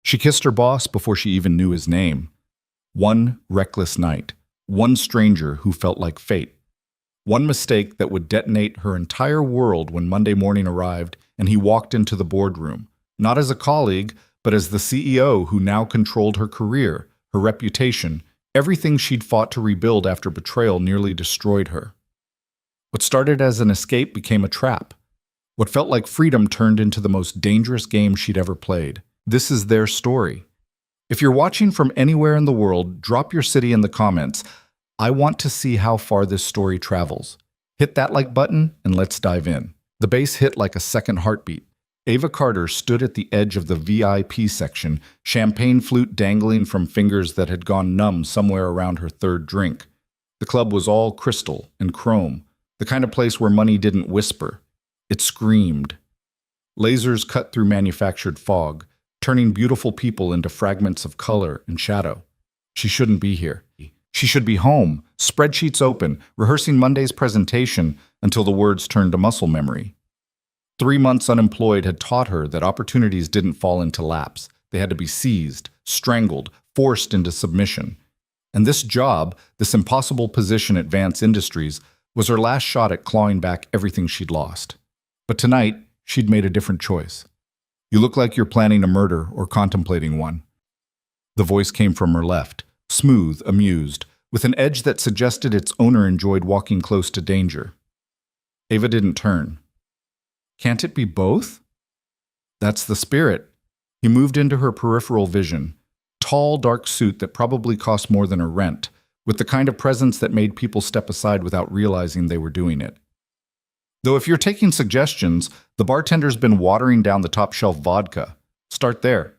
She kissed her boss before she even knew his name. One reckless night, one stranger who felt like fate, one mistake that would detonate her entire world when Monday morning arrived and he walked into the boardroom, not as a colleague, but as the CEO who now controlled her career, her reputation, everything she'd fought to rebuild after betrayal nearly destroyed her. What started as an escape became a trap. What felt like freedom turned into the most dangerous game she'd ever played. This is their story. If you're watching from anywhere in the world, drop your city in the comments. I want to see how far this story travels. Hit that like button and let's dive in. The bass hit like a second heartbeat. Ava Carter stood at the edge of the VIP section, champagne flute dangling from fingers that had gone numb somewhere around her third drink. The club was all crystal and chrome, the kind of place where money didn't whisper. It screamed. Lasers cut through manufactured fog, turning beautiful people into fragments of color and shadow. She shouldn't be here. She should be home, spreadsheets open, rehearsing Monday's presentation until the words turned to muscle memory. 3 months unemployed had taught her that opportunities didn't fall into laps. They had to be seized, strangled, forced into submission. And this job, this impossible position at Vance Industries, was her last shot at clawing back everything she'd lost. But tonight, she'd made a different choice. You look like you're planning a murder or contemplating one. The voice came from her left, smooth, amused, with an edge that suggested its owner enjoyed walking close to danger. Ava didn't turn. Can't it be both? That's the spirit. He moved into her peripheral vision. Tall, dark suit that probably cost more than her rent, with the kind of presence that made people step aside without realizing they were doing it. Though if you're taking suggestions, the bartender's been watering down the top shelf vodka. Start there.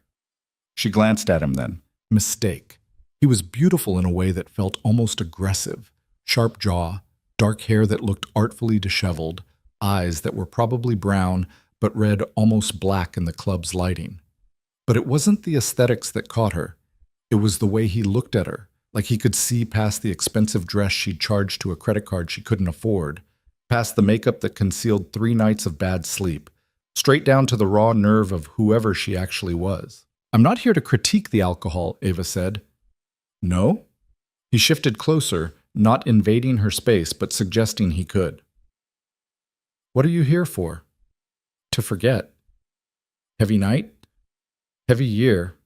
She glanced at him then. Mistake. He was beautiful in a way that felt almost aggressive. Sharp jaw, dark hair that looked artfully disheveled, eyes that were probably brown but read almost black in the club's lighting. But it wasn't the aesthetics that caught her. It was the way he looked at her, like he could see past the expensive dress she'd charged to a credit card she couldn't afford, past the makeup that concealed 3 nights of bad sleep, straight down to the raw nerve of whoever she actually was. I'm not here to critique the alcohol, Ava said. No? He shifted closer, not invading her space, but suggesting he could. What are you here for? To forget. Heavy night? Heavy year.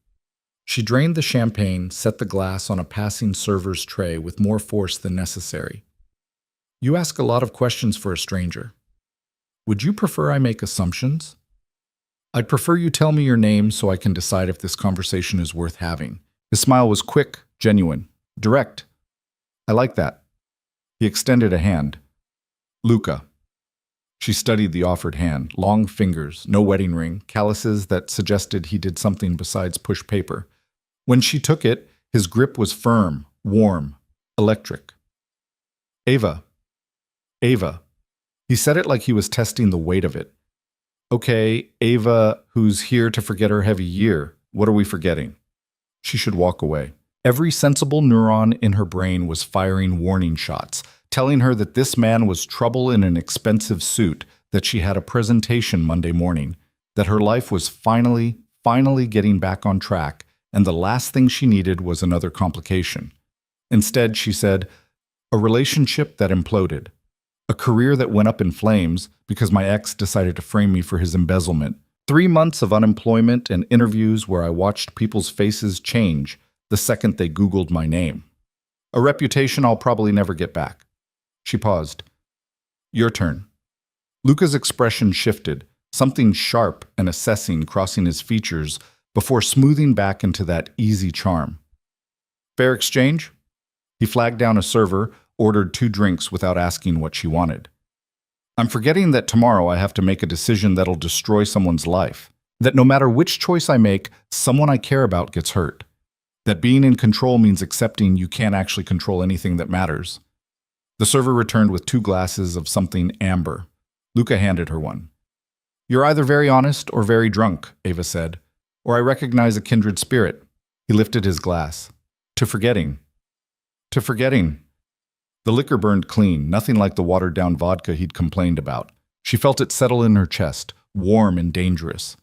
She drained the champagne, set the glass on a passing server's tray with more force than necessary. You ask a lot of questions for a stranger. Would you prefer I make assumptions? I'd prefer you tell me your name so I can decide if this conversation is worth having. His smile was quick, genuine, direct. I like that. He extended a hand. Luca. She studied the offered hand, long fingers, no wedding ring, calluses that suggested he did something besides push paper. When she took it, his grip was firm, warm, electric. Ava. Ava. He said it like he was testing the weight of it. Okay, Ava, who's here to forget her heavy year. What are we forgetting? She should walk away. Every sensible neuron in her brain was firing warning shots, telling her that this man was trouble in an expensive suit, that she had a presentation Monday morning, that her life was finally getting back on track, and the last thing she needed was another complication. Instead, she said, a relationship that imploded, a career that went up in flames because my ex decided to frame me for his embezzlement, 3 months of unemployment and interviews where I watched people's faces change the second they Googled my name. A reputation I'll probably never get back. She paused. Your turn. Luca's expression shifted, something sharp and assessing crossing his features before smoothing back into that easy charm. Fair exchange? He flagged down a server, ordered 2 drinks without asking what she wanted. I'm forgetting that tomorrow I have to make a decision that'll destroy someone's life. That no matter which choice I make, someone I care about gets hurt. That being in control means accepting you can't actually control anything that matters. The server returned with 2 glasses of something amber. Luca handed her one. You're either very honest or very drunk, Ava said, or I recognize a kindred spirit. He lifted his glass. To forgetting. To forgetting. The liquor burned clean, nothing like the watered-down vodka he'd complained about. She felt it settle in her chest, warm and dangerous.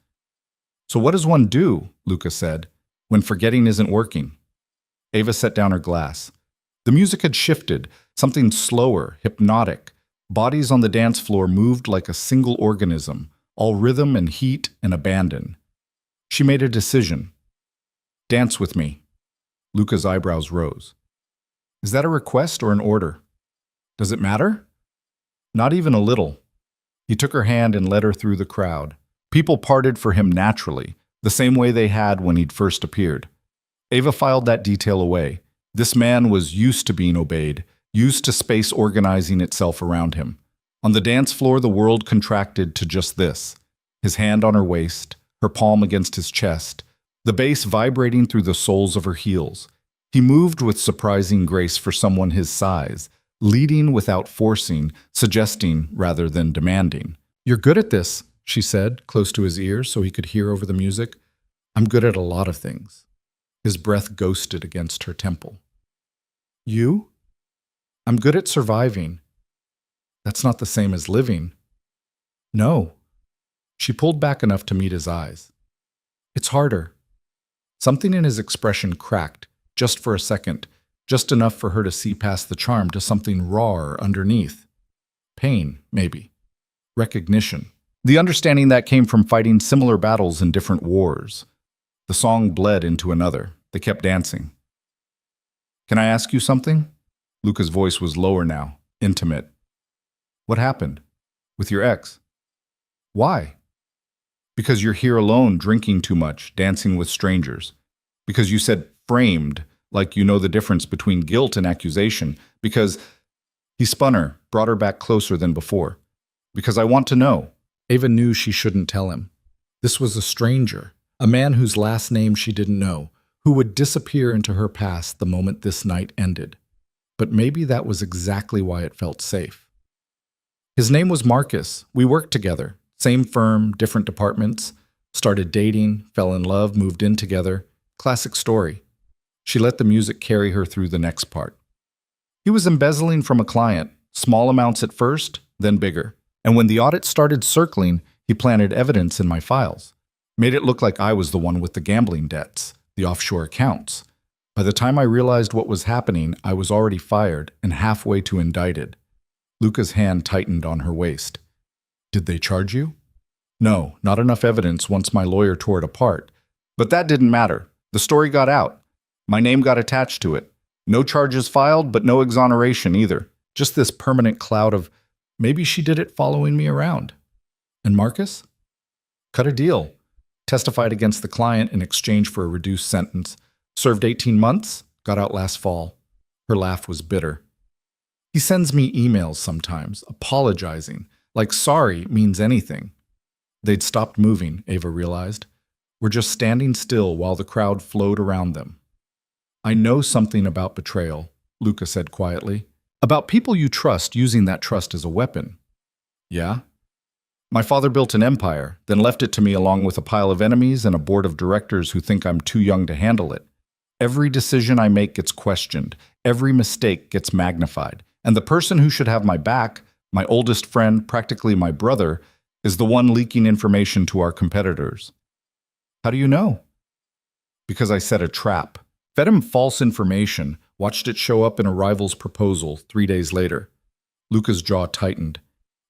So what does one do, Luca said, when forgetting isn't working? Ava set down her glass. The music had shifted, something slower, hypnotic. Bodies on the dance floor moved like a single organism, all rhythm and heat and abandon. She made a decision. Dance with me. Luca's eyebrows rose. Is that a request or an order? Does it matter? Not even a little. He took her hand and led her through the crowd. People parted for him naturally, the same way they had when he'd first appeared. Ava filed that detail away. This man was used to being obeyed, used to space organizing itself around him. On the dance floor, the world contracted to just this. His hand on her waist, her palm against his chest, the bass vibrating through the soles of her heels. He moved with surprising grace for someone his size, leading without forcing, suggesting rather than demanding. You're good at this, she said, close to his ear so he could hear over the music. I'm good at a lot of things. His breath ghosted against her temple. You? I'm good at surviving. That's not the same as living. No. She pulled back enough to meet his eyes. It's harder. Something in his expression cracked, just for a second, just enough for her to see past the charm to something rawer underneath. Pain, maybe. Recognition. The understanding that came from fighting similar battles in different wars. The song bled into another. They kept dancing. Can I ask you something? Luca's voice was lower now, intimate. What happened? With your ex? Why? Because you're here alone, drinking too much, dancing with strangers. Because you said framed, like you know the difference between guilt and accusation. Because he spun her, brought her back closer than before. Because I want to know. Ava knew she shouldn't tell him. This was a stranger, a man whose last name she didn't know, who would disappear into her past the moment this night ended. But maybe that was exactly why it felt safe. His name was Marcus. We worked together. Same firm, different departments. Started dating, fell in love, moved in together. Classic story. She let the music carry her through the next part. He was embezzling from a client, small amounts at first, then bigger. And when the audit started circling, he planted evidence in my files. Made it look like I was the one with the gambling debts, the offshore accounts. By the time I realized what was happening, I was already fired and halfway to indicted. Luca's hand tightened on her waist. Did they charge you? No, not enough evidence once my lawyer tore it apart. But that didn't matter. The story got out. My name got attached to it. No charges filed, but no exoneration either. Just this permanent cloud of, maybe she did it following me around. And Marcus? Cut a deal. Testified against the client in exchange for a reduced sentence. Served 18 months, got out last fall. Her laugh was bitter. He sends me emails sometimes, apologizing, like sorry means anything. They'd stopped moving, Ava realized. Were just standing still while the crowd flowed around them. I know something about betrayal, Luca said quietly. About people you trust using that trust as a weapon. Yeah? My father built an empire, then left it to me along with a pile of enemies and a board of directors who think I'm too young to handle it. Every decision I make gets questioned. Every mistake gets magnified. And the person who should have my back, my oldest friend, practically my brother, is the one leaking information to our competitors. How do you know? Because I set a trap. Fed him false information, watched it show up in a rival's proposal 3 days later. Luca's jaw tightened.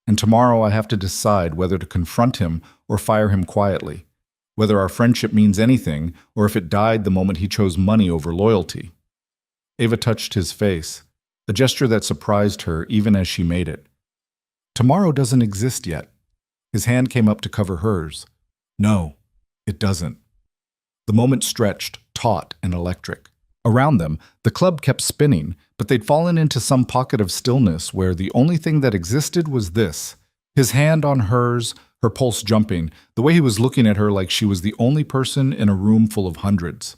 And tomorrow I have to decide whether to confront him or fire him quietly. Whether our friendship means anything, or if it died the moment he chose money over loyalty. Ava touched his face, a gesture that surprised her even as she made it. Tomorrow doesn't exist yet. His hand came up to cover hers. No, it doesn't. The moment stretched, taut and electric. Around them, the club kept spinning, but they'd fallen into some pocket of stillness where the only thing that existed was this. His hand on hers, her pulse jumping, the way he was looking at her like she was the only person in a room full of hundreds.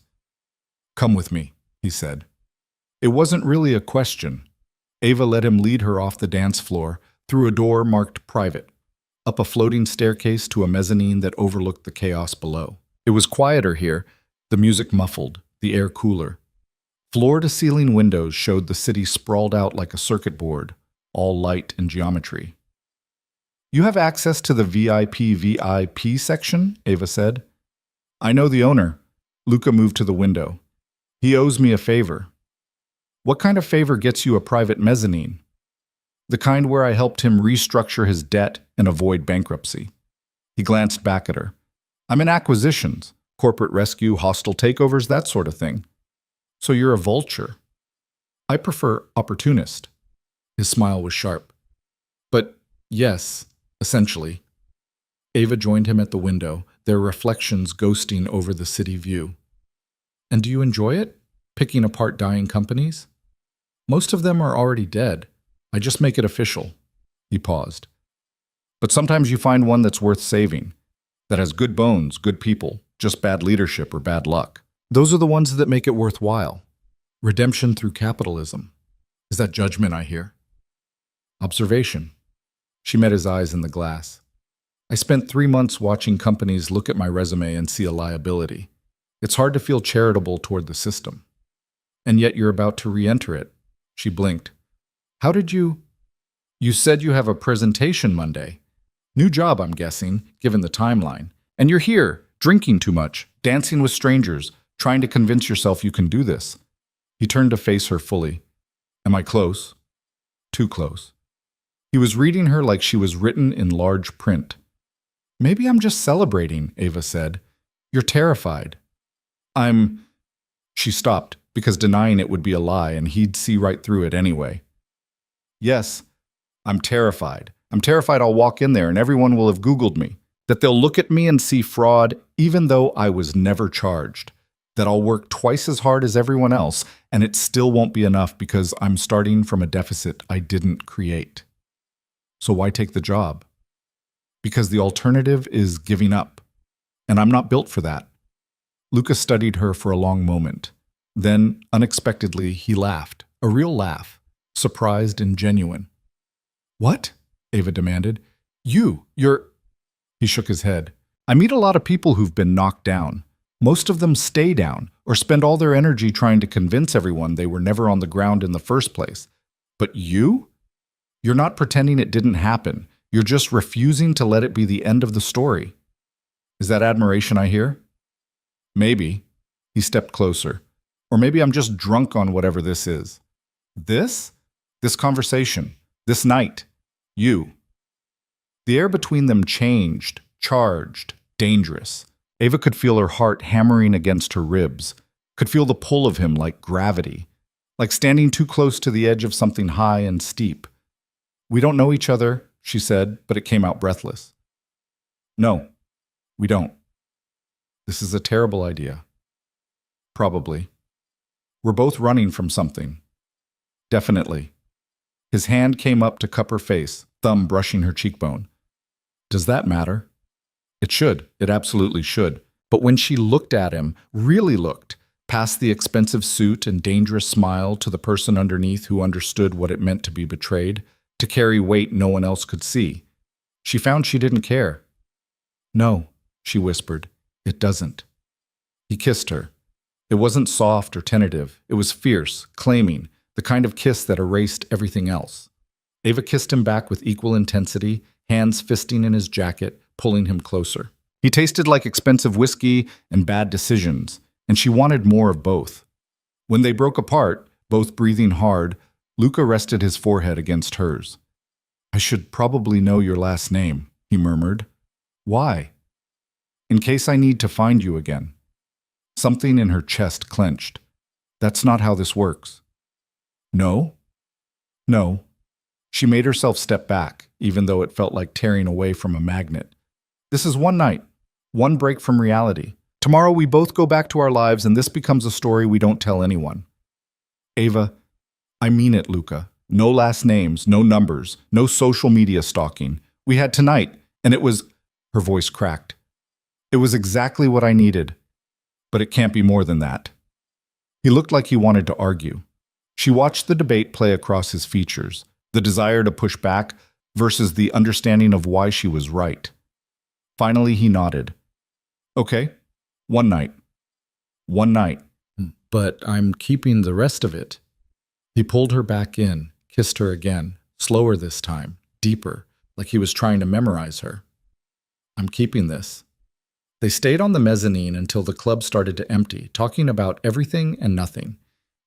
Come with me, he said. It wasn't really a question. Ava let him lead her off the dance floor, through a door marked private, up a floating staircase to a mezzanine that overlooked the chaos below. It was quieter here, the music muffled, the air cooler. Floor-to-ceiling windows showed the city sprawled out like a circuit board, all light and geometry. You have access to the VIP section, Ava said. I know the owner. Luca moved to the window. He owes me a favor. What kind of favor gets you a private mezzanine? The kind where I helped him restructure his debt and avoid bankruptcy. He glanced back at her. I'm in acquisitions, corporate rescue, hostile takeovers, that sort of thing. So you're a vulture. I prefer opportunist. His smile was sharp. But yes, essentially. Ava joined him at the window, their reflections ghosting over the city view. And do you enjoy it? Picking apart dying companies? Most of them are already dead. I just make it official. He paused. But sometimes you find one that's worth saving, that has good bones, good people, just bad leadership or bad luck. Those are the ones that make it worthwhile. Redemption through capitalism. Is that judgment I hear? Observation. She met his eyes in the glass. I spent 3 months watching companies look at my resume and see a liability. It's hard to feel charitable toward the system. And yet you're about to re-enter it. She blinked. How did you? You said you have a presentation Monday. New job, I'm guessing, given the timeline. And you're here, drinking too much, dancing with strangers, trying to convince yourself you can do this. He turned to face her fully. Am I close? Too close. He was reading her like she was written in large print. Maybe I'm just celebrating, Ava said. You're terrified. She stopped, because denying it would be a lie and he'd see right through it anyway. Yes, I'm terrified. I'm terrified I'll walk in there and everyone will have Googled me. That they'll look at me and see fraud even though I was never charged. That I'll work twice as hard as everyone else and it still won't be enough because I'm starting from a deficit I didn't create. So why take the job? Because the alternative is giving up. And I'm not built for that. Luca studied her for a long moment. Then, unexpectedly, he laughed. A real laugh. Surprised and genuine. What? Ava demanded. You're... He shook his head. I meet a lot of people who've been knocked down. Most of them stay down or spend all their energy trying to convince everyone they were never on the ground in the first place. But you? You're not pretending it didn't happen. You're just refusing to let it be the end of the story. Is that admiration I hear? Maybe. He stepped closer. Or maybe I'm just drunk on whatever this is. This? This conversation. This night. You. The air between them changed, charged, dangerous. Ava could feel her heart hammering against her ribs, could feel the pull of him like gravity, like standing too close to the edge of something high and steep. We don't know each other, she said, but it came out breathless. No, we don't. This is a terrible idea. Probably. We're both running from something. Definitely. His hand came up to cup her face, thumb brushing her cheekbone. Does that matter? It should. It absolutely should. But when she looked at him, really looked, past the expensive suit and dangerous smile to the person underneath who understood what it meant to be betrayed, to carry weight no one else could see, she found she didn't care. No, she whispered. It doesn't. He kissed her. It wasn't soft or tentative. It was fierce, claiming, the kind of kiss that erased everything else. Ava kissed him back with equal intensity, hands fisting in his jacket, pulling him closer. He tasted like expensive whiskey and bad decisions, and she wanted more of both. When they broke apart, both breathing hard, Luca rested his forehead against hers. I should probably know your last name, he murmured. Why? In case I need to find you again. Something in her chest clenched. That's not how this works. No? No. She made herself step back, even though it felt like tearing away from a magnet. This is one night, one break from reality. Tomorrow we both go back to our lives and this becomes a story we don't tell anyone. Ava, I mean it, Luca. No last names, no numbers, no social media stalking. We had tonight, and it was... Her voice cracked. It was exactly what I needed. But it can't be more than that. He looked like he wanted to argue. She watched the debate play across his features, the desire to push back versus the understanding of why she was right. Finally, he nodded. Okay, one night. One night. But I'm keeping the rest of it. He pulled her back in, kissed her again, slower this time, deeper, like he was trying to memorize her. I'm keeping this. They stayed on the mezzanine until the club started to empty, talking about everything and nothing.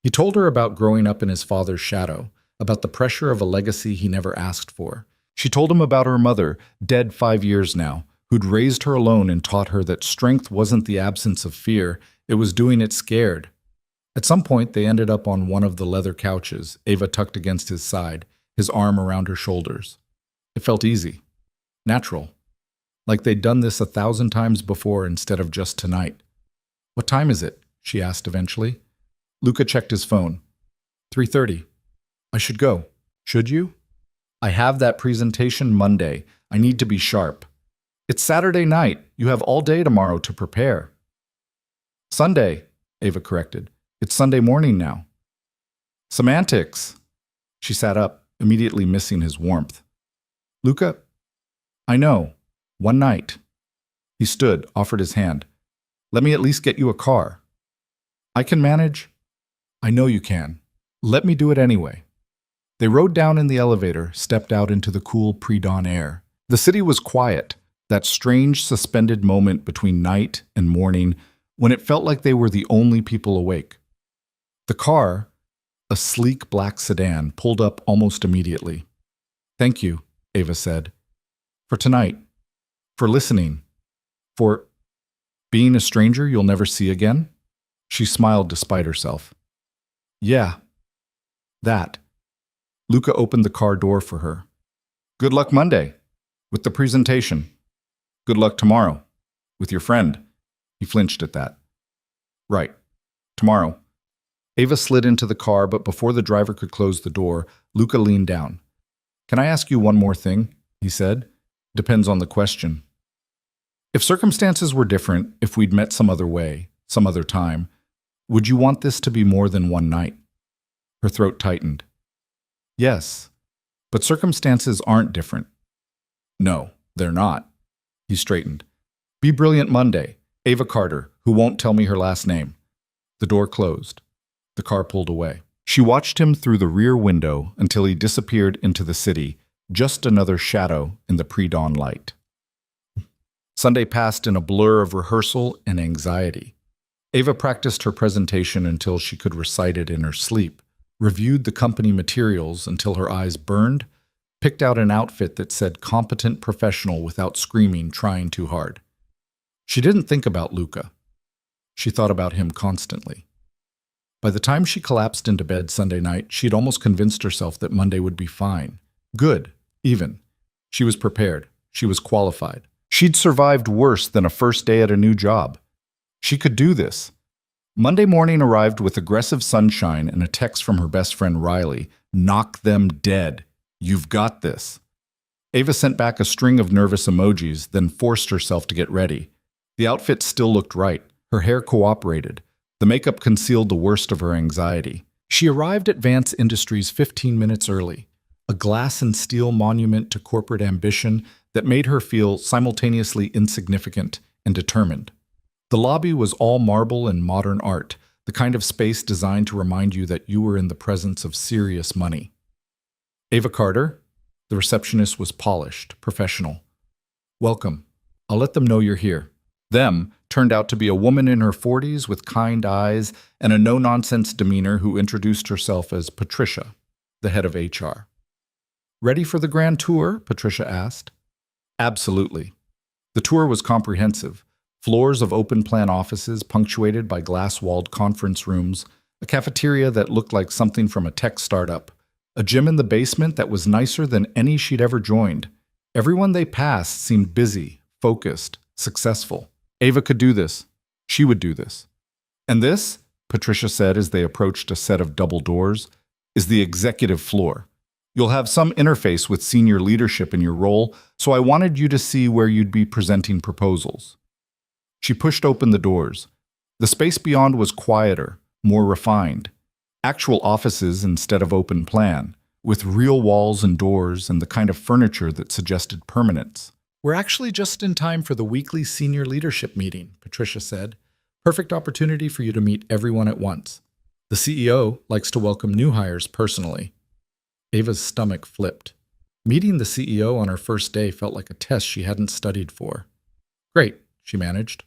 He told her about growing up in his father's shadow, about the pressure of a legacy he never asked for. She told him about her mother, dead 5 years now, who'd raised her alone and taught her that strength wasn't the absence of fear, it was doing it scared. At some point, they ended up on one of the leather couches, Ava tucked against his side, his arm around her shoulders. It felt easy, natural, like they'd done this 1,000 times before instead of just tonight. "What time is it?" she asked eventually. Luca checked his phone. 3:30. "I should go." "Should you?" "I have that presentation Monday. I need to be sharp." "It's Saturday night. You have all day tomorrow to prepare." "Sunday," Ava corrected. "It's Sunday morning now." "Semantics." She sat up, immediately missing his warmth. "Luca, I know. One night." He stood, offered his hand. "Let me at least get you a car." "I can manage." "I know you can. Let me do it anyway." They rode down in the elevator, stepped out into the cool pre-dawn air. The city was quiet, that strange suspended moment between night and morning when it felt like they were the only people awake. The car, a sleek black sedan, pulled up almost immediately. "Thank you," Ava said. "For tonight. For listening. For being a stranger you'll never see again?" She smiled despite herself. "Yeah. That." Luca opened the car door for her. "Good luck Monday. With the presentation. Good luck tomorrow. With your friend." He flinched at that. "Right. Tomorrow." Ava slid into the car, but before the driver could close the door, Luca leaned down. "Can I ask you one more thing?" he said. "Depends on the question. If circumstances were different, if we'd met some other way, some other time, would you want this to be more than one night?" Her throat tightened. "Yes, but circumstances aren't different." "No, they're not." He straightened. "Be brilliant Monday. Ava Carter, who won't tell me her last name." The door closed. The car pulled away. She watched him through the rear window until he disappeared into the city, just another shadow in the pre-dawn light. Sunday passed in a blur of rehearsal and anxiety. Ava practiced her presentation until she could recite it in her sleep, reviewed the company materials until her eyes burned, picked out an outfit that said competent professional without screaming, trying too hard. She didn't think about Luca. She thought about him constantly. By the time she collapsed into bed Sunday night, she'd almost convinced herself that Monday would be fine. Good, even. She was prepared. She was qualified. She'd survived worse than a first day at a new job. She could do this. Monday morning arrived with aggressive sunshine and a text from her best friend Riley. "Knock them dead. You've got this." Ava sent back a string of nervous emojis, then forced herself to get ready. The outfit still looked right. Her hair cooperated. The makeup concealed the worst of her anxiety. She arrived at Vance Industries 15 minutes early, a glass and steel monument to corporate ambition that made her feel simultaneously insignificant and determined. The lobby was all marble and modern art, the kind of space designed to remind you that you were in the presence of serious money. "Ava Carter?" The receptionist was polished, professional. "Welcome. I'll let them know you're here." Them turned out to be a woman in her 40s with kind eyes and a no-nonsense demeanor who introduced herself as Patricia, the head of HR. "Ready for the grand tour?" Patricia asked. Absolutely. The tour was comprehensive. Floors of open-plan offices punctuated by glass-walled conference rooms, a cafeteria that looked like something from a tech startup, a gym in the basement that was nicer than any she'd ever joined. Everyone they passed seemed busy, focused, successful. Ava could do this. She would do this. "And this," Patricia said as they approached a set of double doors, "is the executive floor. You'll have some interface with senior leadership in your role, so I wanted you to see where you'd be presenting proposals." She pushed open the doors. The space beyond was quieter, more refined. Actual offices instead of open plan, with real walls and doors and the kind of furniture that suggested permanence. "We're actually just in time for the weekly senior leadership meeting," Patricia said. "Perfect opportunity for you to meet everyone at once. The CEO likes to welcome new hires personally." Ava's stomach flipped. Meeting the CEO on her first day felt like a test she hadn't studied for. "Great," she managed.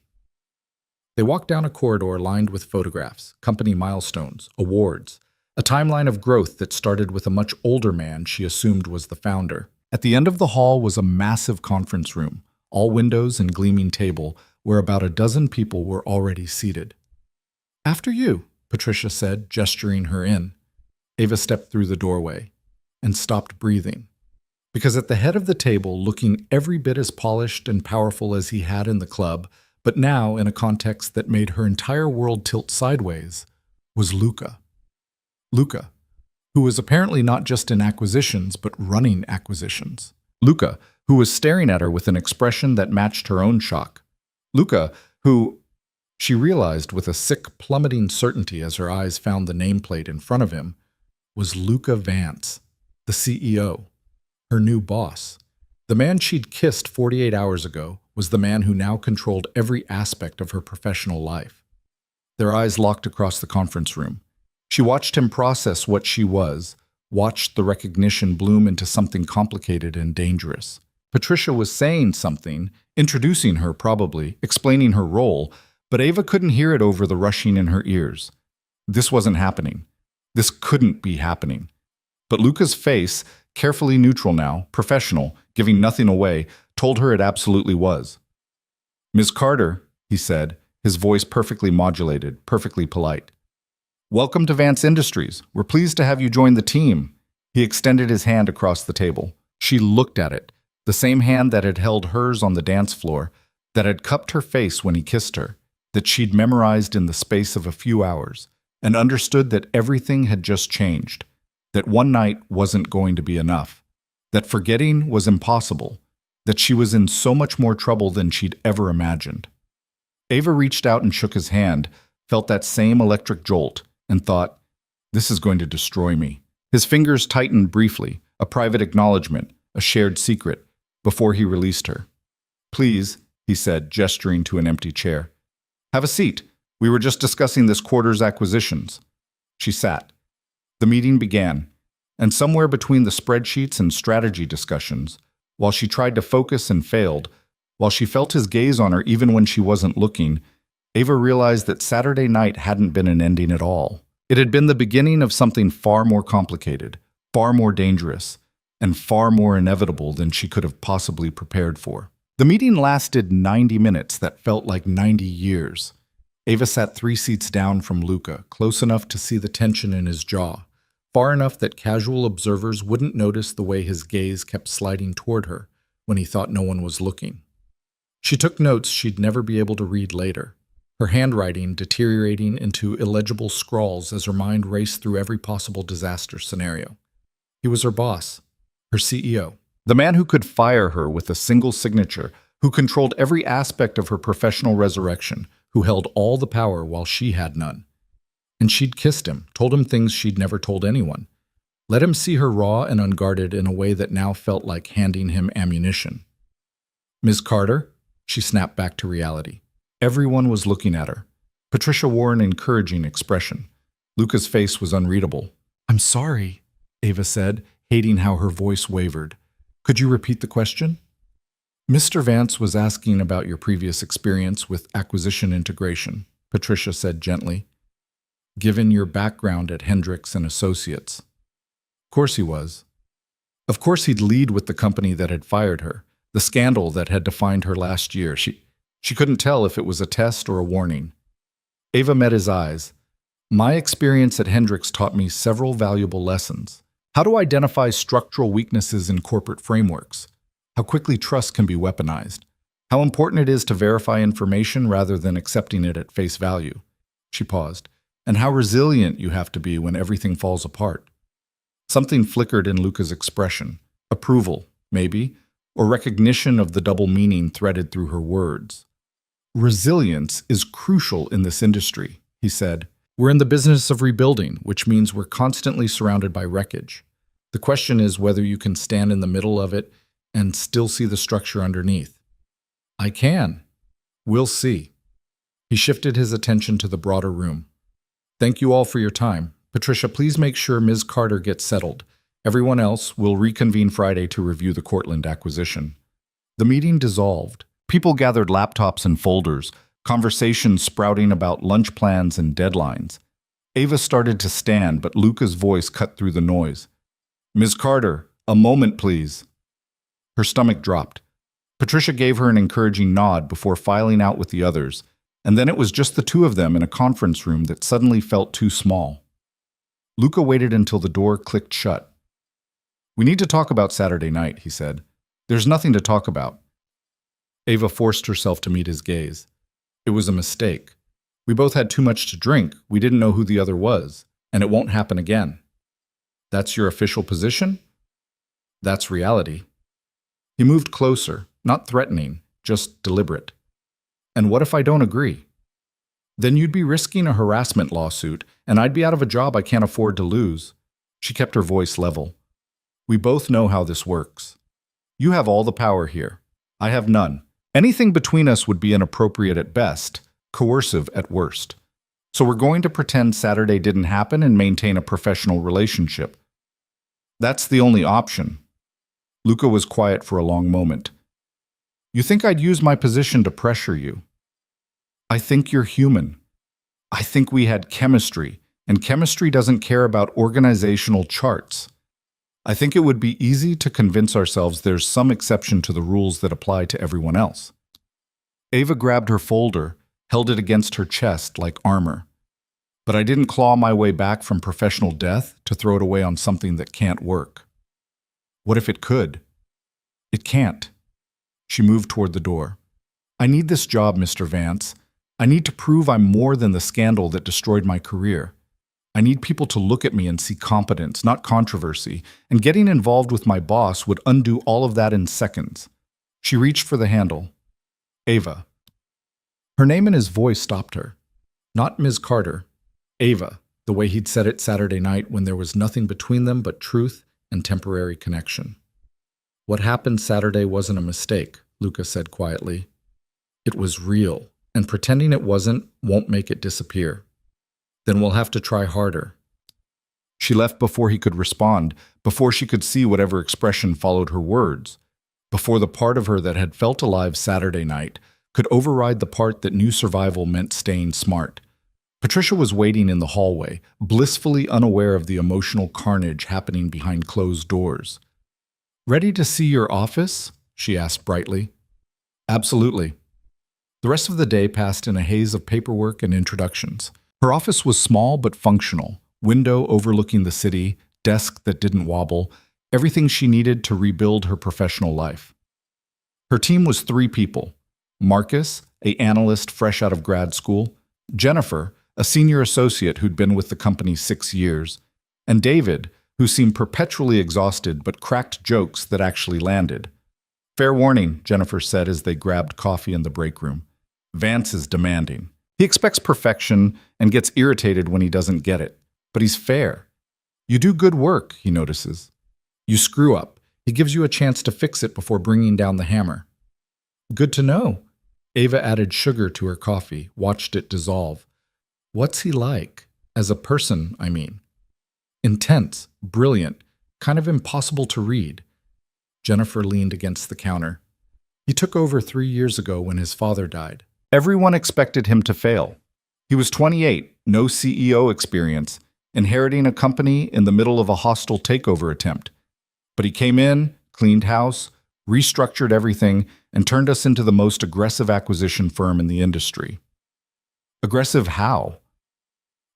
They walked down a corridor lined with photographs, company milestones, awards, a timeline of growth that started with a much older man she assumed was the founder. At the end of the hall was a massive conference room, all windows and gleaming table, where about a dozen people were already seated. "After you," Patricia said, gesturing her in. Ava stepped through the doorway and stopped breathing. Because at the head of the table, looking every bit as polished and powerful as he had in the club, but now in a context that made her entire world tilt sideways, was Luca. Luca, who was apparently not just in acquisitions, but running acquisitions. Luca, who was staring at her with an expression that matched her own shock. Luca, who, she realized with a sick, plummeting certainty as her eyes found the nameplate in front of him, was Luca Vance, the CEO, her new boss. The man she'd kissed 48 hours ago was the man who now controlled every aspect of her professional life. Their eyes locked across the conference room. She watched him process what she was, watched the recognition bloom into something complicated and dangerous. Patricia was saying something, introducing her probably, explaining her role, but Ava couldn't hear it over the rushing in her ears. This wasn't happening. This couldn't be happening. But Luca's face, carefully neutral now, professional, giving nothing away, told her it absolutely was. "Ms. Carter," he said, his voice perfectly modulated, perfectly polite. "Welcome to Vance Industries. We're pleased to have you join the team." He extended his hand across the table. She looked at it, the same hand that had held hers on the dance floor, that had cupped her face when he kissed her, that she'd memorized in the space of a few hours, and understood that everything had just changed, that one night wasn't going to be enough, that forgetting was impossible, that she was in so much more trouble than she'd ever imagined. Ava reached out and shook his hand, felt that same electric jolt, and thought, "This is going to destroy me." His fingers tightened briefly, a private acknowledgement, a shared secret, before he released her. "Please," he said, gesturing to an empty chair. "Have a seat. We were just discussing this quarter's acquisitions." She sat. The meeting began, and somewhere between the spreadsheets and strategy discussions, while she tried to focus and failed, while she felt his gaze on her even when she wasn't looking, Ava realized that Saturday night hadn't been an ending at all. It had been the beginning of something far more complicated, far more dangerous, and far more inevitable than she could have possibly prepared for. The meeting lasted 90 minutes that felt like 90 years. Ava sat 3 seats down from Luca, close enough to see the tension in his jaw, far enough that casual observers wouldn't notice the way his gaze kept sliding toward her when he thought no one was looking. She took notes she'd never be able to read later, her handwriting deteriorating into illegible scrawls as her mind raced through every possible disaster scenario. He was her boss, her CEO, the man who could fire her with a single signature, who controlled every aspect of her professional resurrection, who held all the power while she had none. And she'd kissed him, told him things she'd never told anyone, let him see her raw and unguarded in a way that now felt like handing him ammunition. "Ms. Carter," she snapped back to reality. Everyone was looking at her. Patricia wore an encouraging expression. Luca's face was unreadable. "I'm sorry," Ava said, hating how her voice wavered. "Could you repeat the question?" "Mr. Vance was asking about your previous experience with acquisition integration," Patricia said gently. "Given your background at Hendricks and Associates." Of course he was. Of course he'd lead with the company that had fired her, the scandal that had defined her last year. She couldn't tell if it was a test or a warning. Ava met his eyes. "My experience at Hendricks taught me several valuable lessons. How to identify structural weaknesses in corporate frameworks. How quickly trust can be weaponized. How important it is to verify information rather than accepting it at face value." She paused. "And how resilient you have to be when everything falls apart." Something flickered in Luca's expression. Approval, maybe, or recognition of the double meaning threaded through her words. "Resilience is crucial in this industry," he said. "We're in the business of rebuilding, which means we're constantly surrounded by wreckage. The question is whether you can stand in the middle of it and still see the structure underneath." "I can. We'll see." He shifted his attention to the broader room. "Thank you all for your time. Patricia, please make sure Ms. Carter gets settled. Everyone else will reconvene Friday to review the Cortland acquisition." The meeting dissolved, People gathered laptops and folders, conversations sprouting about lunch plans and deadlines. Ava started to stand, but Luca's voice cut through the noise. "Ms. Carter, a moment, please." Her stomach dropped. Patricia gave her an encouraging nod before filing out with the others, and then it was just the two of them in a conference room that suddenly felt too small. Luca waited until the door clicked shut. "We need to talk about Saturday night," he said. "There's nothing to talk about." Ava forced herself to meet his gaze. "It was a mistake. We both had too much to drink, we didn't know who the other was, and it won't happen again." "That's your official position?" "That's reality." He moved closer, not threatening, just deliberate. "And what if I don't agree?" "Then you'd be risking a harassment lawsuit, and I'd be out of a job I can't afford to lose." She kept her voice level. "We both know how this works. You have all the power here. I have none. Anything between us would be inappropriate at best, coercive at worst. So we're going to pretend Saturday didn't happen and maintain a professional relationship. That's the only option." Luca was quiet for a long moment. "You think I'd use my position to pressure you?" "I think you're human. I think we had chemistry, and chemistry doesn't care about organizational charts. I think it would be easy to convince ourselves there's some exception to the rules that apply to everyone else." Ava grabbed her folder, held it against her chest like armor. "But I didn't claw my way back from professional death to throw it away on something that can't work." "What if it could?" "It can't." She moved toward the door. "I need this job, Mr. Vance. I need to prove I'm more than the scandal that destroyed my career. I need people to look at me and see competence, not controversy, and getting involved with my boss would undo all of that in seconds." She reached for the handle. "Ava." Her name and his voice stopped her. Not Ms. Carter. Ava, the way he'd said it Saturday night when there was nothing between them but truth and temporary connection. "What happened Saturday wasn't a mistake," Luca said quietly. "It was real, and pretending it wasn't won't make it disappear. Then we'll have to try harder." She left before he could respond, before she could see whatever expression followed her words, before the part of her that had felt alive Saturday night could override the part that knew survival meant staying smart. Patricia was waiting in the hallway, blissfully unaware of the emotional carnage happening behind closed doors. "Ready to see your office?" she asked brightly. "Absolutely." The rest of the day passed in a haze of paperwork and introductions. Her office was small but functional, window overlooking the city, desk that didn't wobble, everything she needed to rebuild her professional life. Her team was 3 people: Marcus, an analyst fresh out of grad school; Jennifer, a senior associate who'd been with the company 6 years; and David, who seemed perpetually exhausted but cracked jokes that actually landed. "Fair warning," Jennifer said as they grabbed coffee in the break room. "Vance is demanding. He expects perfection and gets irritated when he doesn't get it. But he's fair. You do good work, he notices. You screw up. He gives you a chance to fix it before bringing down the hammer." "Good to know." Ava added sugar to her coffee, watched it dissolve. "What's he like? As a person, I mean." "Intense, brilliant, kind of impossible to read." Jennifer leaned against the counter. "He took over 3 years ago when his father died. Everyone expected him to fail. He was 28, no CEO experience, inheriting a company in the middle of a hostile takeover attempt. But he came in, cleaned house, restructured everything, and turned us into the most aggressive acquisition firm in the industry." "Aggressive how?"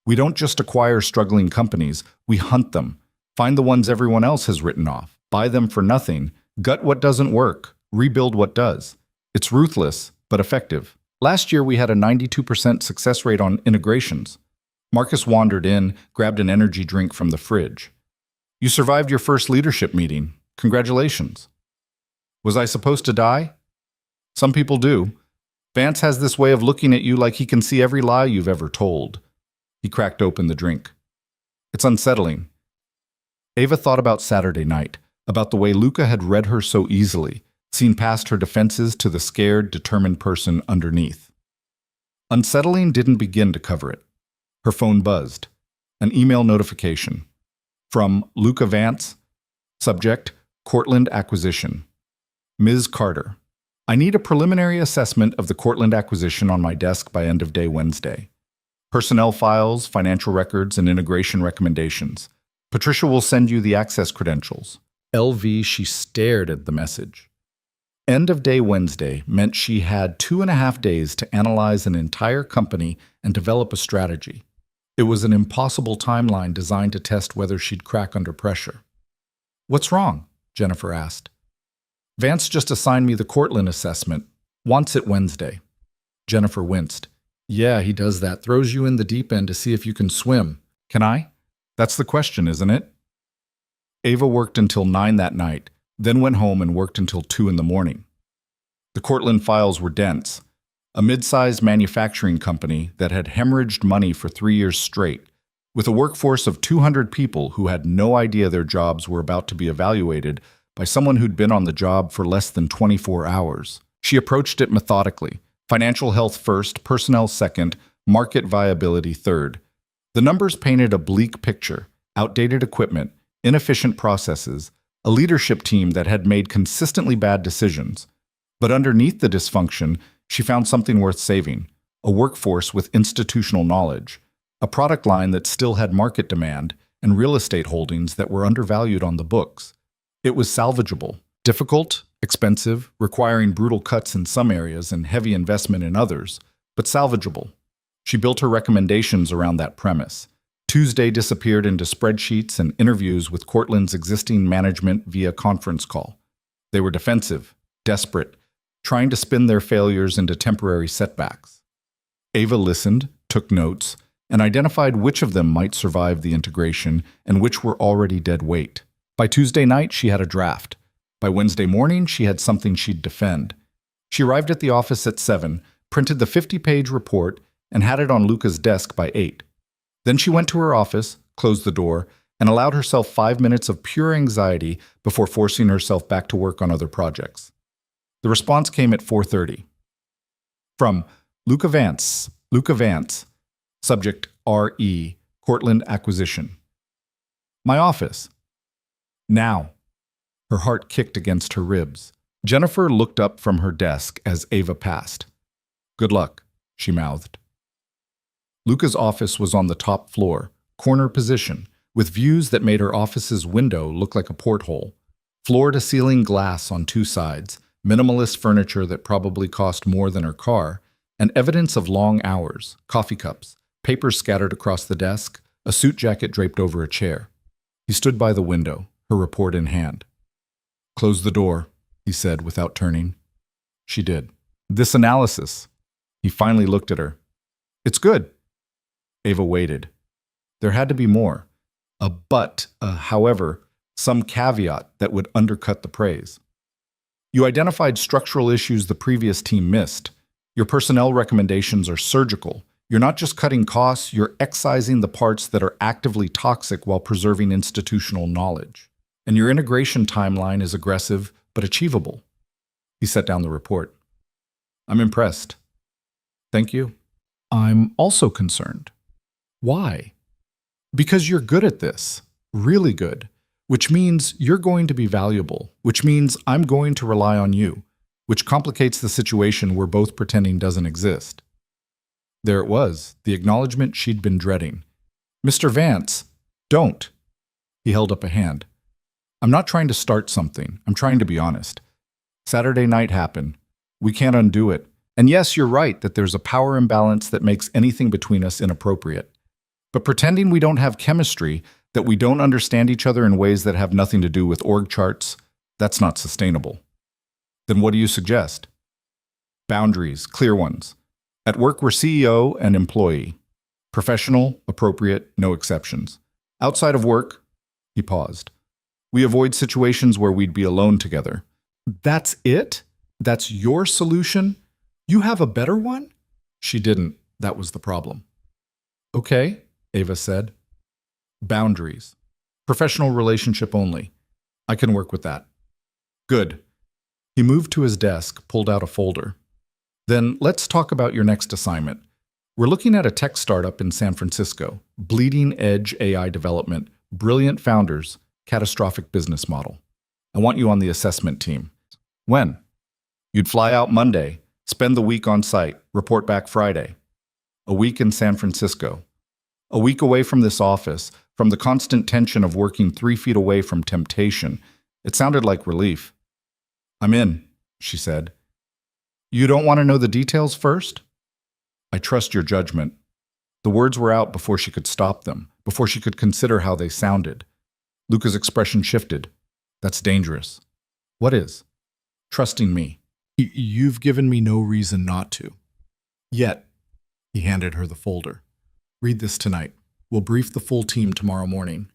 "We don't just acquire struggling companies, we hunt them, find the ones everyone else has written off, buy them for nothing, gut what doesn't work, rebuild what does. It's ruthless, but effective. Last year we had a 92% success rate on integrations." Marcus wandered in, grabbed an energy drink from the fridge. "You survived your first leadership meeting. Congratulations." "Was I supposed to die?" "Some people do. Vance has this way of looking at you like he can see every lie you've ever told." He cracked open the drink. "It's unsettling." Ava thought about Saturday night, about the way Luca had read her so easily, seen past her defenses to the scared, determined person underneath. Unsettling didn't begin to cover it. Her phone buzzed. An email notification. From Luca Vance. Subject, Cortland Acquisition. "Ms. Carter, I need a preliminary assessment of the Cortland acquisition on my desk by end of day Wednesday. Personnel files, financial records, and integration recommendations. Patricia will send you the access credentials. LV, she stared at the message. End of day Wednesday meant she had 2.5 days to analyze an entire company and develop a strategy. It was an impossible timeline designed to test whether she'd crack under pressure. What's wrong? Jennifer asked. Vance just assigned me the Cortland assessment. Wants it Wednesday. Jennifer winced. Yeah, he does that. Throws you in the deep end to see if you can swim. Can I? That's the question, isn't it? Ava worked until 9 that night, then went home and worked until 2 in the morning. The Cortland files were dense. A mid-sized manufacturing company that had hemorrhaged money for 3 years straight, with a workforce of 200 people who had no idea their jobs were about to be evaluated by someone who'd been on the job for less than 24 hours. She approached it methodically. Financial health first, personnel second, market viability third. The numbers painted a bleak picture: outdated equipment, inefficient processes, a leadership team that had made consistently bad decisions. But underneath the dysfunction, she found something worth saving: a workforce with institutional knowledge, a product line that still had market demand, and real estate holdings that were undervalued on the books. It was salvageable. Difficult, expensive, requiring brutal cuts in some areas and heavy investment in others, but salvageable. She built her recommendations around that premise. Tuesday disappeared into spreadsheets and interviews with Cortland's existing management via conference call. They were defensive, desperate, trying to spin their failures into temporary setbacks. Ava listened, took notes, and identified which of them might survive the integration and which were already dead weight. By Tuesday night, she had a draft. By Wednesday morning, she had something she'd defend. She arrived at the office at 7, printed the 50-page report, and had it on Luca's desk by 8. Then she went to her office, closed the door, and allowed herself 5 minutes of pure anxiety before forcing herself back to work on other projects. The response came at 4:30. From Luca Vance, subject R.E., Cortland acquisition. My office. Now. Her heart kicked against her ribs. Jennifer looked up from her desk as Ava passed. Good luck, she mouthed. Luca's office was on the top floor, corner position, with views that made her office's window look like a porthole. Floor-to-ceiling glass on 2 sides, minimalist furniture that probably cost more than her car, and evidence of long hours, coffee cups, papers scattered across the desk, a suit jacket draped over a chair. He stood by the window, her report in hand. Close the door, he said without turning. She did. This analysis. He finally looked at her. It's good. Ava waited. There had to be more. A but, however, some caveat that would undercut the praise. You identified structural issues the previous team missed. Your personnel recommendations are surgical. You're not just cutting costs, you're excising the parts that are actively toxic while preserving institutional knowledge. And your integration timeline is aggressive but achievable. He set down the report. I'm impressed. Thank you. I'm also concerned. Why? Because you're good at this, really good, which means you're going to be valuable, which means I'm going to rely on you, which complicates the situation we're both pretending doesn't exist. There it was, the acknowledgement she'd been dreading. Mr. Vance, don't. He held up a hand. I'm not trying to start something. I'm trying to be honest. Saturday night happened. We can't undo it. And yes, you're right that there's a power imbalance that makes anything between us inappropriate. But pretending we don't have chemistry, that we don't understand each other in ways that have nothing to do with org charts, that's not sustainable. Then what do you suggest? Boundaries, clear ones. At work, we're CEO and employee. Professional, appropriate, no exceptions. Outside of work, he paused. We avoid situations where we'd be alone together. That's it? That's your solution? You have a better one? She didn't. That was the problem. Okay, Ava said. Boundaries. Professional relationship only. I can work with that. Good. He moved to his desk, pulled out a folder. Then let's talk about your next assignment. We're looking at a tech startup in San Francisco. Bleeding edge AI development, brilliant founders, catastrophic business model. I want you on the assessment team. When? You'd fly out Monday, spend the week on site, report back Friday. A week in San Francisco. A week away from this office, from the constant tension of working 3 feet away from temptation. It sounded like relief. I'm in, she said. You don't want to know the details first? I trust your judgment. The words were out before she could stop them, before she could consider how they sounded. Luca's expression shifted. That's dangerous. What is? Trusting me. You've given me no reason not to. Yet, he handed her the folder. Read this tonight. We'll brief the full team tomorrow morning.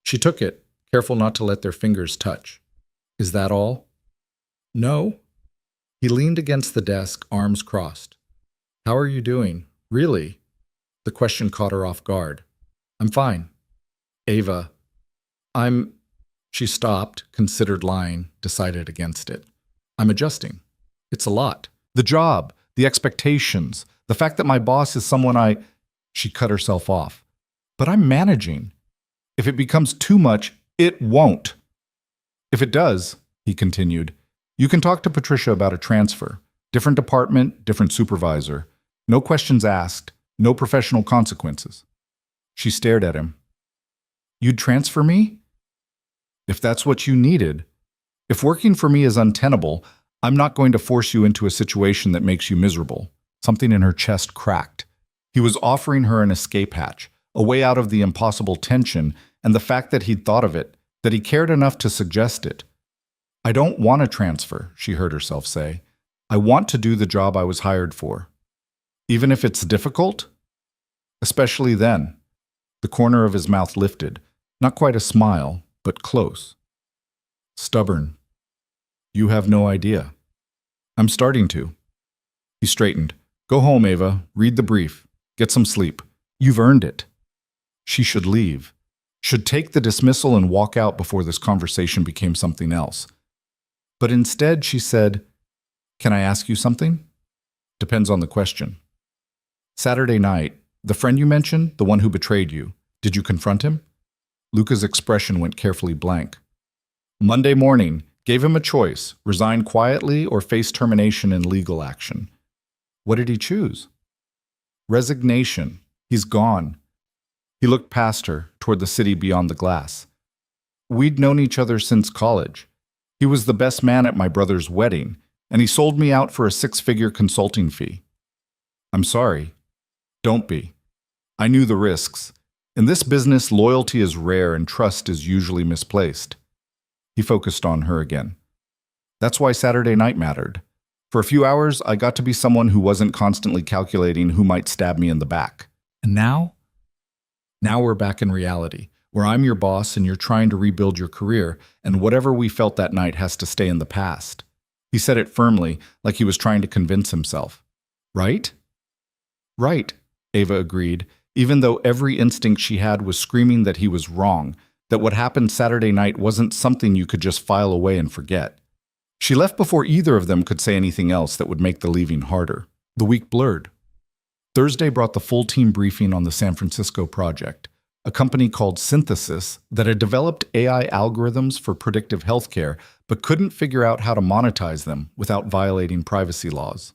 She took it, careful not to let their fingers touch. Is that all? No. He leaned against the desk, arms crossed. How are you doing? Really? The question caught her off guard. I'm fine. Ava. She stopped, considered lying, decided against it. I'm adjusting. It's a lot. The job, the expectations, the fact that my boss is someone She cut herself off. But I'm managing. If it becomes too much, it won't. If it does, he continued, you can talk to Patricia about a transfer. Different department, different supervisor. No questions asked, no professional consequences. She stared at him. You'd transfer me? If that's what you needed. If working for me is untenable, I'm not going to force you into a situation that makes you miserable. Something in her chest cracked. He was offering her an escape hatch, a way out of the impossible tension, and the fact that he'd thought of it, that he cared enough to suggest it. I don't want to transfer, she heard herself say. I want to do the job I was hired for. Even if it's difficult? Especially then. The corner of his mouth lifted, not quite a smile, but close. Stubborn. You have no idea. I'm starting to. He straightened. Go home, Ava. Read the brief. Get some sleep. You've earned it. She should leave. Should take the dismissal and walk out before this conversation became something else. But instead, she said, Can I ask you something? Depends on the question. Saturday night, the friend you mentioned, the one who betrayed you, did you confront him? Luca's expression went carefully blank. Monday morning, gave him a choice, resign quietly or face termination and legal action. What did he choose? Resignation. He's gone. He looked past her, toward the city beyond the glass. We'd known each other since college. He was the best man at my brother's wedding, and he sold me out for a 6-figure consulting fee. I'm sorry. Don't be. I knew the risks. In this business, loyalty is rare and trust is usually misplaced. He focused on her again. That's why Saturday night mattered. For a few hours, I got to be someone who wasn't constantly calculating who might stab me in the back. And now? Now we're back in reality, where I'm your boss and you're trying to rebuild your career, and whatever we felt that night has to stay in the past. He said it firmly, like he was trying to convince himself. Right? Right, Ava agreed, even though every instinct she had was screaming that he was wrong, that what happened Saturday night wasn't something you could just file away and forget. She left before either of them could say anything else that would make the leaving harder. The week blurred. Thursday brought the full team briefing on the San Francisco project, a company called Synthesis that had developed AI algorithms for predictive healthcare but couldn't figure out how to monetize them without violating privacy laws.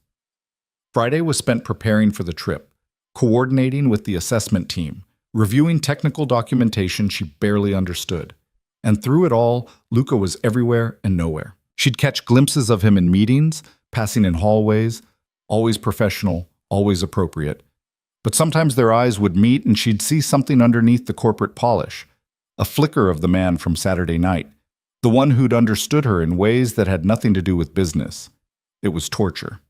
Friday was spent preparing for the trip, coordinating with the assessment team, reviewing technical documentation she barely understood. And through it all, Luca was everywhere and nowhere. She'd catch glimpses of him in meetings, passing in hallways, always professional, always appropriate. But sometimes their eyes would meet and she'd see something underneath the corporate polish, a flicker of the man from Saturday night, the one who'd understood her in ways that had nothing to do with business. It was torture.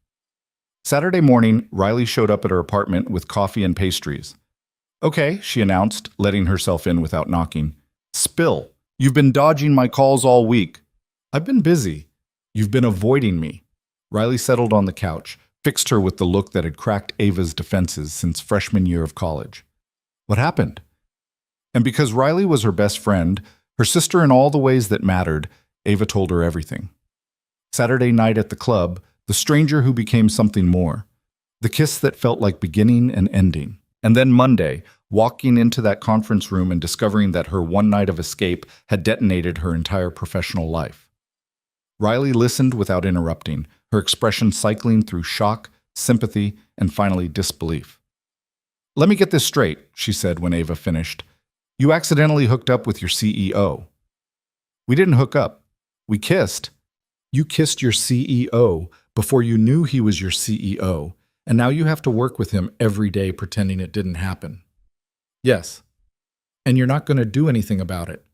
Saturday morning, Riley showed up at her apartment with coffee and pastries. Okay, she announced, letting herself in without knocking. Spill. You've been dodging my calls all week. I've been busy. You've been avoiding me. Riley settled on the couch, fixed her with the look that had cracked Ava's defenses since freshman year of college. What happened? And because Riley was her best friend, her sister in all the ways that mattered, Ava told her everything. Saturday night at the club, the stranger who became something more. The kiss that felt like beginning and ending. And then Monday, walking into that conference room and discovering that her one night of escape had detonated her entire professional life. Riley listened without interrupting, her expression cycling through shock, sympathy, and finally disbelief. "Let me get this straight," she said when Ava finished. "You accidentally hooked up with your CEO." "We didn't hook up. We kissed." "You kissed your CEO before you knew he was your CEO, and now you have to work with him every day pretending it didn't happen." "Yes. And you're not going to do anything about it."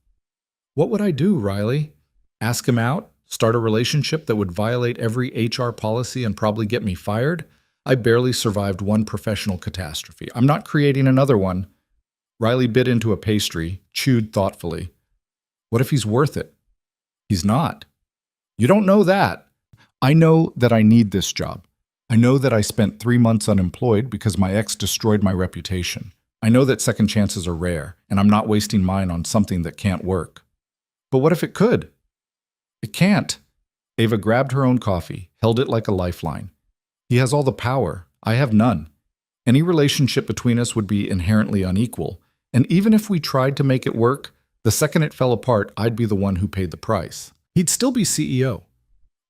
"What would I do, Riley? Ask him out? Start a relationship that would violate every HR policy and probably get me fired? I barely survived one professional catastrophe. I'm not creating another one." Riley bit into a pastry, chewed thoughtfully. "What if he's worth it?" "He's not." "You don't know that." "I know that I need this job. I know that I spent 3 months unemployed because my ex destroyed my reputation. I know that second chances are rare, and I'm not wasting mine on something that can't work." "But what if it could?" "It can't." Ava grabbed her own coffee, held it like a lifeline. "He has all the power. I have none. Any relationship between us would be inherently unequal, and even if we tried to make it work, the second it fell apart, I'd be the one who paid the price. He'd still be CEO.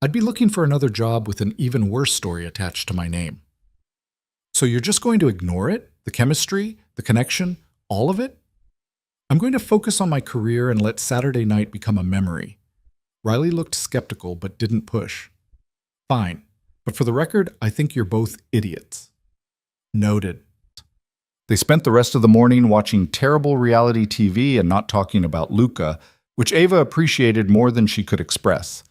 I'd be looking for another job with an even worse story attached to my name." "So you're just going to ignore it? The chemistry, the connection, all of it?" "I'm going to focus on my career and let Saturday night become a memory." Riley looked skeptical but didn't push. "Fine. But for the record, I think you're both idiots." "Noted." They spent the rest of the morning watching terrible reality TV and not talking about Luca, which Ava appreciated more than she could express.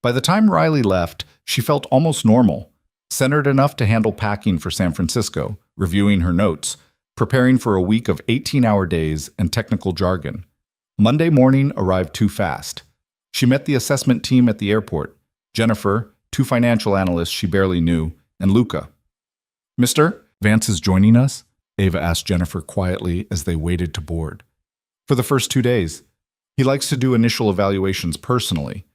By the time Riley left, she felt almost normal, centered enough to handle packing for San Francisco, reviewing her notes, preparing for a week of 18-hour days and technical jargon. Monday morning arrived too fast. She met the assessment team at the airport: Jennifer, 2 financial analysts she barely knew, and Luca. "Mr. Vance is joining us?" Ava asked Jennifer quietly as they waited to board. "For the first 2 days. He likes to do initial evaluations personally."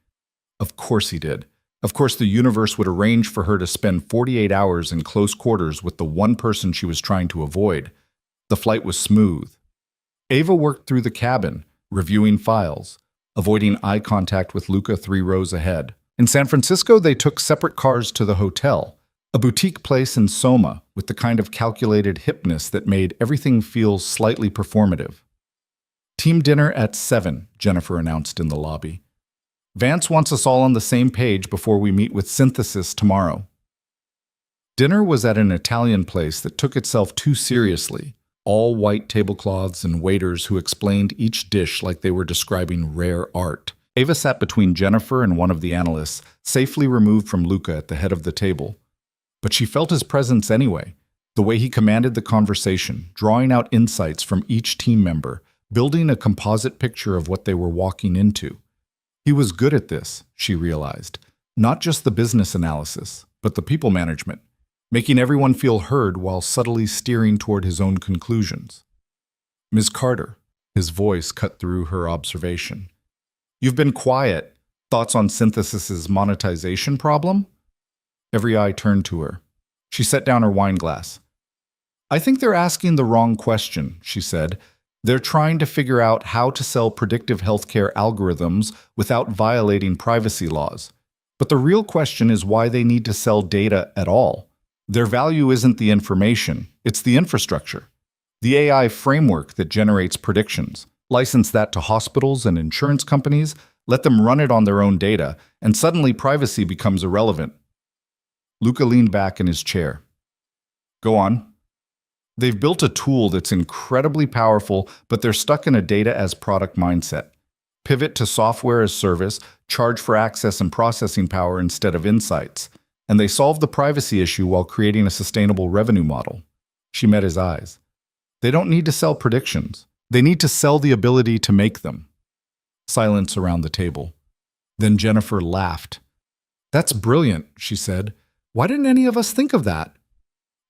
Of course he did. Of course the universe would arrange for her to spend 48 hours in close quarters with the one person she was trying to avoid. The flight was smooth. Ava worked through the cabin, reviewing files, avoiding eye contact with Luca 3 rows ahead. In San Francisco, they took separate cars to the hotel, a boutique place in Soma with the kind of calculated hipness that made everything feel slightly performative. "Team dinner at 7, Jennifer announced in the lobby. "Vance wants us all on the same page before we meet with Synthesis tomorrow." Dinner was at an Italian place that took itself too seriously, all white tablecloths and waiters who explained each dish like they were describing rare art. Ava sat between Jennifer and one of the analysts, safely removed from Luca at the head of the table. But she felt his presence anyway, the way he commanded the conversation, drawing out insights from each team member, building a composite picture of what they were walking into. He was good at this, she realized, not just the business analysis, but the people management, making everyone feel heard while subtly steering toward his own conclusions. "Ms. Carter," his voice cut through her observation. "You've been quiet. Thoughts on Synthesis's monetization problem?" Every eye turned to her. She set down her wine glass. "I think they're asking the wrong question," she said. "They're trying to figure out how to sell predictive healthcare algorithms without violating privacy laws. But the real question is why they need to sell data at all. Their value isn't the information, it's the infrastructure. The AI framework that generates predictions. License that to hospitals and insurance companies, let them run it on their own data, and suddenly privacy becomes irrelevant." Luca leaned back in his chair. "Go on." "They've built a tool that's incredibly powerful, but they're stuck in a data-as-product mindset. Pivot to software as service, charge for access and processing power instead of insights. And they solve the privacy issue while creating a sustainable revenue model." She met his eyes. "They don't need to sell predictions. They need to sell the ability to make them." Silence around the table. Then Jennifer laughed. "That's brilliant," she said. "Why didn't any of us think of that?"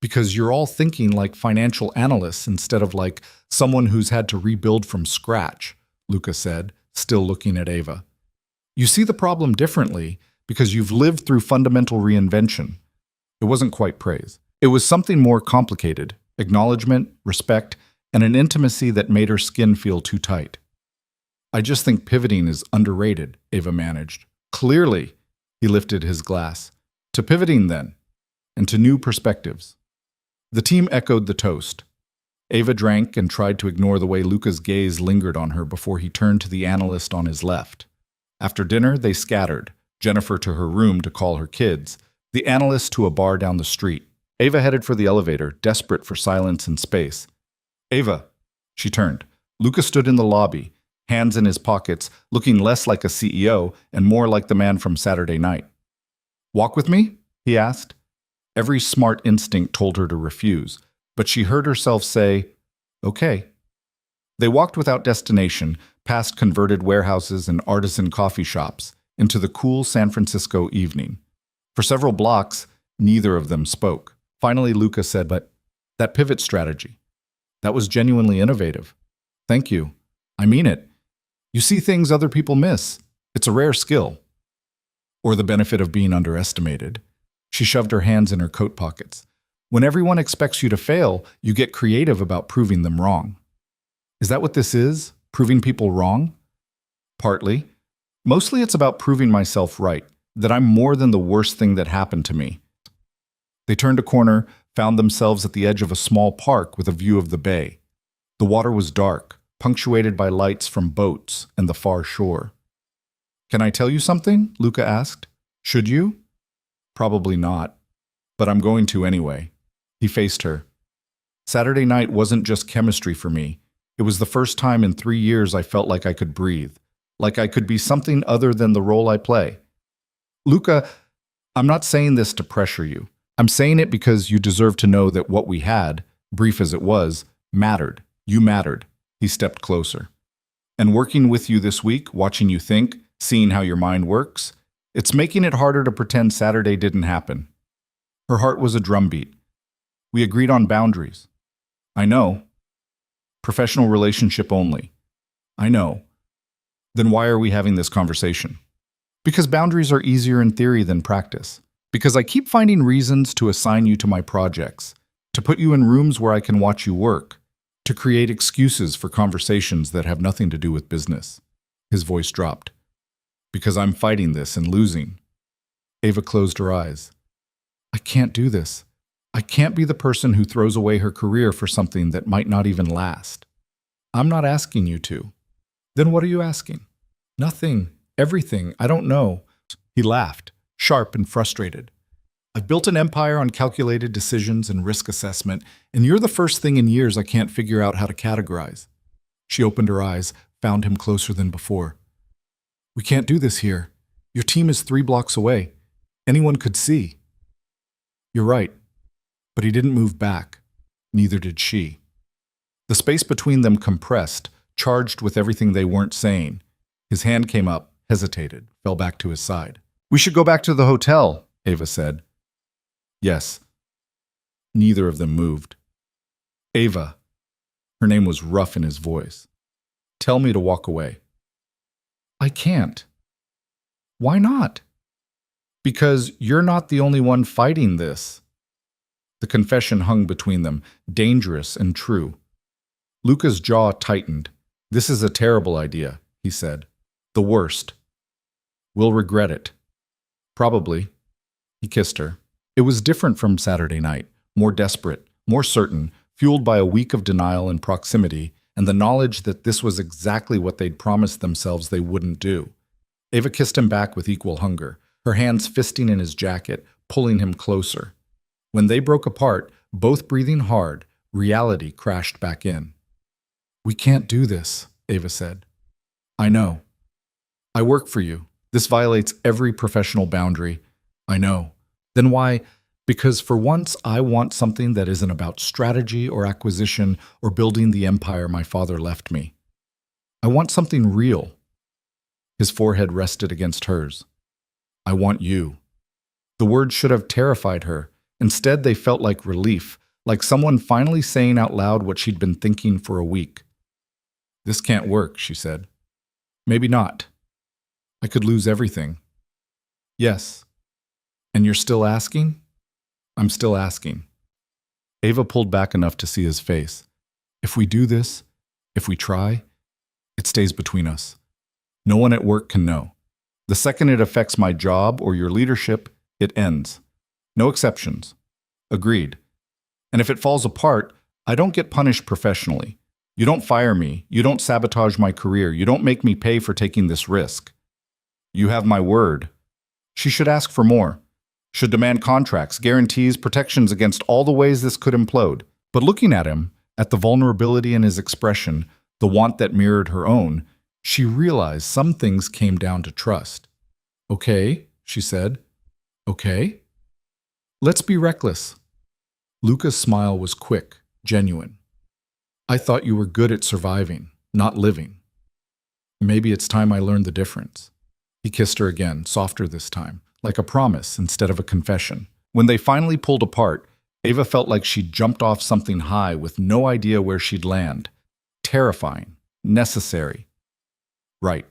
"Because you're all thinking like financial analysts instead of like someone who's had to rebuild from scratch," Luca said, still looking at Ava. "You see the problem differently because you've lived through fundamental reinvention." It wasn't quite praise. It was something more complicated: acknowledgement, respect, and an intimacy that made her skin feel too tight. "I just think pivoting is underrated," Ava managed. "Clearly," he lifted his glass. To pivoting then, and to new perspectives. The team echoed the toast. Ava drank and tried to ignore the way Luca's gaze lingered on her before he turned to the analyst on his left. After dinner, they scattered, Jennifer to her room to call her kids, the analyst to a bar down the street. Ava headed for the elevator, desperate for silence and space. Ava, she turned. Luca stood in the lobby, hands in his pockets, looking less like a CEO and more like the man from Saturday Night. Walk with me? He asked. Every smart instinct told her to refuse, but she heard herself say, okay. They walked without destination, past converted warehouses and artisan coffee shops, into the cool San Francisco evening. For several blocks, neither of them spoke. Finally, Luca said, but that pivot strategy, that was genuinely innovative. Thank you. I mean it. You see things other people miss. It's a rare skill. Or the benefit of being underestimated. She shoved her hands in her coat pockets. When everyone expects you to fail, you get creative about proving them wrong. Is that what this is? Proving people wrong? Partly. Mostly it's about proving myself right, that I'm more than the worst thing that happened to me. They turned a corner, found themselves at the edge of a small park with a view of the bay. The water was dark, punctuated by lights from boats and the far shore. Can I tell you something? Luca asked. Should you? Probably not, but I'm going to anyway. He faced her. Saturday night wasn't just chemistry for me. It was the first time in 3 years I felt like I could breathe, like I could be something other than the role I play. Luca, I'm not saying this to pressure you. I'm saying it because you deserve to know that what we had, brief as it was, mattered. You mattered. He stepped closer. And working with you this week, watching you think, seeing how your mind works, it's making it harder to pretend Saturday didn't happen. Her heart was a drumbeat. We agreed on boundaries. I know. Professional relationship only. I know. Then why are we having this conversation? Because boundaries are easier in theory than practice. Because I keep finding reasons to assign you to my projects, to put you in rooms where I can watch you work, to create excuses for conversations that have nothing to do with business. His voice dropped. Because I'm fighting this and losing. Ava closed her eyes. I can't do this. I can't be the person who throws away her career for something that might not even last. I'm not asking you to. Then what are you asking? Nothing. Everything. I don't know. He laughed, sharp and frustrated. I've built an empire on calculated decisions and risk assessment, and you're the first thing in years I can't figure out how to categorize. She opened her eyes, found him closer than before. We can't do this here. Your team is 3 blocks away. Anyone could see. You're right. But he didn't move back. Neither did she. The space between them compressed, charged with everything they weren't saying. His hand came up, hesitated, fell back to his side. We should go back to the hotel, Ava said. Yes. Neither of them moved. Ava. Her name was rough in his voice. Tell me to walk away. I can't. Why not? Because you're not the only one fighting this. The confession hung between them, dangerous and true. Luca's jaw tightened. This is a terrible idea, he said. The worst. We'll regret it. Probably. He kissed her. It was different from Saturday night, more desperate, more certain, fueled by a week of denial and proximity, and the knowledge that this was exactly what they'd promised themselves they wouldn't do. Ava kissed him back with equal hunger, her hands fisting in his jacket, pulling him closer. When they broke apart, both breathing hard, reality crashed back in. We can't do this, Ava said. I know. I work for you. This violates every professional boundary. I know. Then why? Because for once I want something that isn't about strategy or acquisition or building the empire my father left me. I want something real. His forehead rested against hers. I want you. The words should have terrified her. Instead, they felt like relief, like someone finally saying out loud what she'd been thinking for a week. This can't work, she said. Maybe not. I could lose everything. Yes. And you're still asking? I'm still asking. Ava pulled back enough to see his face. If we do this, if we try, it stays between us. No one at work can know. The second it affects my job or your leadership, it ends. No exceptions. Agreed. And if it falls apart, I don't get punished professionally. You don't fire me. You don't sabotage my career. You don't make me pay for taking this risk. You have my word. She should ask for more. Should demand contracts, guarantees, protections against all the ways this could implode. But looking at him, at the vulnerability in his expression, the want that mirrored her own, she realized some things came down to trust. Okay, she said. Okay. Let's be reckless. Luca's smile was quick, genuine. I thought you were good at surviving, not living. Maybe it's time I learned the difference. He kissed her again, softer this time, like a promise instead of a confession. When they finally pulled apart, Ava felt like she'd jumped off something high with no idea where she'd land. Terrifying. Necessary. Right.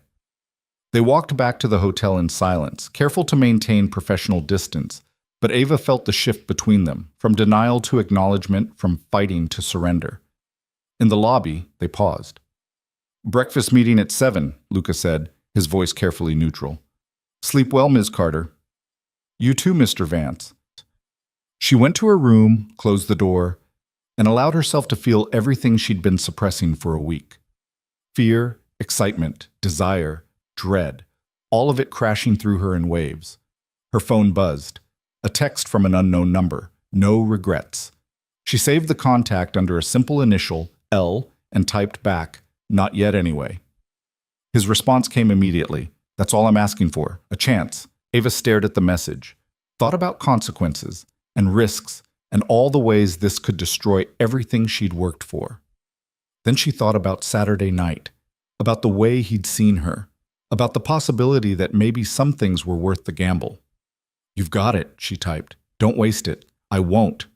They walked back to the hotel in silence, careful to maintain professional distance, but Ava felt the shift between them, from denial to acknowledgement, from fighting to surrender. In the lobby, they paused. Breakfast meeting at 7, Luca said, his voice carefully neutral. Sleep well, Ms. Carter. You too, Mr. Vance. She went to her room, closed the door, and allowed herself to feel everything she'd been suppressing for a week. Fear, excitement, desire, dread, all of it crashing through her in waves. Her phone buzzed. A text from an unknown number. No regrets. She saved the contact under a simple initial, L, and typed back, not yet anyway. His response came immediately. That's all I'm asking for. A chance. Ava stared at the message, thought about consequences and risks and all the ways this could destroy everything she'd worked for. Then she thought about Saturday night, about the way he'd seen her, about the possibility that maybe some things were worth the gamble. You've got it, she typed. Don't waste it. I won't.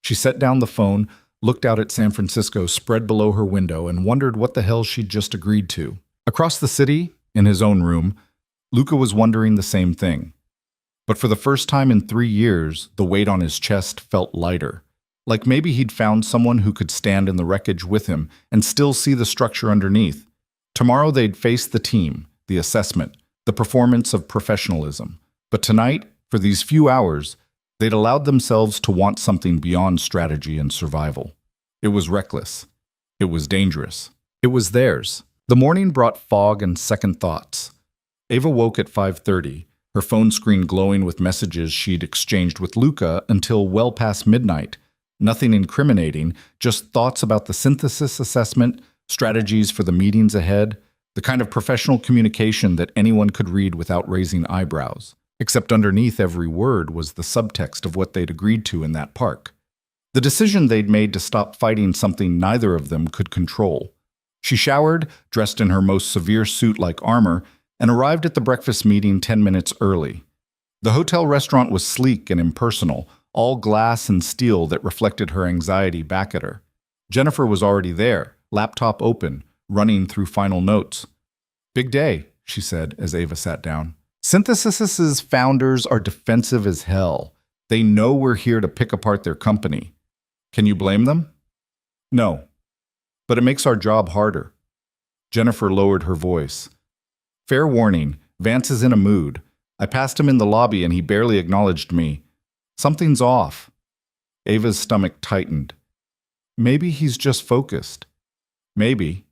She set down the phone, looked out at San Francisco spread below her window, and wondered what the hell she'd just agreed to. Across the city, in his own room, Luca was wondering the same thing. But for the first time in 3 years, the weight on his chest felt lighter. Like maybe he'd found someone who could stand in the wreckage with him and still see the structure underneath. Tomorrow they'd face the team, the assessment, the performance of professionalism. But tonight, for these few hours, they'd allowed themselves to want something beyond strategy and survival. It was reckless. It was dangerous. It was theirs. The morning brought fog and second thoughts. Ava woke at 5:30, her phone screen glowing with messages she'd exchanged with Luca until well past midnight. Nothing incriminating, just thoughts about the synthesis assessment, strategies for the meetings ahead, the kind of professional communication that anyone could read without raising eyebrows. Except underneath every word was the subtext of what they'd agreed to in that park. The decision they'd made to stop fighting something neither of them could control. She showered, dressed in her most severe suit like armor, and arrived at the breakfast meeting 10 minutes early. The hotel restaurant was sleek and impersonal, all glass and steel that reflected her anxiety back at her. Jennifer was already there, laptop open, running through final notes. Big day, she said as Ava sat down. Synthesis's founders are defensive as hell. They know we're here to pick apart their company. Can you blame them? No. But it makes our job harder. Jennifer lowered her voice. Fair warning, Vance is in a mood. I passed him in the lobby and he barely acknowledged me. Something's off. Ava's stomach tightened. Maybe he's just focused. Maybe.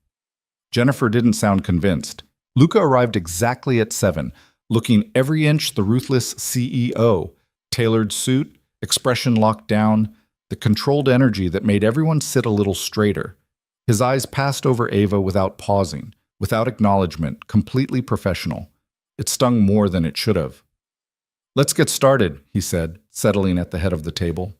Jennifer didn't sound convinced. Luca arrived exactly at 7, looking every inch the ruthless CEO. Tailored suit, expression locked down, the controlled energy that made everyone sit a little straighter. His eyes passed over Ava without pausing, without acknowledgement, completely professional. It stung more than it should have. Let's get started, he said, settling at the head of the table.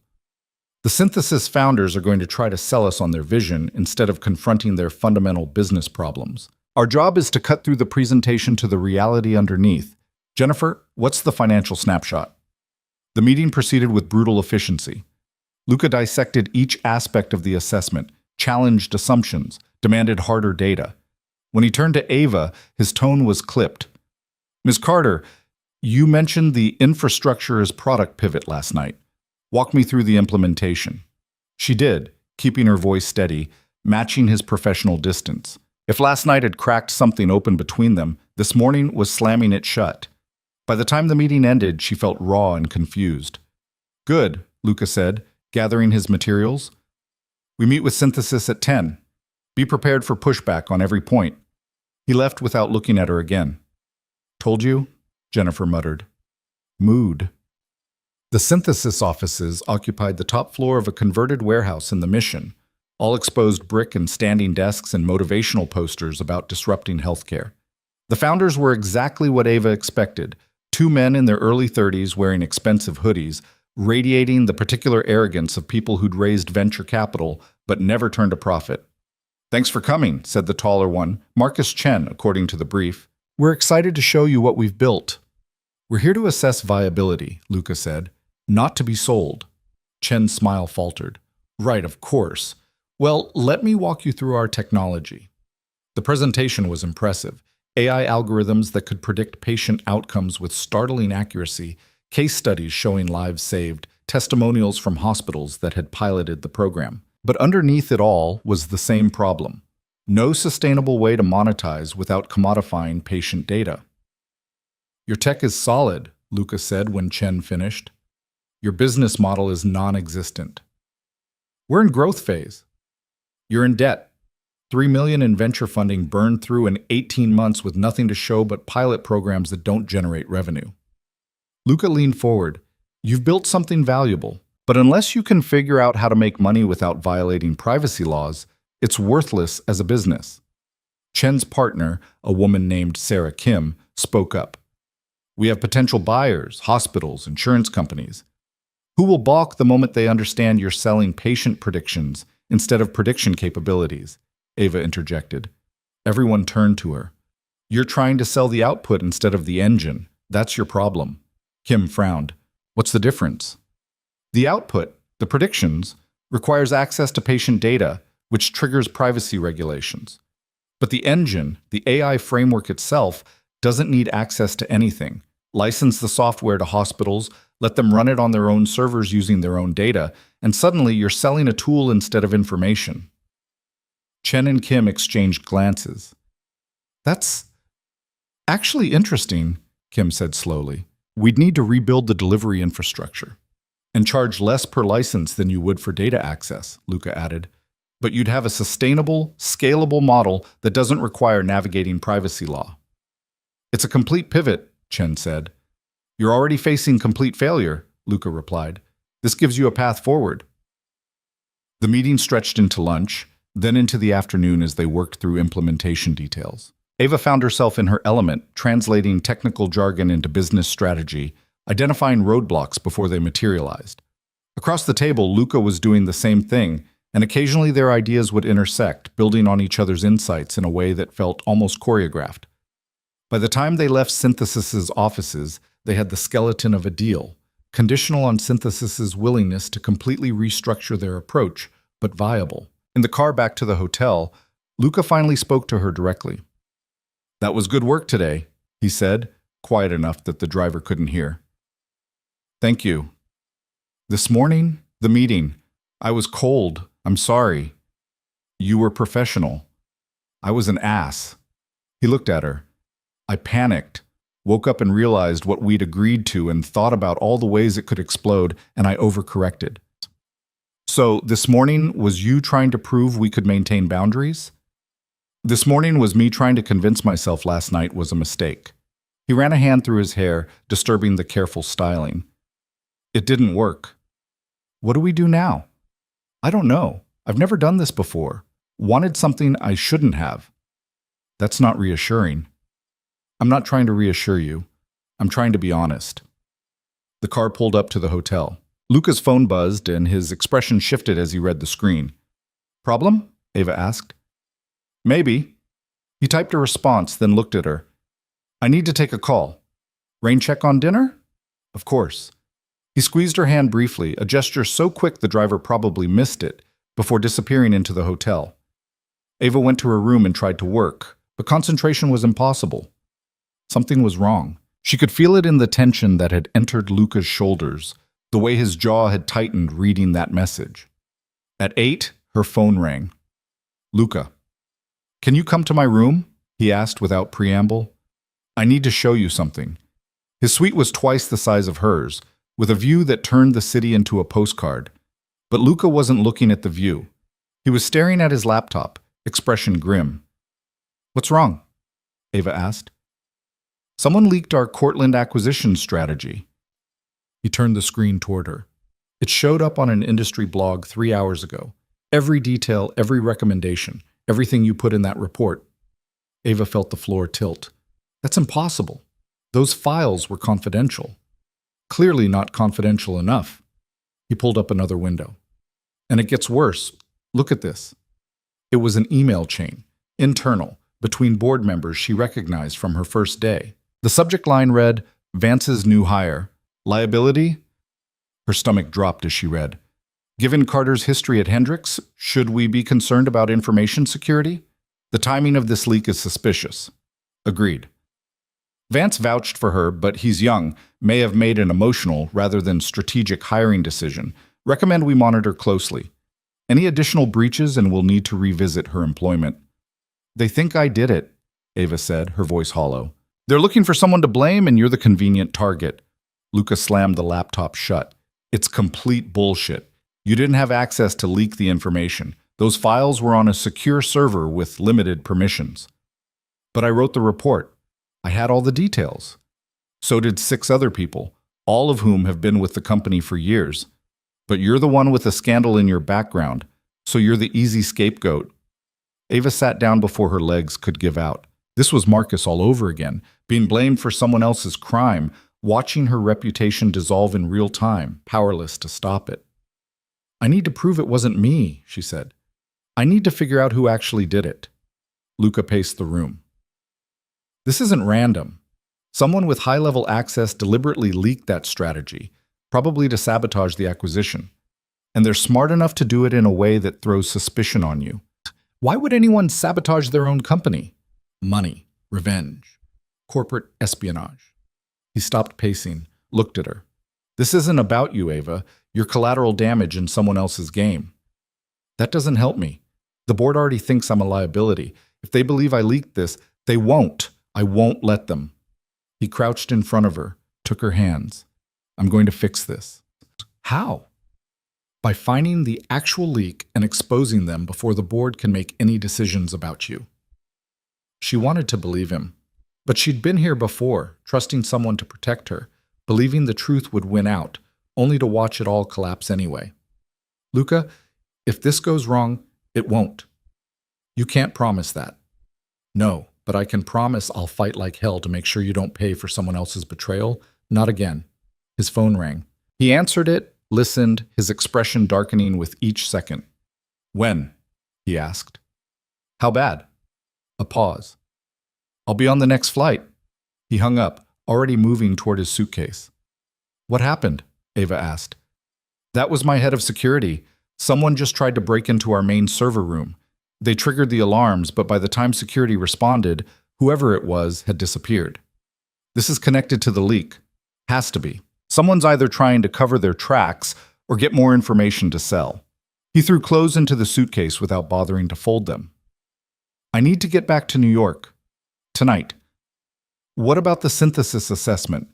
The synthesis founders are going to try to sell us on their vision instead of confronting their fundamental business problems. Our job is to cut through the presentation to the reality underneath. Jennifer, what's the financial snapshot? The meeting proceeded with brutal efficiency. Luca dissected each aspect of the assessment, challenged assumptions, demanded harder data. When he turned to Ava, his tone was clipped. Ms. Carter, you mentioned the infrastructure as product pivot last night. Walk me through the implementation. She did, keeping her voice steady, matching his professional distance. If last night had cracked something open between them, this morning was slamming it shut. By the time the meeting ended, she felt raw and confused. Good, Luca said, gathering his materials. We meet with synthesis at 10. Be prepared for pushback on every point. He left without looking at her again. Told you? Jennifer muttered. Mood. The synthesis offices occupied the top floor of a converted warehouse in the Mission, all exposed brick and standing desks and motivational posters about disrupting healthcare. The founders were exactly what Ava expected, two men in their early 30s wearing expensive hoodies, radiating the particular arrogance of people who'd raised venture capital but never turned a profit. Thanks for coming, said the taller one, Marcus Chen, according to the brief. We're excited to show you what we've built. We're here to assess viability, Luca said, not to be sold. Chen's smile faltered. Right, of course. Well, let me walk you through our technology. The presentation was impressive. AI algorithms that could predict patient outcomes with startling accuracy, case studies showing lives saved, testimonials from hospitals that had piloted the program. But underneath it all was the same problem. No sustainable way to monetize without commodifying patient data. Your tech is solid, Luca said when Chen finished. Your business model is non-existent. We're in growth phase. You're in debt. $3 million in venture funding burned through in 18 months with nothing to show but pilot programs that don't generate revenue. Luca leaned forward. You've built something valuable, but unless you can figure out how to make money without violating privacy laws, it's worthless as a business. Chen's partner, a woman named Sarah Kim, spoke up. We have potential buyers, hospitals, insurance companies, who will balk the moment they understand you're selling patient predictions instead of prediction capabilities, Ava interjected. Everyone turned to her. You're trying to sell the output instead of the engine. That's your problem. Kim frowned. What's the difference? The output, the predictions, requires access to patient data, which triggers privacy regulations. But the engine, the AI framework itself, doesn't need access to anything. License the software to hospitals, let them run it on their own servers using their own data, and suddenly you're selling a tool instead of information. Chen and Kim exchanged glances. That's actually interesting, Kim said slowly. We'd need to rebuild the delivery infrastructure and charge less per license than you would for data access, Luca added. But you'd have a sustainable, scalable model that doesn't require navigating privacy law. It's a complete pivot, Chen said. You're already facing complete failure, Luca replied. This gives you a path forward. The meeting stretched into lunch, then into the afternoon as they worked through implementation details. Ava found herself in her element, translating technical jargon into business strategy, identifying roadblocks before they materialized. Across the table, Luca was doing the same thing, and occasionally their ideas would intersect, building on each other's insights in a way that felt almost choreographed. By the time they left Synthesis's offices, they had the skeleton of a deal, conditional on Synthesis's willingness to completely restructure their approach, but viable. In the car back to the hotel, Luca finally spoke to her directly. That was good work today, he said, quiet enough that the driver couldn't hear. Thank you. This morning, the meeting, I was cold. I'm sorry. You were professional. I was an ass. He looked at her. I panicked, woke up and realized what we'd agreed to and thought about all the ways it could explode, and I overcorrected. So, this morning was you trying to prove we could maintain boundaries? This morning was me trying to convince myself last night was a mistake. He ran a hand through his hair, disturbing the careful styling. It didn't work. What do we do now? I don't know. I've never done this before. Wanted something I shouldn't have. That's not reassuring. I'm not trying to reassure you. I'm trying to be honest. The car pulled up to the hotel. Luca's phone buzzed and his expression shifted as he read the screen. Problem? Ava asked. Maybe. He typed a response, then looked at her. I need to take a call. Rain check on dinner? Of course. He squeezed her hand briefly, a gesture so quick the driver probably missed it, before disappearing into the hotel. Ava went to her room and tried to work, but concentration was impossible. Something was wrong. She could feel it in the tension that had entered Luca's shoulders, the way his jaw had tightened reading that message. At 8, her phone rang. Luca. Can you come to my room? He asked without preamble. I need to show you something. His suite was twice the size of hers, with a view that turned the city into a postcard. But Luca wasn't looking at the view. He was staring at his laptop, expression grim. "What's wrong?" Ava asked. "Someone leaked our Cortland acquisition strategy." He turned the screen toward her. It showed up on an industry blog 3 hours ago. Every detail, every recommendation, everything you put in that report. Ava felt the floor tilt. That's impossible. Those files were confidential. Clearly not confidential enough. He pulled up another window. And it gets worse. Look at this. It was an email chain, internal, between board members she recognized from her first day. The subject line read, "Vance's new hire. Liability?" Her stomach dropped as she read. "Given Carter's history at Hendrix, should we be concerned about information security? The timing of this leak is suspicious." Agreed. Vance vouched for her, but he's young, may have made an emotional rather than strategic hiring decision. Recommend we monitor closely. Any additional breaches and we'll need to revisit her employment. "They think I did it," Ava said, her voice hollow. "They're looking for someone to blame and you're the convenient target." Luca slammed the laptop shut. "It's complete bullshit. You didn't have access to leak the information. Those files were on a secure server with limited permissions." "But I wrote the report. I had all the details." "So did 6 other people, all of whom have been with the company for years. But you're the one with a scandal in your background, so you're the easy scapegoat." Ava sat down before her legs could give out. This was Marcus all over again, being blamed for someone else's crime, watching her reputation dissolve in real time, powerless to stop it. "I need to prove it wasn't me," she said. "I need to figure out who actually did it." Luca paced the room. "This isn't random. Someone with high-level access deliberately leaked that strategy, probably to sabotage the acquisition. And they're smart enough to do it in a way that throws suspicion on you. Why would anyone sabotage their own company? Money, revenge, corporate espionage." He stopped pacing, looked at her. "This isn't about you, Ava. You're collateral damage in someone else's game." "That doesn't help me. The board already thinks I'm a liability. If they believe I leaked this, they won't. I won't let them." He crouched in front of her, took her hands. "I'm going to fix this." "How?" "By finding the actual leak and exposing them before the board can make any decisions about you." She wanted to believe him. But she'd been here before, trusting someone to protect her, believing the truth would win out, only to watch it all collapse anyway. "Luca, if this goes wrong, it won't." "You can't promise that." "No, but I can promise I'll fight like hell to make sure you don't pay for someone else's betrayal. Not again." His phone rang. He answered it, listened, his expression darkening with each second. "When?" he asked. "How bad?" A pause. "I'll be on the next flight." He hung up, already moving toward his suitcase. "What happened?" Ava asked. "That was my head of security. Someone just tried to break into our main server room. They triggered the alarms, but by the time security responded, whoever it was had disappeared. This is connected to the leak. Has to be. Someone's either trying to cover their tracks or get more information to sell." He threw clothes into the suitcase without bothering to fold them. "I need to get back to New York. Tonight." "What about the synthesis assessment?"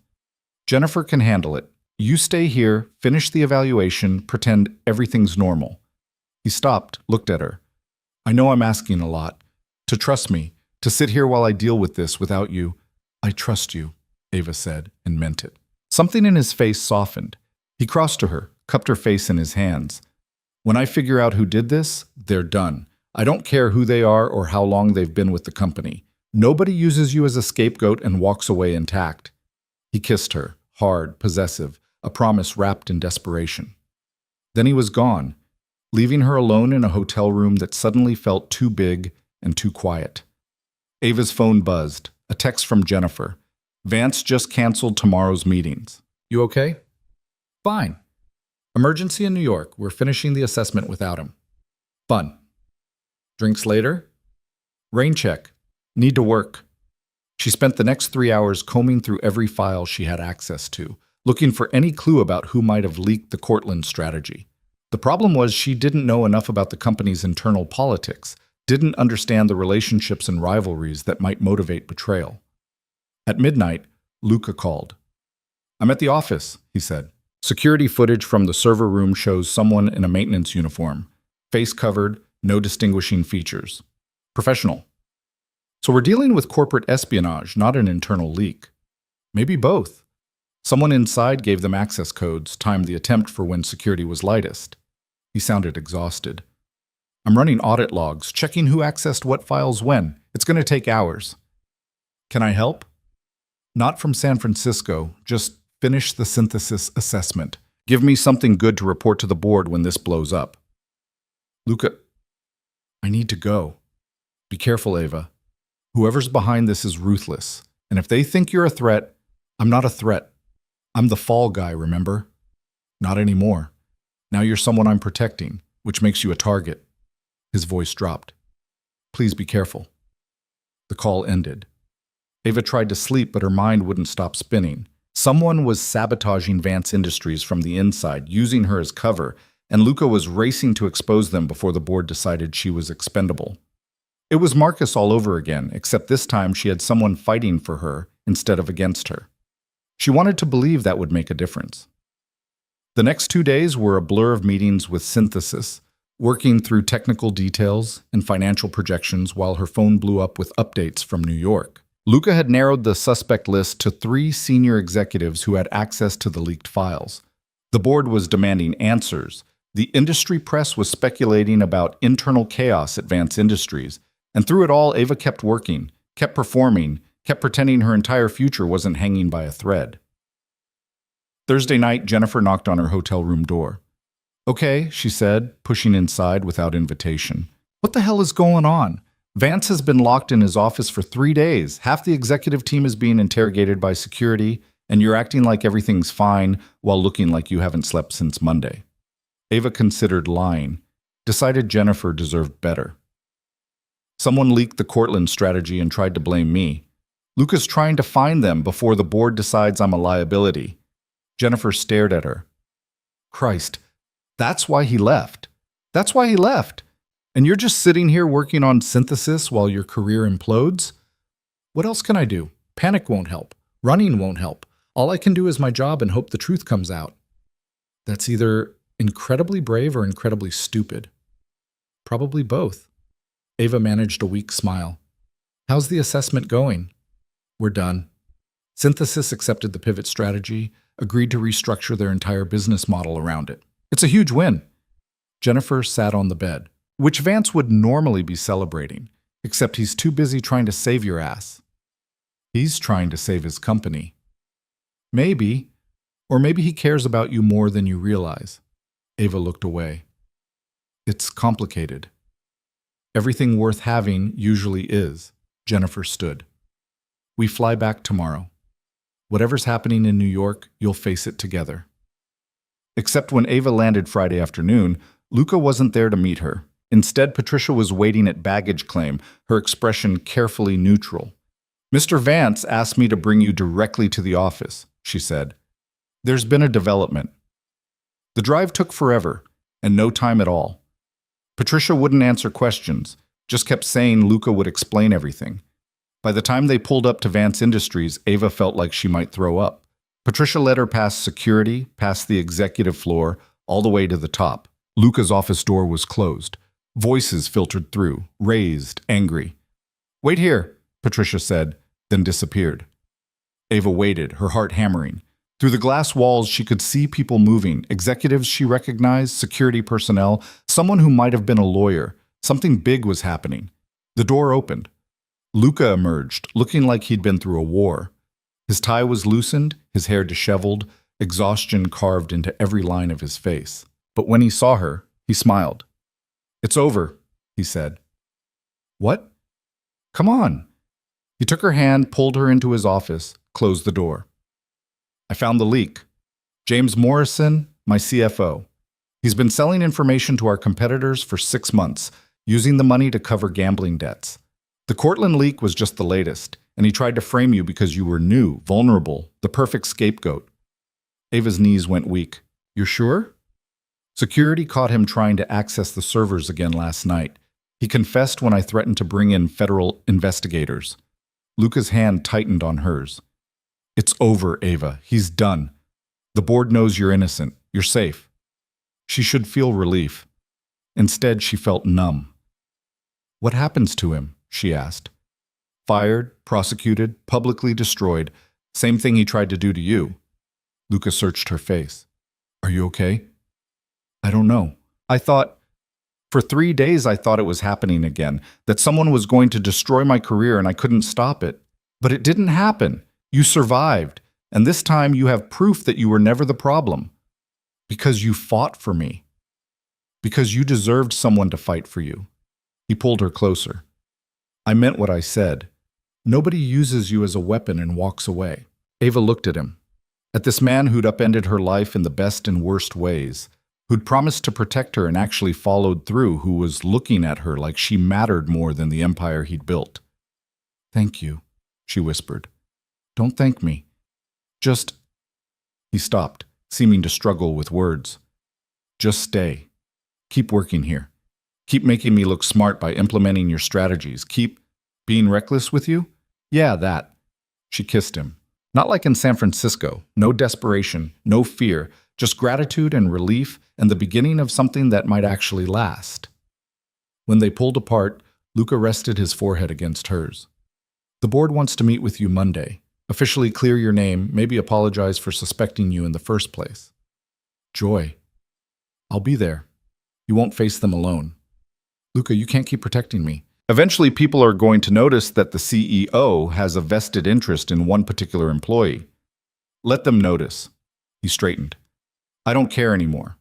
"Jennifer can handle it. You stay here, finish the evaluation, pretend everything's normal." He stopped, looked at her. "I know I'm asking a lot. To trust me, to sit here while I deal with this without you." "I trust you," Ava said, and meant it. Something in his face softened. He crossed to her, cupped her face in his hands. "When I figure out who did this, they're done. I don't care who they are or how long they've been with the company. Nobody uses you as a scapegoat and walks away intact." He kissed her, hard, possessive, a promise wrapped in desperation. Then he was gone, leaving her alone in a hotel room that suddenly felt too big and too quiet. Ava's phone buzzed, a text from Jennifer. "Vance just canceled tomorrow's meetings. You okay?" "Fine. Emergency in New York. We're finishing the assessment without him." "Fun. Drinks later?" "Rain check. Need to work." She spent the next 3 hours combing through every file she had access to, looking for any clue about who might have leaked the Cortland strategy. The problem was she didn't know enough about the company's internal politics, didn't understand the relationships and rivalries that might motivate betrayal. At midnight, Luca called. "I'm at the office," he said. Security footage from the server room shows someone in a maintenance uniform, face covered, no distinguishing features. Professional. So we're dealing with corporate espionage, not an internal leak. Maybe both. Someone inside gave them access codes, timed the attempt for when security was lightest. He sounded exhausted. I'm running audit logs, checking who accessed what files when. It's going to take hours. Can I help? Not from San Francisco, just finish the synthesis assessment. Give me something good to report to the board when this blows up. Luca, I need to go. Be careful, Ava. Whoever's behind this is ruthless, and if they think you're a threat, I'm not a threat. I'm the fall guy, remember? Not anymore. Now you're someone I'm protecting, which makes you a target. His voice dropped. Please be careful. The call ended. Ava tried to sleep, but her mind wouldn't stop spinning. Someone was sabotaging Vance Industries from the inside, using her as cover, and Luca was racing to expose them before the board decided she was expendable. It was Marcus all over again, except this time she had someone fighting for her instead of against her. She wanted to believe that would make a difference. The next 2 days were a blur of meetings with Synthesis, working through technical details and financial projections while her phone blew up with updates from New York. Luca had narrowed the suspect list to 3 senior executives who had access to the leaked files. The board was demanding answers. The industry press was speculating about internal chaos at Vance Industries. And through it all, Ava kept working, kept performing, kept pretending her entire future wasn't hanging by a thread. Thursday night, Jennifer knocked on her hotel room door. Okay, she said, pushing inside without invitation. What the hell is going on? Vance has been locked in his office for 3 days. Half the executive team is being interrogated by security, and you're acting like everything's fine while looking like you haven't slept since Monday. Ava considered lying, decided Jennifer deserved better. Someone leaked the Cortland strategy and tried to blame me. Luca's trying to find them before the board decides I'm a liability. Jennifer stared at her. Christ, that's why he left. That's why he left. And you're just sitting here working on synthesis while your career implodes? What else can I do? Panic won't help. Running won't help. All I can do is my job and hope the truth comes out. That's either incredibly brave or incredibly stupid. Probably both. Ava managed a weak smile. How's the assessment going? We're done. Synthesis accepted the pivot strategy, agreed to restructure their entire business model around it. It's a huge win. Jennifer sat on the bed, which Vance would normally be celebrating, except he's too busy trying to save your ass. He's trying to save his company. Maybe, or maybe he cares about you more than you realize. Ava looked away. It's complicated. Everything worth having usually is. Jennifer stood. We fly back tomorrow. Whatever's happening in New York, you'll face it together. Except when Ava landed Friday afternoon, Luca wasn't there to meet her. Instead, Patricia was waiting at baggage claim, her expression carefully neutral. Mr. Vance asked me to bring you directly to the office, she said. There's been a development. The drive took forever, and no time at all. Patricia wouldn't answer questions, just kept saying Luca would explain everything. By the time they pulled up to Vance Industries, Ava felt like she might throw up. Patricia led her past security, past the executive floor, all the way to the top. Luca's office door was closed. Voices filtered through, raised, angry. Wait here, Patricia said, then disappeared. Ava waited, her heart hammering. Through the glass walls, she could see people moving, executives she recognized, security personnel, someone who might have been a lawyer. Something big was happening. The door opened. Luca emerged, looking like he'd been through a war. His tie was loosened, his hair disheveled, exhaustion carved into every line of his face. But when he saw her, he smiled. It's over, he said. What? Come on. He took her hand, pulled her into his office, closed the door. I found the leak. James Morrison, my CFO. He's been selling information to our competitors for 6 months, using the money to cover gambling debts. The Cortland leak was just the latest, and he tried to frame you because you were new, vulnerable, the perfect scapegoat. Ava's knees went weak. You're sure? Security caught him trying to access the servers again last night. He confessed when I threatened to bring in federal investigators. Luca's hand tightened on hers. It's over, Ava. He's done. The board knows you're innocent. You're safe. She should feel relief. Instead, she felt numb. What happens to him? She asked. Fired, prosecuted, publicly destroyed. Same thing he tried to do to you. Luca searched her face. Are you okay? I don't know. For 3 days I thought it was happening again, that someone was going to destroy my career and I couldn't stop it. But it didn't happen. You survived. And this time you have proof that you were never the problem. Because you fought for me. Because you deserved someone to fight for you. He pulled her closer. I meant what I said. Nobody uses you as a weapon and walks away. Ava looked at him. At this man who'd upended her life in the best and worst ways. Who'd promised to protect her and actually followed through, who was looking at her like she mattered more than the empire he'd built. Thank you, she whispered. Don't thank me. Just... He stopped, seeming to struggle with words. Just stay. Keep working here. Keep making me look smart by implementing your strategies. Keep being reckless with you? Yeah, that. She kissed him. Not like in San Francisco. No desperation, no fear, just gratitude and relief and the beginning of something that might actually last. When they pulled apart, Luca rested his forehead against hers. The board wants to meet with you Monday. Officially clear your name, maybe apologize for suspecting you in the first place. Joy. I'll be there. You won't face them alone. Luca, you can't keep protecting me. Eventually, people are going to notice that the CEO has a vested interest in one particular employee. Let them notice. He straightened. I don't care anymore.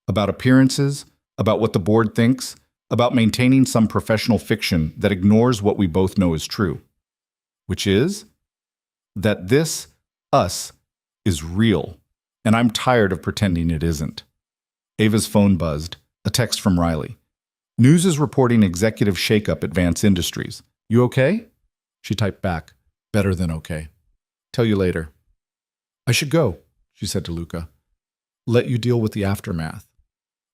About appearances, about what the board thinks, about maintaining some professional fiction that ignores what we both know is true. Which is that this, us, is real, and I'm tired of pretending it isn't. Ava's phone buzzed, a text from Riley. News is reporting executive shakeup at Vance Industries. You okay? She typed back, better than okay. Tell you later. I should go, she said to Luca. Let you deal with the aftermath.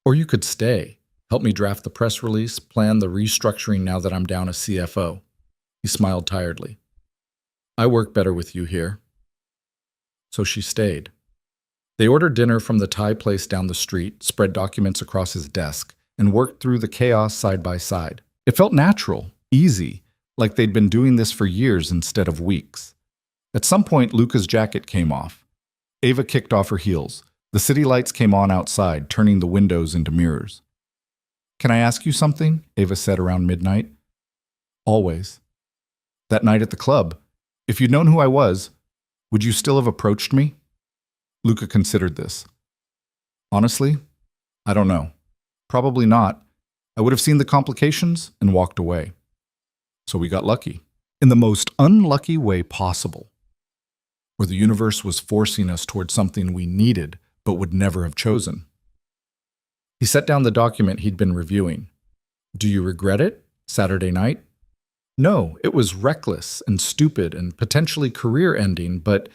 Or you could stay, help me draft the press release, plan the restructuring now that I'm down a CFO. He smiled tiredly. I work better with you here. So she stayed. They ordered dinner from the Thai place down the street, spread documents across his desk, and worked through the chaos side by side. It felt natural, easy, like they'd been doing this for years instead of weeks. At some point, Luca's jacket came off. Ava kicked off her heels. The city lights came on outside, turning the windows into mirrors. Can I ask you something? Ava said around midnight. Always. That night at the club, if you'd known who I was, would you still have approached me? Luca considered this. Honestly, I don't know. Probably not. I would have seen the complications and walked away. So we got lucky. In the most unlucky way possible. Where the universe was forcing us toward something we needed but would never have chosen. He set down the document he'd been reviewing. Do you regret it? Saturday night? No, it was reckless and stupid and potentially career-ending, but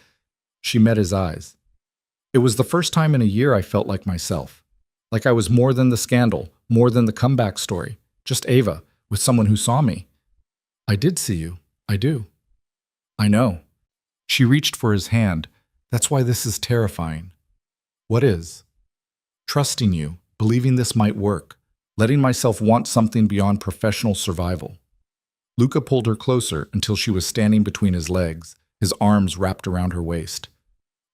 she met his eyes. It was the first time in a year I felt like myself. Like I was more than the scandal, more than the comeback story. Just Ava, with someone who saw me. I did see you. I do. I know. She reached for his hand. That's why this is terrifying. What is? Trusting you, believing this might work, letting myself want something beyond professional survival. Luca pulled her closer until she was standing between his legs, his arms wrapped around her waist.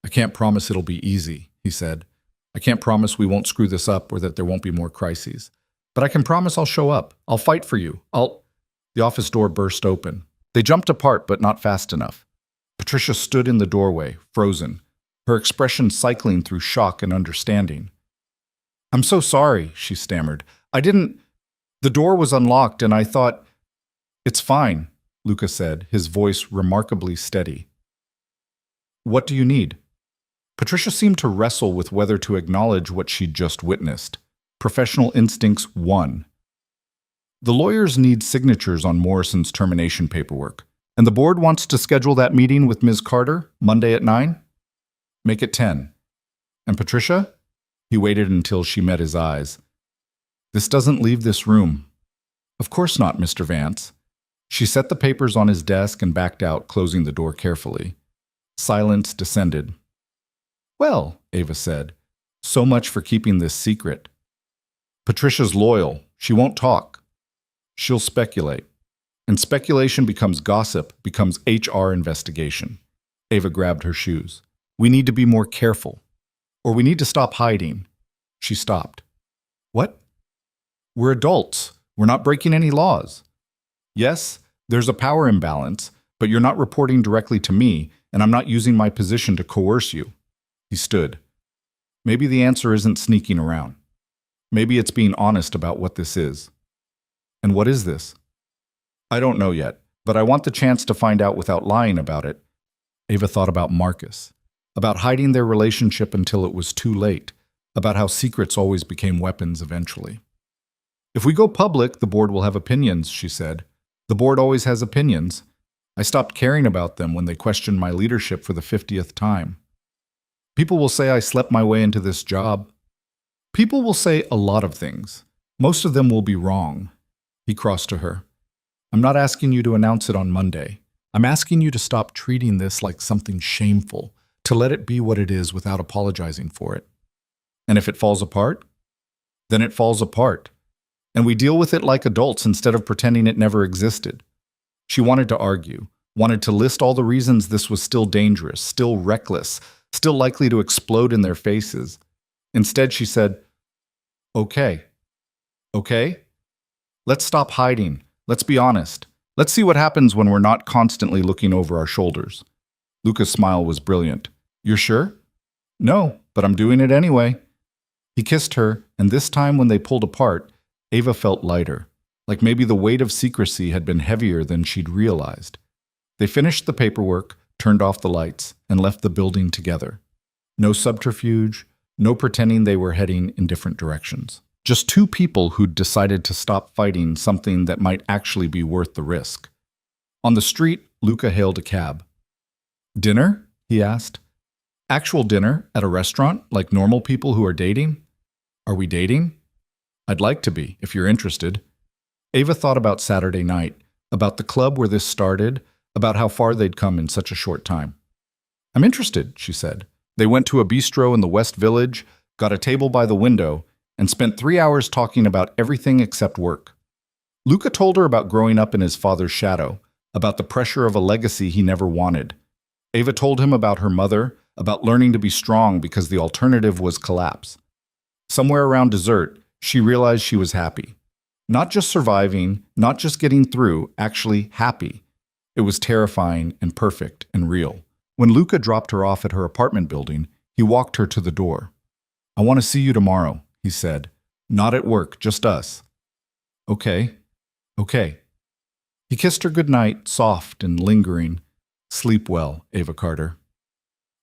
I can't promise it'll be easy, he said. I can't promise we won't screw this up or that there won't be more crises. But I can promise I'll show up. I'll fight for you. The office door burst open. They jumped apart, but not fast enough. Patricia stood in the doorway, frozen, her expression cycling through shock and understanding. I'm so sorry, she stammered. The door was unlocked and I thought... It's fine, Luca said, his voice remarkably steady. What do you need? Patricia seemed to wrestle with whether to acknowledge what she'd just witnessed. Professional instincts won. The lawyers need signatures on Morrison's termination paperwork, and the board wants to schedule that meeting with Ms. Carter Monday at 9? Make it 10. And Patricia? He waited until she met his eyes. This doesn't leave this room. Of course not, Mr. Vance. She set the papers on his desk and backed out, closing the door carefully. Silence descended. Well, Ava said, so much for keeping this secret. Patricia's loyal. She won't talk. She'll speculate. And speculation becomes gossip, becomes HR investigation. Ava grabbed her shoes. We need to be more careful. Or we need to stop hiding. She stopped. What? We're adults. We're not breaking any laws. Yes, there's a power imbalance, but you're not reporting directly to me, and I'm not using my position to coerce you. He stood. Maybe the answer isn't sneaking around. Maybe it's being honest about what this is. And what is this? I don't know yet, but I want the chance to find out without lying about it. Ava thought about Marcus, about hiding their relationship until it was too late, about how secrets always became weapons eventually. If we go public, the board will have opinions, she said. The board always has opinions. I stopped caring about them when they questioned my leadership for the 50th time. People will say I slept my way into this job. People will say a lot of things. Most of them will be wrong. He crossed to her. I'm not asking you to announce it on Monday. I'm asking you to stop treating this like something shameful, to let it be what it is without apologizing for it. And if it falls apart, then it falls apart. And we deal with it like adults instead of pretending it never existed. She wanted to argue, wanted to list all the reasons this was still dangerous, still reckless, still likely to explode in their faces. Instead, she said, Okay. Let's stop hiding. Let's be honest. Let's see what happens when we're not constantly looking over our shoulders. Luca's smile was brilliant. You're sure? No, but I'm doing it anyway. He kissed her, and this time when they pulled apart, Ava felt lighter, like maybe the weight of secrecy had been heavier than she'd realized. They finished the paperwork, turned off the lights, and left the building together. No subterfuge, no pretending they were heading in different directions. Just two people who'd decided to stop fighting something that might actually be worth the risk. On the street, Luca hailed a cab. Dinner? He asked. Actual dinner at a restaurant, like normal people who are dating? Are we dating? I'd like to be, if you're interested. Ava thought about Saturday night, about the club where this started, about how far they'd come in such a short time. I'm interested, she said. They went to a bistro in the West Village, got a table by the window, and spent 3 hours talking about everything except work. Luca told her about growing up in his father's shadow, about the pressure of a legacy he never wanted. Ava told him about her mother, about learning to be strong because the alternative was collapse. Somewhere around dessert, she realized she was happy. Not just surviving, not just getting through, actually happy. It was terrifying and perfect and real. When Luca dropped her off at her apartment building, he walked her to the door. I want to see you tomorrow, he said. Not at work, just us. Okay. He kissed her goodnight, soft and lingering. Sleep well, Ava Carter.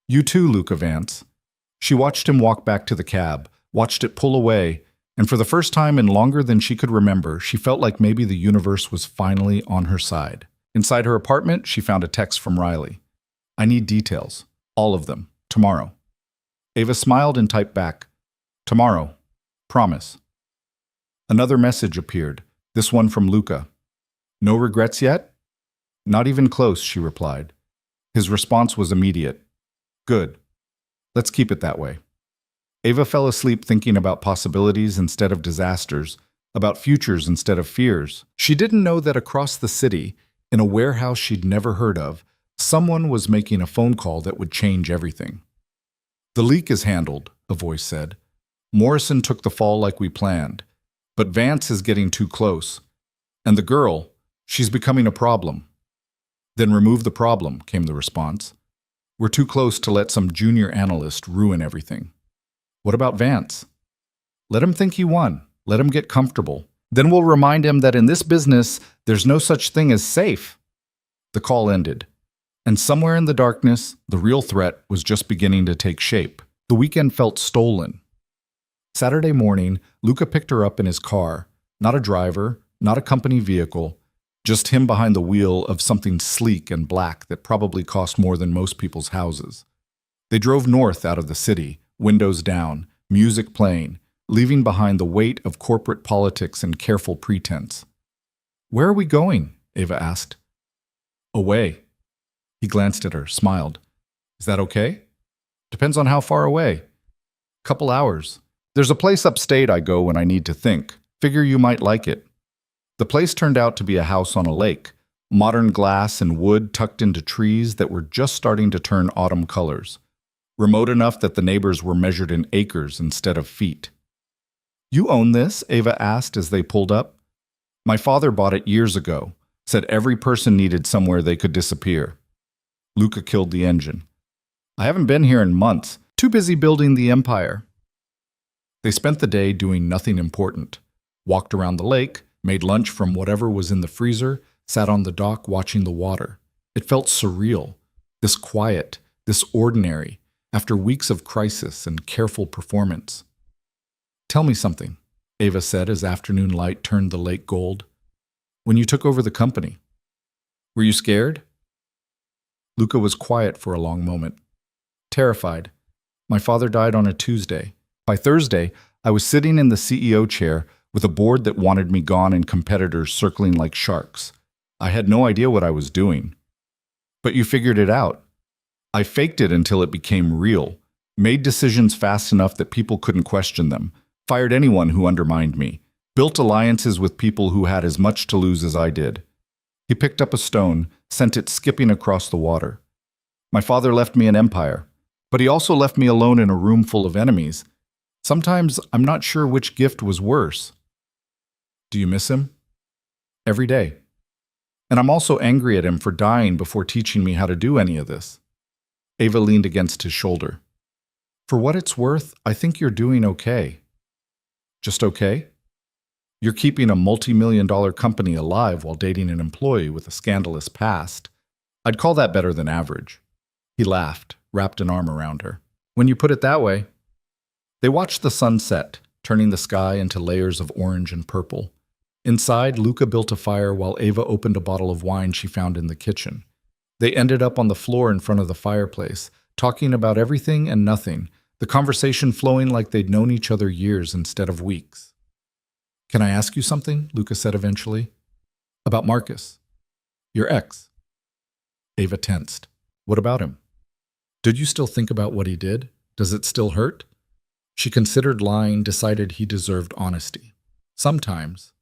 You too, Luca Vance. She watched him walk back to the cab, watched it pull away, and for the first time in longer than she could remember, she felt like maybe the universe was finally on her side. Inside her apartment, she found a text from Riley. I need details. All of them. Tomorrow. Ava smiled and typed back. Tomorrow. Promise. Another message appeared, this one from Luca. No regrets yet? Not even close, she replied. His response was immediate. Good. Let's keep it that way. Ava fell asleep thinking about possibilities instead of disasters, about futures instead of fears. She didn't know that across the city, in a warehouse she'd never heard of, someone was making a phone call that would change everything. The leak is handled, a voice said. Morrison took the fall like we planned, but Vance is getting too close. And the girl, she's becoming a problem. Then remove the problem, came the response. We're too close to let some junior analyst ruin everything. What about Vance? Let him think he won. Let him get comfortable. Then we'll remind him that in this business, there's no such thing as safe. The call ended. And somewhere in the darkness, the real threat was just beginning to take shape. The weekend felt stolen. Saturday morning, Luca picked her up in his car. Not a driver, not a company vehicle, just him behind the wheel of something sleek and black that probably cost more than most people's houses. They drove north out of the city, windows down, music playing, leaving behind the weight of corporate politics and careful pretense. Where are we going? Ava asked. Away. He glanced at her, smiled. Is that okay? Depends on how far away. Couple hours. There's a place upstate I go when I need to think. Figure you might like it. The place turned out to be a house on a lake. Modern glass and wood tucked into trees that were just starting to turn autumn colors. Remote enough that the neighbors were measured in acres instead of feet. You own this? Ava asked as they pulled up. My father bought it years ago. Said every person needed somewhere they could disappear. Luca killed the engine. I haven't been here in months. Too busy building the empire. They spent the day doing nothing important. Walked around the lake, made lunch from whatever was in the freezer, sat on the dock watching the water. It felt surreal. This quiet, this ordinary, after weeks of crisis and careful performance. Tell me something, Ava said as afternoon light turned the lake gold. When you took over the company, were you scared? Luca was quiet for a long moment. Terrified. My father died on a Tuesday. By Thursday, I was sitting in the CEO chair with a board that wanted me gone and competitors circling like sharks. I had no idea what I was doing. But you figured it out. I faked it until it became real, made decisions fast enough that people couldn't question them, fired anyone who undermined me, built alliances with people who had as much to lose as I did. He picked up a stone, sent it skipping across the water. My father left me an empire, but he also left me alone in a room full of enemies. Sometimes I'm not sure which gift was worse. Do you miss him? Every day. And I'm also angry at him for dying before teaching me how to do any of this. Ava leaned against his shoulder. For what it's worth, I think you're doing okay. Just okay? You're keeping a multi-million-dollar company alive while dating an employee with a scandalous past. I'd call that better than average. He laughed, wrapped an arm around her. When you put it that way. They watched the sun set, turning the sky into layers of orange and purple. Inside, Luca built a fire while Ava opened a bottle of wine she found in the kitchen. They ended up on the floor in front of the fireplace, talking about everything and nothing, the conversation flowing like they'd known each other years instead of weeks. Can I ask you something? Luca said eventually. About Marcus. Your ex. Ava tensed. What about him? Did you still think about what he did? Does it still hurt? She considered lying, decided he deserved honesty. Sometimes.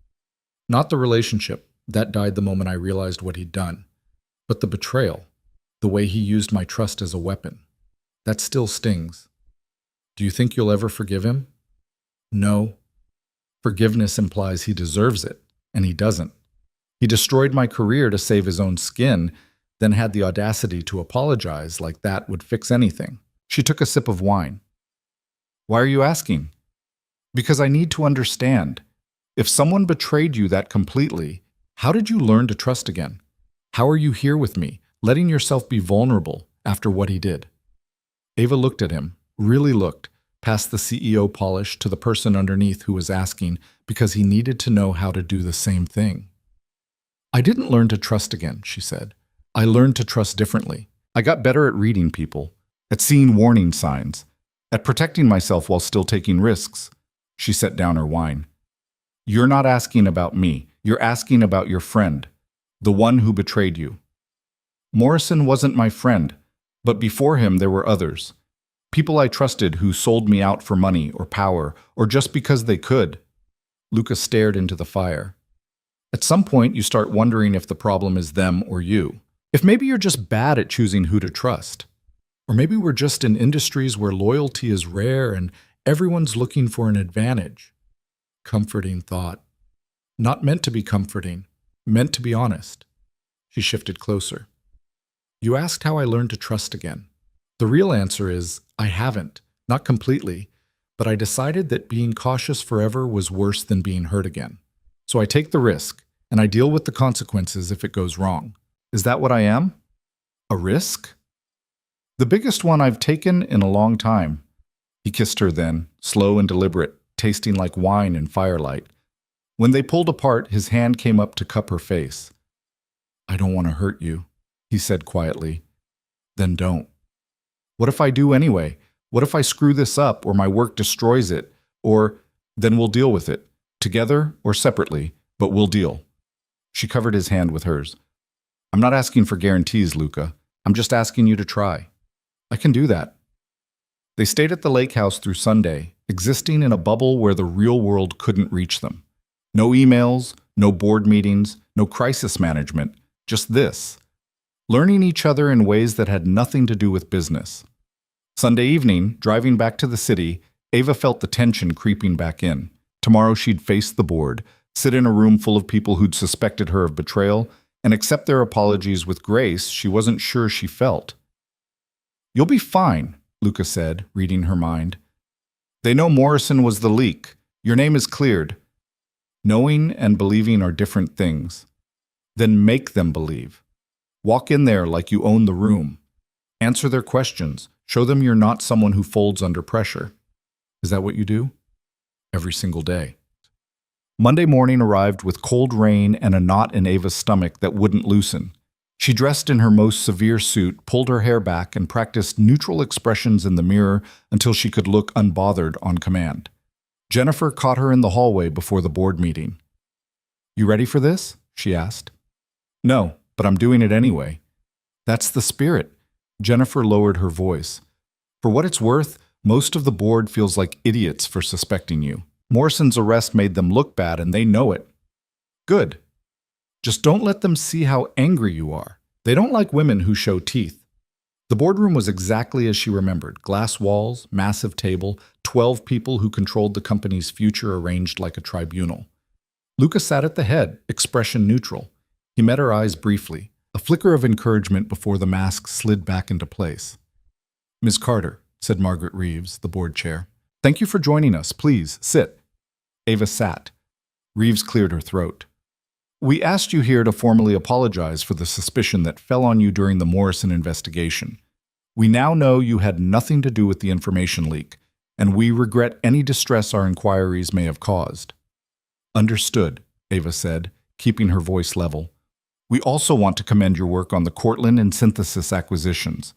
Not the relationship. That died the moment I realized what he'd done. But the betrayal. The way he used my trust as a weapon. That still stings. Do you think you'll ever forgive him? No. Forgiveness implies he deserves it, and he doesn't. He destroyed my career to save his own skin, then had the audacity to apologize like that would fix anything. She took a sip of wine. Why are you asking? Because I need to understand. If someone betrayed you that completely, how did you learn to trust again? How are you here with me, letting yourself be vulnerable after what he did? Ava looked at him, really looked, past the CEO polish to the person underneath who was asking because he needed to know how to do the same thing. I didn't learn to trust again, she said. I learned to trust differently. I got better at reading people, at seeing warning signs, at protecting myself while still taking risks. She set down her wine. You're not asking about me. You're asking about your friend, the one who betrayed you. Morrison wasn't my friend, but before him there were others. People I trusted who sold me out for money or power, or just because they could. Luca stared into the fire. At some point, you start wondering if the problem is them or you. If maybe you're just bad at choosing who to trust. Or maybe we're just in industries where loyalty is rare and everyone's looking for an advantage. Comforting thought. Not meant to be comforting, meant to be honest. She shifted closer. You asked how I learned to trust again. The real answer is, I haven't. Not completely. But I decided that being cautious forever was worse than being hurt again. So I take the risk, and I deal with the consequences if it goes wrong. Is that what I am? A risk? The biggest one I've taken in a long time. He kissed her then, slow and deliberate, tasting like wine in firelight. When they pulled apart, his hand came up to cup her face. I don't want to hurt you, he said quietly. Then don't. What if I do anyway? What if I screw this up or my work destroys it? Or then we'll deal with it, together or separately, but we'll deal. She covered his hand with hers. I'm not asking for guarantees, Luca. I'm just asking you to try. I can do that. They stayed at the lake house through Sunday, existing in a bubble where the real world couldn't reach them. No emails, no board meetings, no crisis management, just this. Learning each other in ways that had nothing to do with business. Sunday evening, driving back to the city, Ava felt the tension creeping back in. Tomorrow she'd face the board, sit in a room full of people who'd suspected her of betrayal, and accept their apologies with grace she wasn't sure she felt. "You'll be fine," Luca said, reading her mind. "They know Morrison was the leak. Your name is cleared." Knowing and believing are different things. Then make them believe. Walk in there like you own the room. Answer their questions. Show them you're not someone who folds under pressure. Is that what you do? Every single day. Monday morning arrived with cold rain and a knot in Ava's stomach that wouldn't loosen. She dressed in her most severe suit, pulled her hair back, and practiced neutral expressions in the mirror until she could look unbothered on command. Jennifer caught her in the hallway before the board meeting. "You ready for this?" she asked. "No, but I'm doing it anyway." "That's the spirit." Jennifer lowered her voice. "For what it's worth, most of the board feels like idiots for suspecting you. Morrison's arrest made them look bad, and they know it." "Good. Just don't let them see how angry you are. They don't like women who show teeth." The boardroom was exactly as she remembered. Glass walls, massive table, 12 people who controlled the company's future arranged like a tribunal. Luca sat at the head, expression neutral. He met her eyes briefly, a flicker of encouragement before the mask slid back into place. "Ms. Carter," said Margaret Reeves, the board chair. "Thank you for joining us. Please, sit." Ava sat. Reeves cleared her throat. "We asked you here to formally apologize for the suspicion that fell on you during the Morrison investigation. We now know you had nothing to do with the information leak, and we regret any distress our inquiries may have caused." "Understood," Ava said, keeping her voice level. "We also want to commend your work on the Cortland and Synthesis acquisitions.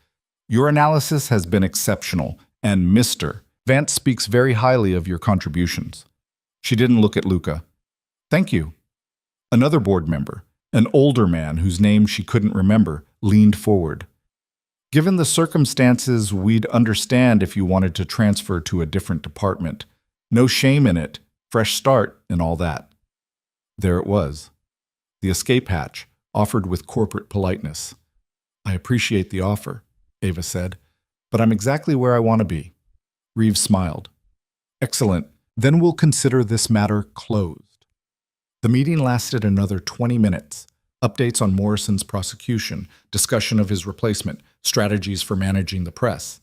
Your analysis has been exceptional, and Mr. Vance speaks very highly of your contributions." She didn't look at Luca. "Thank you." Another board member, an older man whose name she couldn't remember, leaned forward. "Given the circumstances, we'd understand if you wanted to transfer to a different department. No shame in it, fresh start and all that." There it was. The escape hatch, offered with corporate politeness. "I appreciate the offer," Ava said, "but I'm exactly where I want to be." Reeves smiled. "Excellent. Then we'll consider this matter closed." The meeting lasted another 20 minutes. Updates on Morrison's prosecution, discussion of his replacement, strategies for managing the press.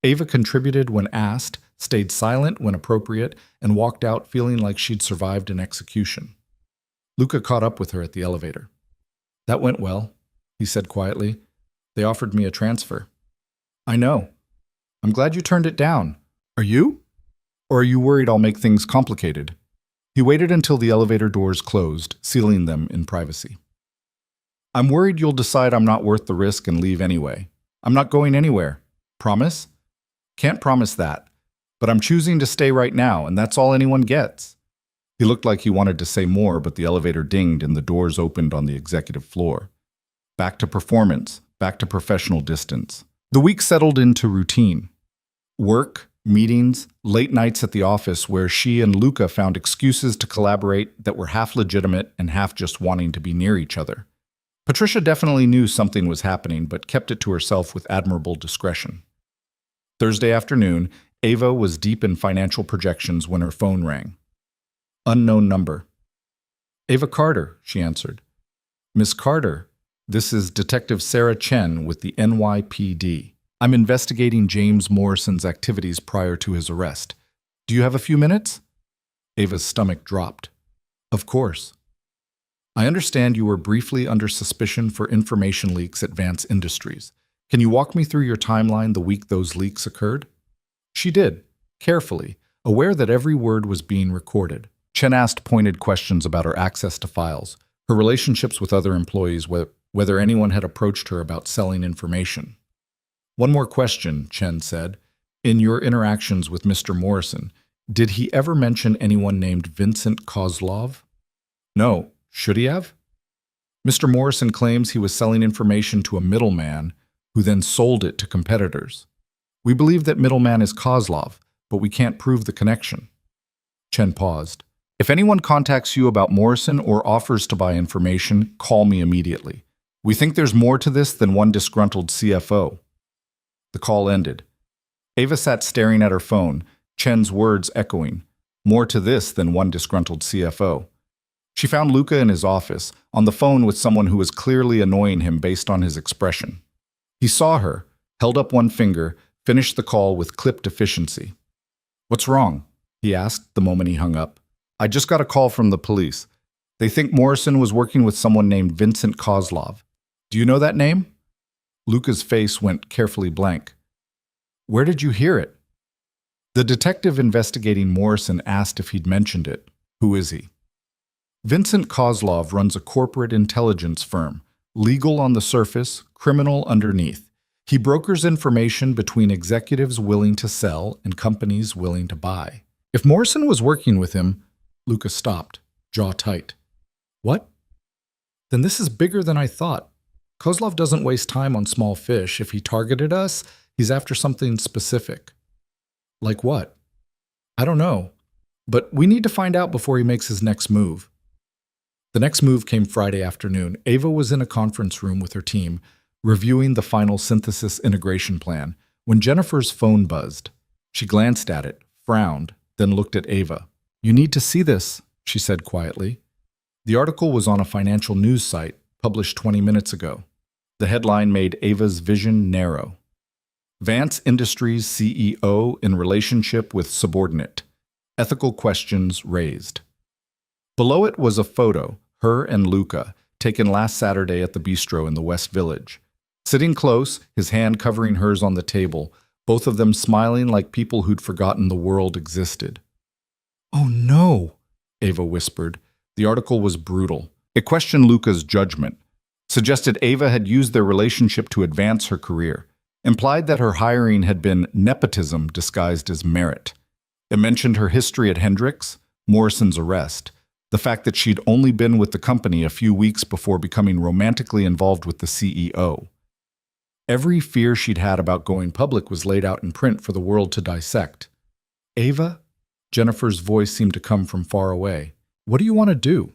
Ava contributed when asked, stayed silent when appropriate, and walked out feeling like she'd survived an execution. Luca caught up with her at the elevator. "That went well," he said quietly. "They offered me a transfer." "I know. I'm glad you turned it down. Are you? Or are you worried I'll make things complicated?" He waited until the elevator doors closed, sealing them in privacy. "I'm worried you'll decide I'm not worth the risk and leave anyway. I'm not going anywhere. Promise?" "Can't promise that. But I'm choosing to stay right now, and that's all anyone gets." He looked like he wanted to say more, but the elevator dinged and the doors opened on the executive floor. Back to performance, back to professional distance. The week settled into routine. Work, meetings, late nights at the office where she and Luca found excuses to collaborate that were half legitimate and half just wanting to be near each other. Patricia definitely knew something was happening, but kept it to herself with admirable discretion. Thursday afternoon, Ava was deep in financial projections when her phone rang. Unknown number. "Ava Carter," she answered. "Miss Carter, this is Detective Sarah Chen with the NYPD. I'm investigating James Morrison's activities prior to his arrest. Do you have a few minutes?" Ava's stomach dropped. "Of course." "I understand you were briefly under suspicion for information leaks at Vance Industries. Can you walk me through your timeline the week those leaks occurred?" She did, carefully, aware that every word was being recorded. Chen asked pointed questions about her access to files, her relationships with other employees, whether anyone had approached her about selling information. "One more question," Chen said. "In your interactions with Mr. Morrison, did he ever mention anyone named Vincent Kozlov?" "No. Should he have?" "Mr. Morrison claims he was selling information to a middleman who then sold it to competitors. We believe that middleman is Kozlov, but we can't prove the connection. Chen paused. If anyone contacts you about Morrison or offers to buy information, call me immediately. We think there's more to this than one disgruntled CFO. The call ended. Ava sat staring at her phone, Chen's words echoing. More to this than one disgruntled CFO. She found Luca in his office, on the phone with someone who was clearly annoying him based on his expression. He saw her, held up one finger, finished the call with clipped efficiency. "What's wrong?" he asked the moment he hung up. "I just got a call from the police. They think Morrison was working with someone named Vincent Kozlov. Do you know that name?" Luca's face went carefully blank. "Where did you hear it?" The detective investigating Morrison asked if he'd mentioned it. "Who is he?" "Vincent Kozlov runs a corporate intelligence firm, legal on the surface, criminal underneath. He brokers information between executives willing to sell and companies willing to buy. If Morrison was working with him..." Luca stopped, jaw tight. "What? Then this is bigger than I thought. Kozlov doesn't waste time on small fish. If he targeted us, he's after something specific." "Like what?" "I don't know. But we need to find out before he makes his next move." The next move came Friday afternoon. Ava was in a conference room with her team, reviewing the final synthesis integration plan, when Jennifer's phone buzzed. She glanced at it, frowned, then looked at Ava. "You need to see this," she said quietly. The article was on a financial news site, published 20 minutes ago. The headline made Ava's vision narrow. Vance Industries CEO in relationship with subordinate. Ethical questions raised. Below it was a photo, her and Luca, taken last Saturday at the bistro in the West Village. Sitting close, his hand covering hers on the table, both of them smiling like people who'd forgotten the world existed. "Oh no," Ava whispered. The article was brutal. It questioned Luca's judgment, suggested Ava had used their relationship to advance her career, implied that her hiring had been nepotism disguised as merit. It mentioned her history at Hendrix, Morrison's arrest, the fact that she'd only been with the company a few weeks before becoming romantically involved with the CEO. Every fear she'd had about going public was laid out in print for the world to dissect. "Ava?" Jennifer's voice seemed to come from far away. "What do you want to do?"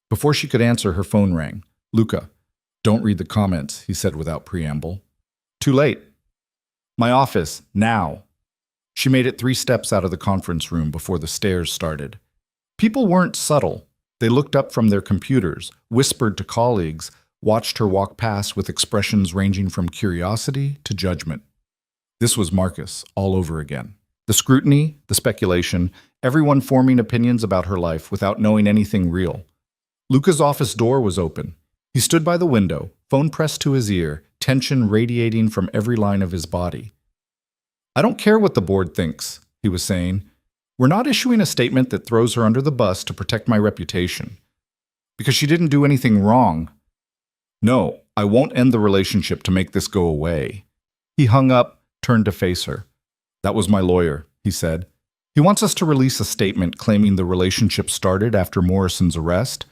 Before she could answer, her phone rang. "Luca, don't read the comments," he said without preamble. "Too late." "My office, now." She made it 3 steps out of the conference room before the stairs started. People weren't subtle. They looked up from their computers, whispered to colleagues, watched her walk past with expressions ranging from curiosity to judgment. This was Marcus all over again. The scrutiny, the speculation, everyone forming opinions about her life without knowing anything real. Luca's office door was open. He stood by the window, phone pressed to his ear, tension radiating from every line of his body. "I don't care what the board thinks," he was saying. "We're not issuing a statement that throws her under the bus to protect my reputation. Because she didn't do anything wrong. No, I won't end the relationship to make this go away." He hung up, turned to face her. "That was my lawyer," he said. "He wants us to release a statement claiming the relationship started after Morrison's arrest,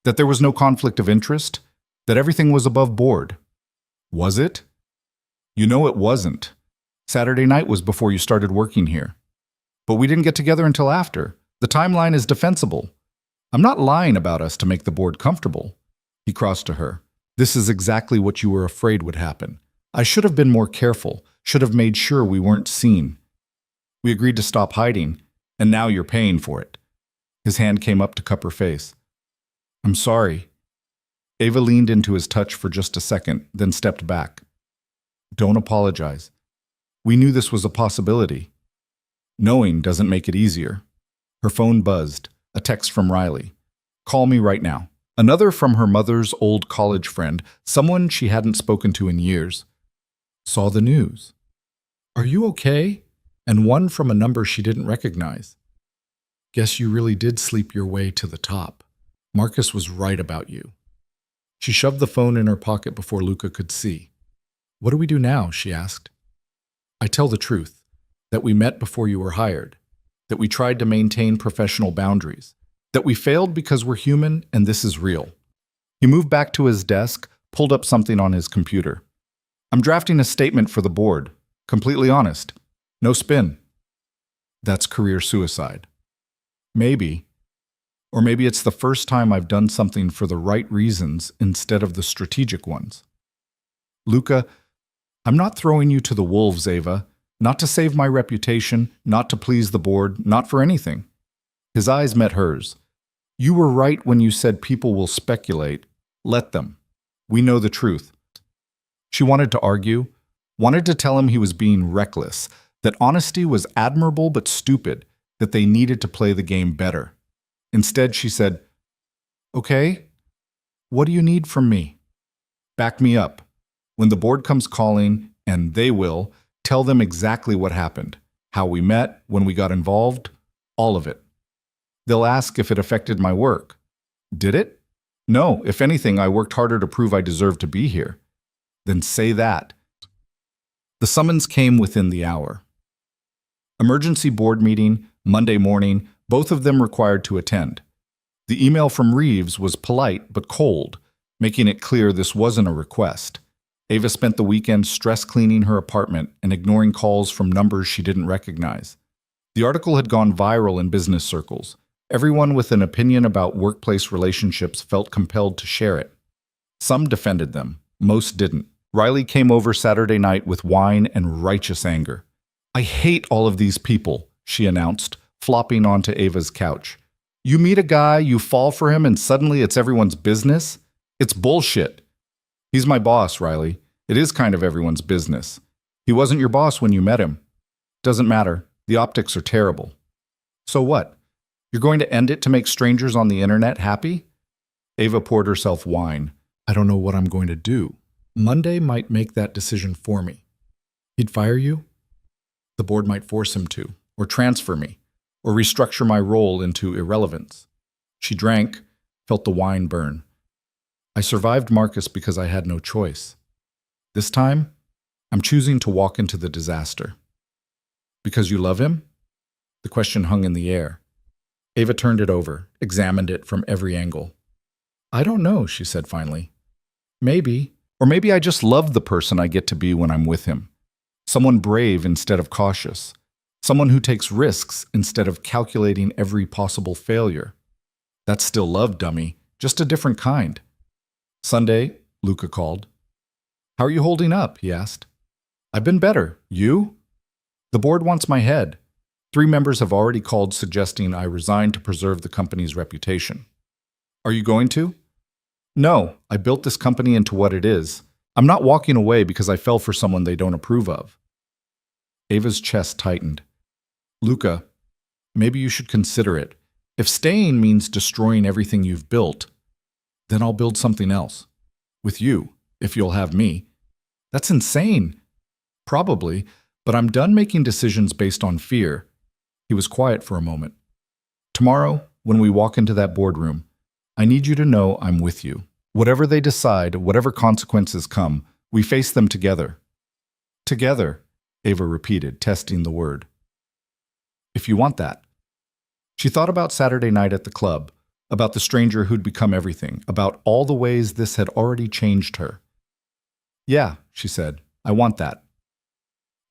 that there was no conflict of interest, that everything was above board." "Was it?" "You know it wasn't. Saturday night was before you started working here. But we didn't get together until after. The timeline is defensible. I'm not lying about us to make the board comfortable." He crossed to her. "This is exactly what you were afraid would happen. I should have been more careful, should have made sure we weren't seen. We agreed to stop hiding, and now you're paying for it." His hand came up to cup her face. "I'm sorry." Ava leaned into his touch for just a second, then stepped back. "Don't apologize. We knew this was a possibility. Knowing doesn't make it easier." Her phone buzzed, a text from Riley. "Call me right now." Another from her mother's old college friend, someone she hadn't spoken to in years. "Saw the news. Are you okay?" And one from a number she didn't recognize. "Guess you really did sleep your way to the top. Marcus was right about you." She shoved the phone in her pocket before Luca could see. "What do we do now?" she asked. "I tell the truth, that we met before you were hired, that we tried to maintain professional boundaries, that we failed because we're human and this is real." He moved back to his desk, pulled up something on his computer. "I'm drafting a statement for the board. Completely honest. No spin. That's career suicide. Maybe. Or maybe it's the first time I've done something for the right reasons instead of the strategic ones. Luca, I'm not throwing you to the wolves, Ava. Not to save my reputation, not to please the board, not for anything. His eyes met hers. You were right when you said people will speculate. Let them. We know the truth. She wanted to argue, wanted to tell him he was being reckless, that honesty was admirable but stupid, that they needed to play the game better. Instead, she said, Okay, what do you need from me? Back me up. When the board comes calling, and they will, tell them exactly what happened, how we met, when we got involved, all of it. They'll ask if it affected my work. Did it? No, if anything, I worked harder to prove I deserved to be here. Then say that. The summons came within the hour. Emergency board meeting, Monday morning, both of them required to attend. The email from Reeves was polite but cold, making it clear this wasn't a request. Ava spent the weekend stress cleaning her apartment and ignoring calls from numbers she didn't recognize. The article had gone viral in business circles. Everyone with an opinion about workplace relationships felt compelled to share it. Some defended them, most didn't. Riley came over Saturday night with wine and righteous anger. I hate all of these people, she announced, flopping onto Ava's couch. You meet a guy, you fall for him, and suddenly it's everyone's business? It's bullshit. He's my boss, Riley. It is kind of everyone's business. He wasn't your boss when you met him. Doesn't matter. The optics are terrible. So what? You're going to end it to make strangers on the internet happy? Ava poured herself wine. I don't know what I'm going to do. Monday might make that decision for me. He'd fire you? The board might force him to, or transfer me, or restructure my role into irrelevance. She drank, felt the wine burn. I survived Marcus because I had no choice. This time, I'm choosing to walk into the disaster. Because you love him? The question hung in the air. Ava turned it over, examined it from every angle. I don't know, she said finally. Maybe. Or maybe I just love the person I get to be when I'm with him. Someone brave instead of cautious. Someone who takes risks instead of calculating every possible failure. That's still love, dummy, just a different kind. Sunday, Luca called. How are you holding up? He asked. I've been better. You? The board wants my head. 3 members have already called suggesting I resign to preserve the company's reputation. Are you going to? No, I built this company into what it is. I'm not walking away because I fell for someone they don't approve of. Ava's chest tightened. Luca, maybe you should consider it. If staying means destroying everything you've built, then I'll build something else. With you, if you'll have me. That's insane. Probably, but I'm done making decisions based on fear. He was quiet for a moment. Tomorrow, when we walk into that boardroom, I need you to know I'm with you. Whatever they decide, whatever consequences come, we face them together. Together, Ava repeated, testing the word. If you want that. She thought about Saturday night at the club, about the stranger who'd become everything, about all the ways this had already changed her. Yeah, she said, I want that.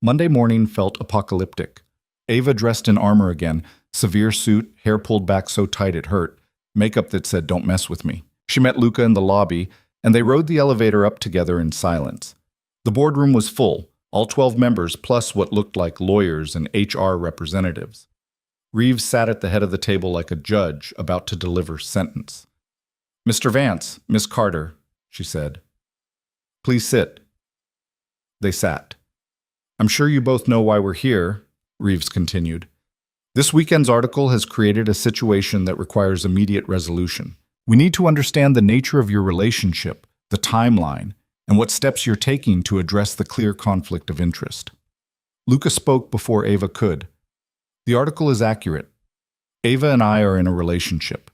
Monday morning felt apocalyptic. Ava dressed in armor again, severe suit, hair pulled back so tight it hurt, makeup that said don't mess with me. She met Luca in the lobby, and they rode the elevator up together in silence. The boardroom was full, all 12 members plus what looked like lawyers and HR representatives. Reeves sat at the head of the table like a judge about to deliver sentence. Mr. Vance, Miss Carter, she said. Please sit. They sat. I'm sure you both know why we're here, Reeves continued. This weekend's article has created a situation that requires immediate resolution. We need to understand the nature of your relationship, the timeline, and what steps you're taking to address the clear conflict of interest. Luca spoke before Ava could. The article is accurate. Ava and I are in a relationship.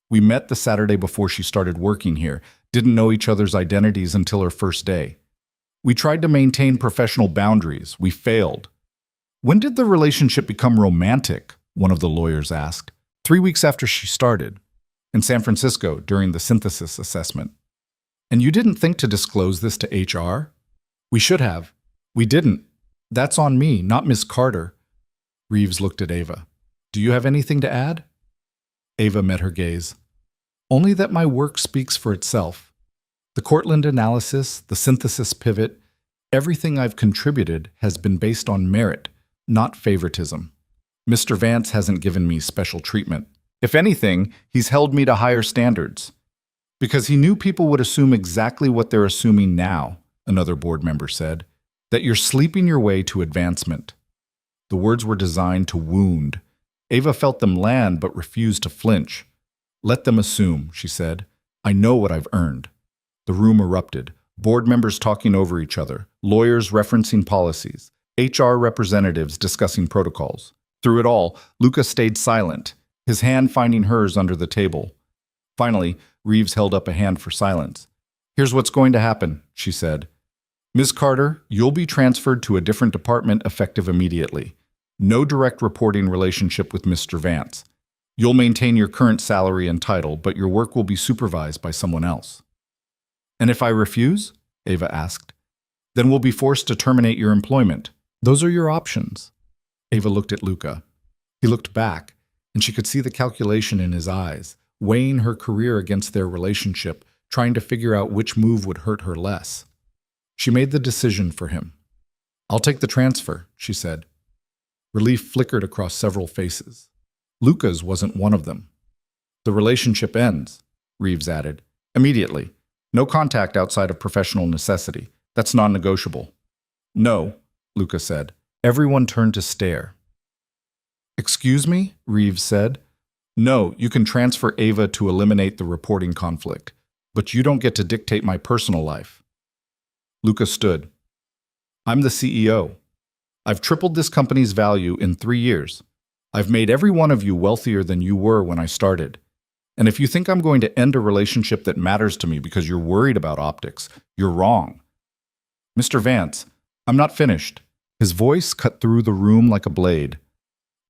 We met the Saturday before she started working here, didn't know each other's identities until her first day. We tried to maintain professional boundaries. We failed. When did the relationship become romantic? One of the lawyers asked. 3 weeks after she started. In San Francisco, during the synthesis assessment. And you didn't think to disclose this to HR? We should have. We didn't. That's on me, not Miss Carter. Reeves looked at Ava. Do you have anything to add? Ava met her gaze. Only that my work speaks for itself. The Cortland analysis, the synthesis pivot, everything I've contributed has been based on merit, not favoritism. Mr. Vance hasn't given me special treatment. If anything, he's held me to higher standards. Because he knew people would assume exactly what they're assuming now, another board member said, that you're sleeping your way to advancement. The words were designed to wound. Ava felt them land but refused to flinch. Let them assume, she said. I know what I've earned. The room erupted, board members talking over each other, lawyers referencing policies, HR representatives discussing protocols. Through it all, Luca stayed silent, his hand finding hers under the table. Finally, Reeves held up a hand for silence. Here's what's going to happen, she said. Ms. Carter, you'll be transferred to a different department effective immediately. No direct reporting relationship with Mr. Vance. You'll maintain your current salary and title, but your work will be supervised by someone else. And if I refuse? Ava asked. Then we'll be forced to terminate your employment. Those are your options. Ava looked at Luca. He looked back, and she could see the calculation in his eyes, weighing her career against their relationship, trying to figure out which move would hurt her less. She made the decision for him. I'll take the transfer, she said. Relief flickered across several faces. Luca's wasn't one of them. The relationship ends, Reeves added. Immediately. No contact outside of professional necessity. That's non-negotiable. No, Luca said. Everyone turned to stare. Excuse me? Reeves said. No, you can transfer Ava to eliminate the reporting conflict, but you don't get to dictate my personal life. Luca stood. I'm the CEO. I've tripled this company's value in 3 years. I've made every one of you wealthier than you were when I started. And if you think I'm going to end a relationship that matters to me because you're worried about optics, you're wrong. Mr. Vance, I'm not finished. His voice cut through the room like a blade.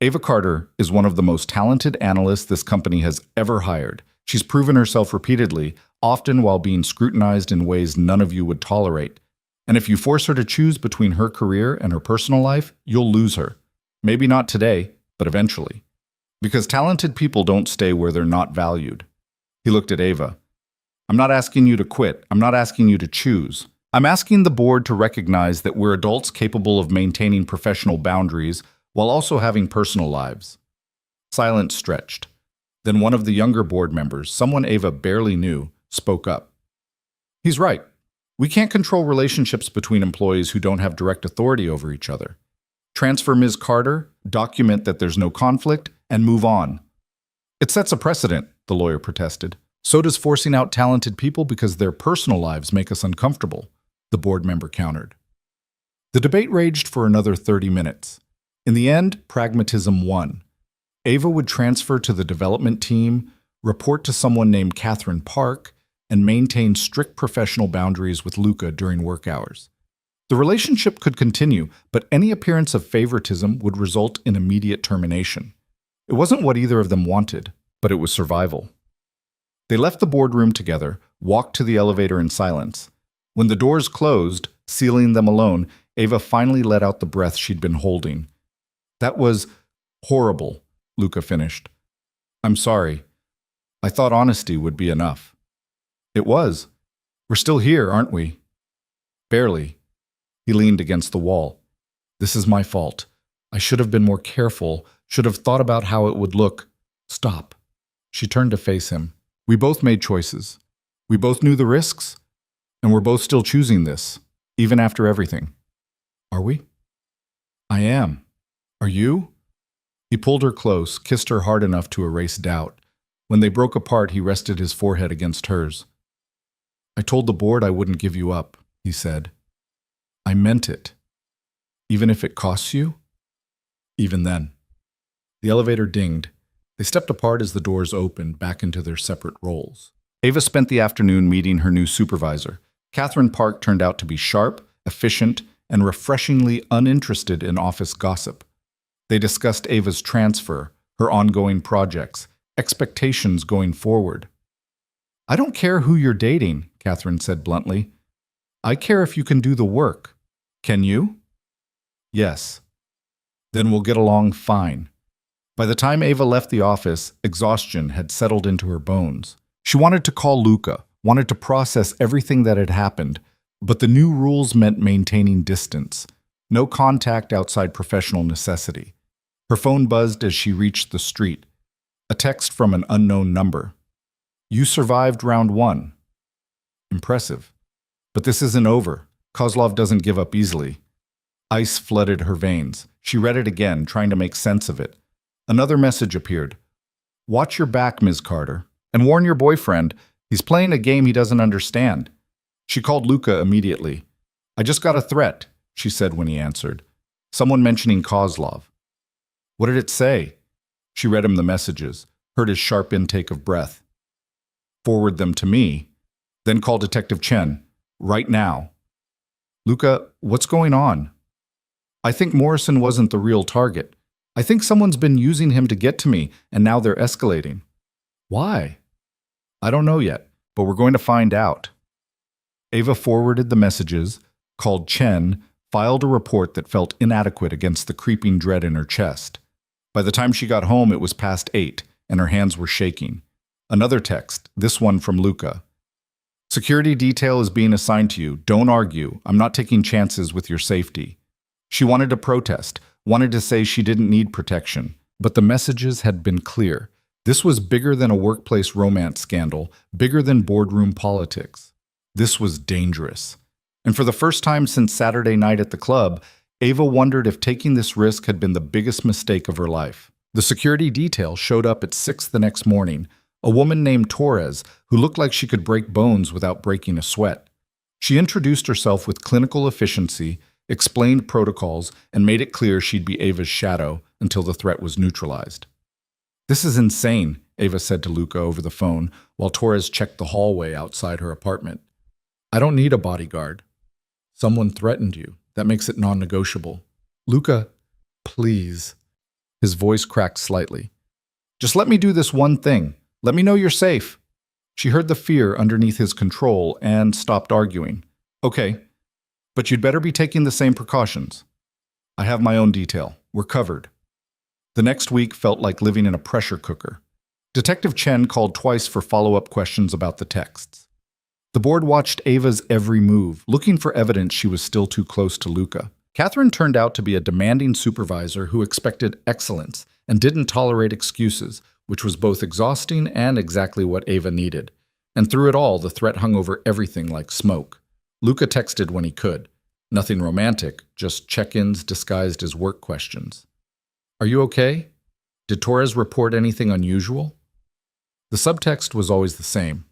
Ava Carter is one of the most talented analysts this company has ever hired. She's proven herself repeatedly, often while being scrutinized in ways none of you would tolerate. And if you force her to choose between her career and her personal life, you'll lose her. Maybe not today, but eventually. Because talented people don't stay where they're not valued. He looked at Ava. I'm not asking you to quit. I'm not asking you to choose. I'm asking the board to recognize that we're adults capable of maintaining professional boundaries while also having personal lives. Silence stretched. Then one of the younger board members, someone Ava barely knew, spoke up. He's right. We can't control relationships between employees who don't have direct authority over each other. Transfer Ms. Carter, document that there's no conflict, and move on. It sets a precedent, the lawyer protested. So does forcing out talented people because their personal lives make us uncomfortable, the board member countered. The debate raged for another 30 minutes. In the end, pragmatism won. Ava would transfer to the development team, report to someone named Catherine Park, and maintain strict professional boundaries with Luca during work hours. The relationship could continue, but any appearance of favoritism would result in immediate termination. It wasn't what either of them wanted, but it was survival. They left the boardroom together, walked to the elevator in silence. When the doors closed, sealing them alone, Ava finally let out the breath she'd been holding. That was horrible, Luca finished. I'm sorry. I thought honesty would be enough. It was. We're still here, aren't we? Barely. He leaned against the wall. This is my fault. I should have been more careful, should have thought about how it would look. Stop. She turned to face him. We both made choices. We both knew the risks, and we're both still choosing this, even after everything. Are we? I am. Are you? He pulled her close, kissed her hard enough to erase doubt. When they broke apart, he rested his forehead against hers. I told the board I wouldn't give you up, he said. I meant it. Even if it costs you? Even then. The elevator dinged. They stepped apart as the doors opened, back into their separate roles. Ava spent the afternoon meeting her new supervisor. Catherine Park turned out to be sharp, efficient, and refreshingly uninterested in office gossip. They discussed Ava's transfer, her ongoing projects, expectations going forward. I don't care who you're dating, Catherine said bluntly. I care if you can do the work. Can you? Yes. Then we'll get along fine. By the time Ava left the office, exhaustion had settled into her bones. She wanted to call Luca, wanted to process everything that had happened, but the new rules meant maintaining distance. No contact outside professional necessity. Her phone buzzed as she reached the street. A text from an unknown number. You survived round 1. Impressive. But this isn't over. Kozlov doesn't give up easily. Ice flooded her veins. She read it again, trying to make sense of it. Another message appeared. Watch your back, Ms. Carter, and warn your boyfriend. He's playing a game he doesn't understand. She called Luca immediately. I just got a threat, she said when he answered. Someone mentioning Kozlov. What did it say? She read him the messages, heard his sharp intake of breath. Forward them to me. Then call Detective Chen. Right now. Luca, what's going on? I think Morrison wasn't the real target. I think someone's been using him to get to me, and now they're escalating. Why? I don't know yet, but we're going to find out. Ava forwarded the messages, called Chen, filed a report that felt inadequate against the creeping dread in her chest. By the time she got home, it was past 8, and her hands were shaking. Another text, this one from Luca. Security detail is being assigned to you. Don't argue. I'm not taking chances with your safety. She wanted to protest, wanted to say she didn't need protection, but the messages had been clear. This was bigger than a workplace romance scandal, bigger than boardroom politics. This was dangerous. And for the first time since Saturday night at the club, Ava wondered if taking this risk had been the biggest mistake of her life. The security detail showed up at 6 the next morning, a woman named Torres who looked like she could break bones without breaking a sweat. She introduced herself with clinical efficiency, explained protocols, and made it clear she'd be Ava's shadow until the threat was neutralized. This is insane, Ava said to Luca over the phone while Torres checked the hallway outside her apartment. I don't need a bodyguard. Someone threatened you. That makes it non-negotiable. Luca, please. His voice cracked slightly. Just let me do this one thing. Let me know you're safe. She heard the fear underneath his control and stopped arguing. Okay, but you'd better be taking the same precautions. I have my own detail. We're covered. The next week felt like living in a pressure cooker. Detective Chen called twice for follow-up questions about the texts. The board watched Ava's every move, looking for evidence she was still too close to Luca. Catherine turned out to be a demanding supervisor who expected excellence and didn't tolerate excuses, which was both exhausting and exactly what Ava needed. And through it all, the threat hung over everything like smoke. Luca texted when he could. Nothing romantic, just check-ins disguised as work questions. Are you okay? Did Torres report anything unusual? The subtext was always the same.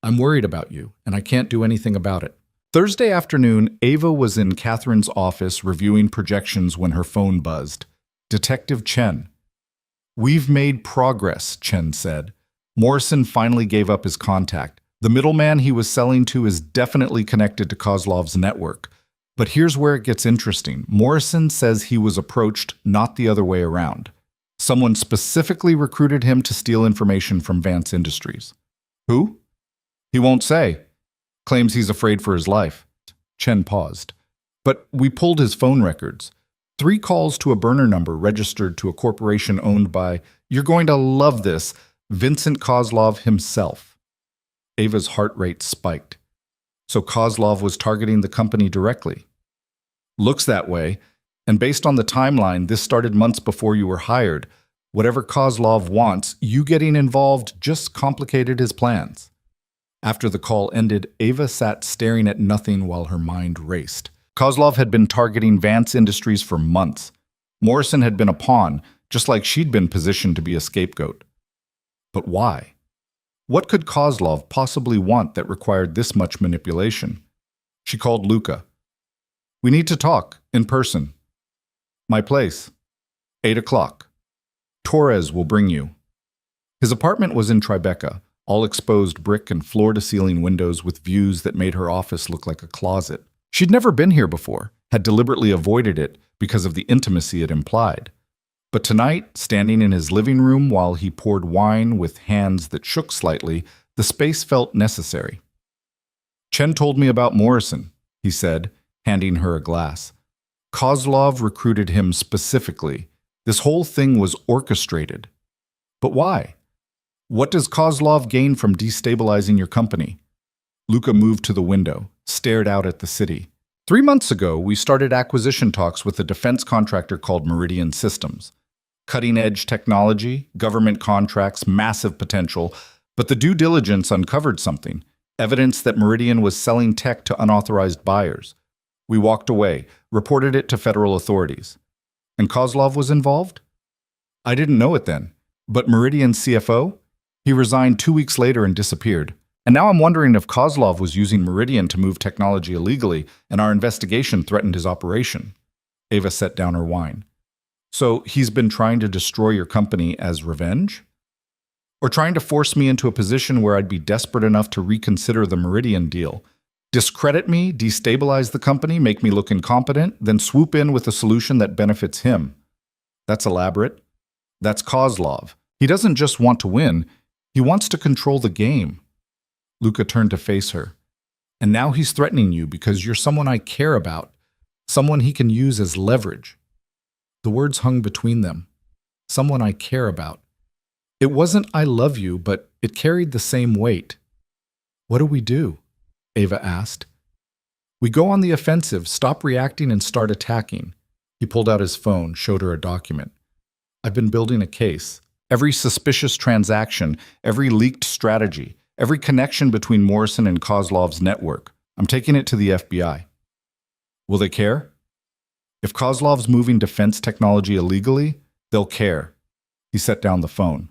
I'm worried about you, and I can't do anything about it. Thursday afternoon, Ava was in Catherine's office reviewing projections when her phone buzzed. Detective Chen. We've made progress, Chen said. Morrison finally gave up his contact. The middleman he was selling to is definitely connected to Kozlov's network. But here's where it gets interesting. Morrison says he was approached, not the other way around. Someone specifically recruited him to steal information from Vance Industries. Who? He won't say. Claims he's afraid for his life. Chen paused. But we pulled his phone records. 3 calls to a burner number registered to a corporation owned by, you're going to love this, Vincent Kozlov himself. Ava's heart rate spiked. So Kozlov was targeting the company directly. Looks that way, and based on the timeline, this started months before you were hired. Whatever Kozlov wants, you getting involved just complicated his plans. After the call ended, Ava sat staring at nothing while her mind raced. Kozlov had been targeting Vance Industries for months. Morrison had been a pawn, just like she'd been positioned to be a scapegoat. But why? What could Kozlov possibly want that required this much manipulation? She called Luca. We need to talk, in person. My place. 8 o'clock. Torres will bring you. His apartment was in Tribeca, all exposed brick and floor-to-ceiling windows with views that made her office look like a closet. She'd never been here before, had deliberately avoided it because of the intimacy it implied. But tonight, standing in his living room while he poured wine with hands that shook slightly, the space felt necessary. Chen told me about Morrison, he said, handing her a glass. Kozlov recruited him specifically. This whole thing was orchestrated. But why? What does Kozlov gain from destabilizing your company? Luka moved to the window, stared out at the city. 3 months ago, we started acquisition talks with a defense contractor called Meridian Systems. Cutting-edge technology, government contracts, massive potential, but the due diligence uncovered something, evidence that Meridian was selling tech to unauthorized buyers. We walked away, reported it to federal authorities. And Kozlov was involved? I didn't know it then. But Meridian's CFO? He resigned 2 weeks later and disappeared. And now I'm wondering if Kozlov was using Meridian to move technology illegally and our investigation threatened his operation. Ava set down her wine. So he's been trying to destroy your company as revenge? Or trying to force me into a position where I'd be desperate enough to reconsider the Meridian deal? Discredit me, destabilize the company, make me look incompetent, then swoop in with a solution that benefits him. That's elaborate. That's Kozlov. He doesn't just want to win, he wants to control the game. Luka turned to face her. And now he's threatening you because you're someone I care about, someone he can use as leverage. The words hung between them. Someone I care about. It wasn't I love you, but it carried the same weight. What do we do? Ava asked. We go on the offensive, stop reacting and start attacking. He pulled out his phone, showed her a document. I've been building a case. Every suspicious transaction, every leaked strategy, every connection between Morrison and Kozlov's network. I'm taking it to the FBI. Will they care? If Kozlov's moving defense technology illegally, they'll care. He set down the phone.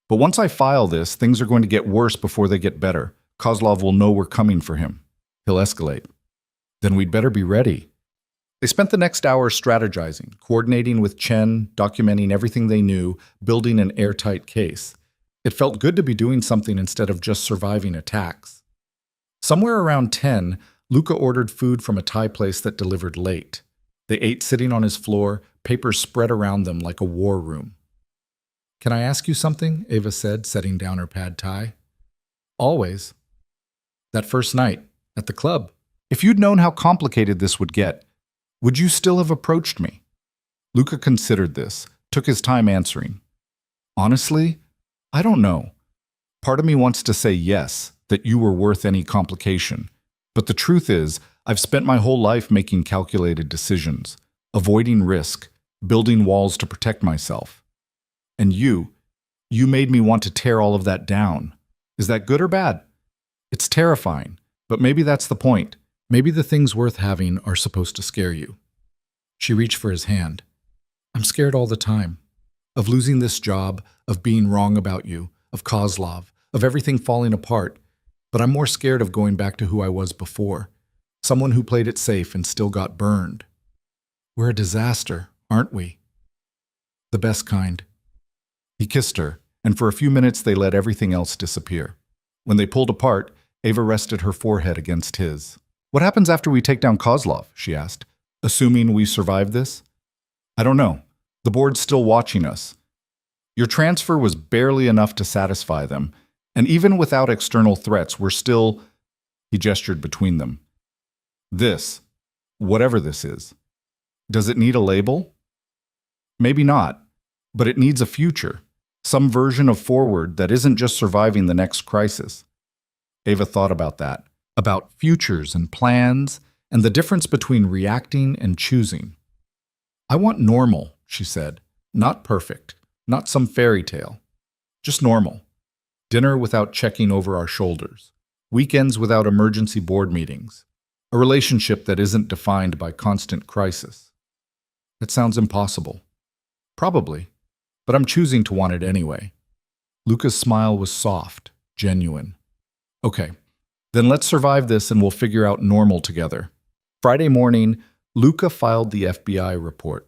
But once I file this, things are going to get worse before they get better. Kozlov will know we're coming for him. He'll escalate. Then we'd better be ready. They spent the next hour strategizing, coordinating with Chen, documenting everything they knew, building an airtight case. It felt good to be doing something instead of just surviving attacks. Somewhere around 10, Luka ordered food from a Thai place that delivered late. They ate sitting on his floor, papers spread around them like a war room. Can I ask you something? Ava said, setting down her pad thai. Always. That first night, at the club. If you'd known how complicated this would get, would you still have approached me? Luka considered this, took his time answering. Honestly, I don't know. Part of me wants to say yes, that you were worth any complication. But the truth is, I've spent my whole life making calculated decisions, avoiding risk, building walls to protect myself. And you made me want to tear all of that down. Is that good or bad? It's terrifying, but maybe that's the point. Maybe the things worth having are supposed to scare you. She reached for his hand. I'm scared all the time. Of losing this job, of being wrong about you, of Kozlov, of everything falling apart. But I'm more scared of going back to who I was before. Someone who played it safe and still got burned. We're a disaster, aren't we? The best kind. He kissed her, and for a few minutes they let everything else disappear. When they pulled apart, Ava rested her forehead against his. What happens after we take down Kozlov? She asked. Assuming we survive this? I don't know. The board's still watching us. Your transfer was barely enough to satisfy them, and even without external threats, we're still... He gestured between them. This, whatever this is, does it need a label? Maybe not, but it needs a future, some version of forward that isn't just surviving the next crisis. Ava thought about that, about futures and plans, and the difference between reacting and choosing. I want normal, she said, not perfect, not some fairy tale, just normal. Dinner without checking over our shoulders, weekends without emergency board meetings, a relationship that isn't defined by constant crisis. That sounds impossible. Probably, but I'm choosing to want it anyway. Luka's smile was soft, genuine. Okay, then let's survive this and we'll figure out normal together. Friday morning, Luka filed the FBI report.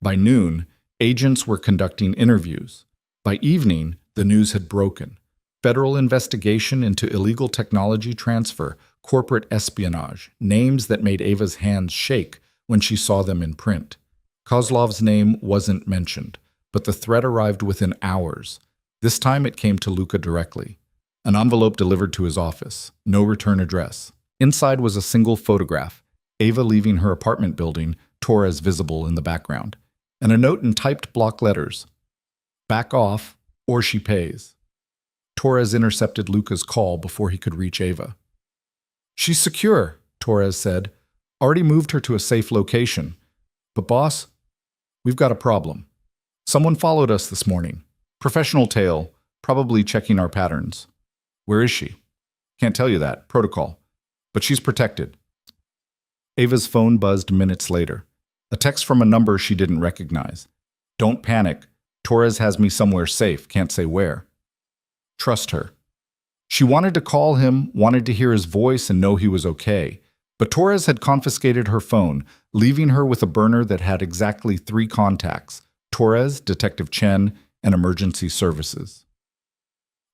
By noon, agents were conducting interviews. By evening, the news had broken. Federal investigation into illegal technology transfer, corporate espionage, names that made Ava's hands shake when she saw them in print. Kozlov's name wasn't mentioned, but the threat arrived within hours. This time it came to Luka directly. An envelope delivered to his office, no return address. Inside was a single photograph, Ava leaving her apartment building, Torres visible in the background, and a note in typed block letters. Back off, or she pays. Torres intercepted Luca's call before he could reach Ava. She's secure, Torres said. Already moved her to a safe location. But boss, we've got a problem. Someone followed us this morning. Professional tale, probably checking our patterns. Where is she? Can't tell you that. Protocol. But she's protected. Ava's phone buzzed minutes later. A text from a number she didn't recognize. Don't panic. Torres has me somewhere safe. Can't say where. Trust her. She wanted to call him, wanted to hear his voice and know he was okay. But Torres had confiscated her phone, leaving her with a burner that had exactly 3 contacts: Torres, Detective Chen, and emergency services.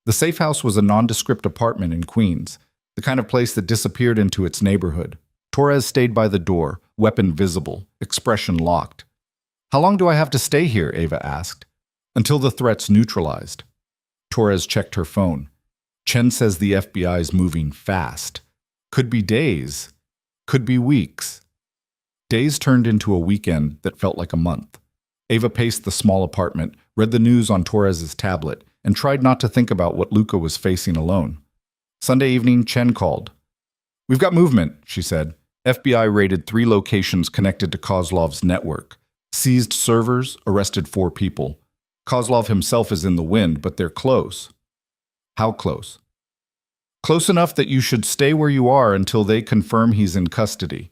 The safe house was a nondescript apartment in Queens, the kind of place that disappeared into its neighborhood. Torres stayed by the door, weapon visible, expression locked. How long do I have to stay here? Ava asked. Until the threat's neutralized. Torres checked her phone. Chen says the FBI's moving fast. Could be days. Could be weeks. Days turned into a weekend that felt like a month. Ava paced the small apartment, read the news on Torres's tablet, and tried not to think about what Luca was facing alone. Sunday evening, Chen called. We've got movement, she said. FBI raided 3 locations connected to Kozlov's network. Seized servers, arrested 4 people. Kozlov himself is in the wind, but they're close. How close? Close enough that you should stay where you are until they confirm he's in custody.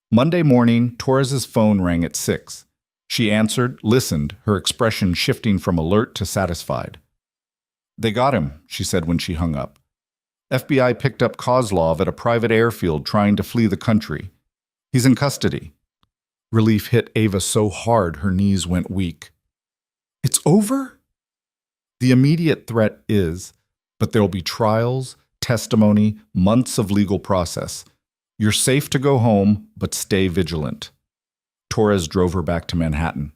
Monday morning, Torres's phone rang at 6. She answered, listened, her expression shifting from alert to satisfied. They got him, she said when she hung up. FBI picked up Kozlov at a private airfield trying to flee the country. He's in custody. Relief hit Ava so hard her knees went weak. It's over? The immediate threat is, but there'll be trials, testimony, months of legal process. You're safe to go home, but stay vigilant. Torres drove her back to Manhattan.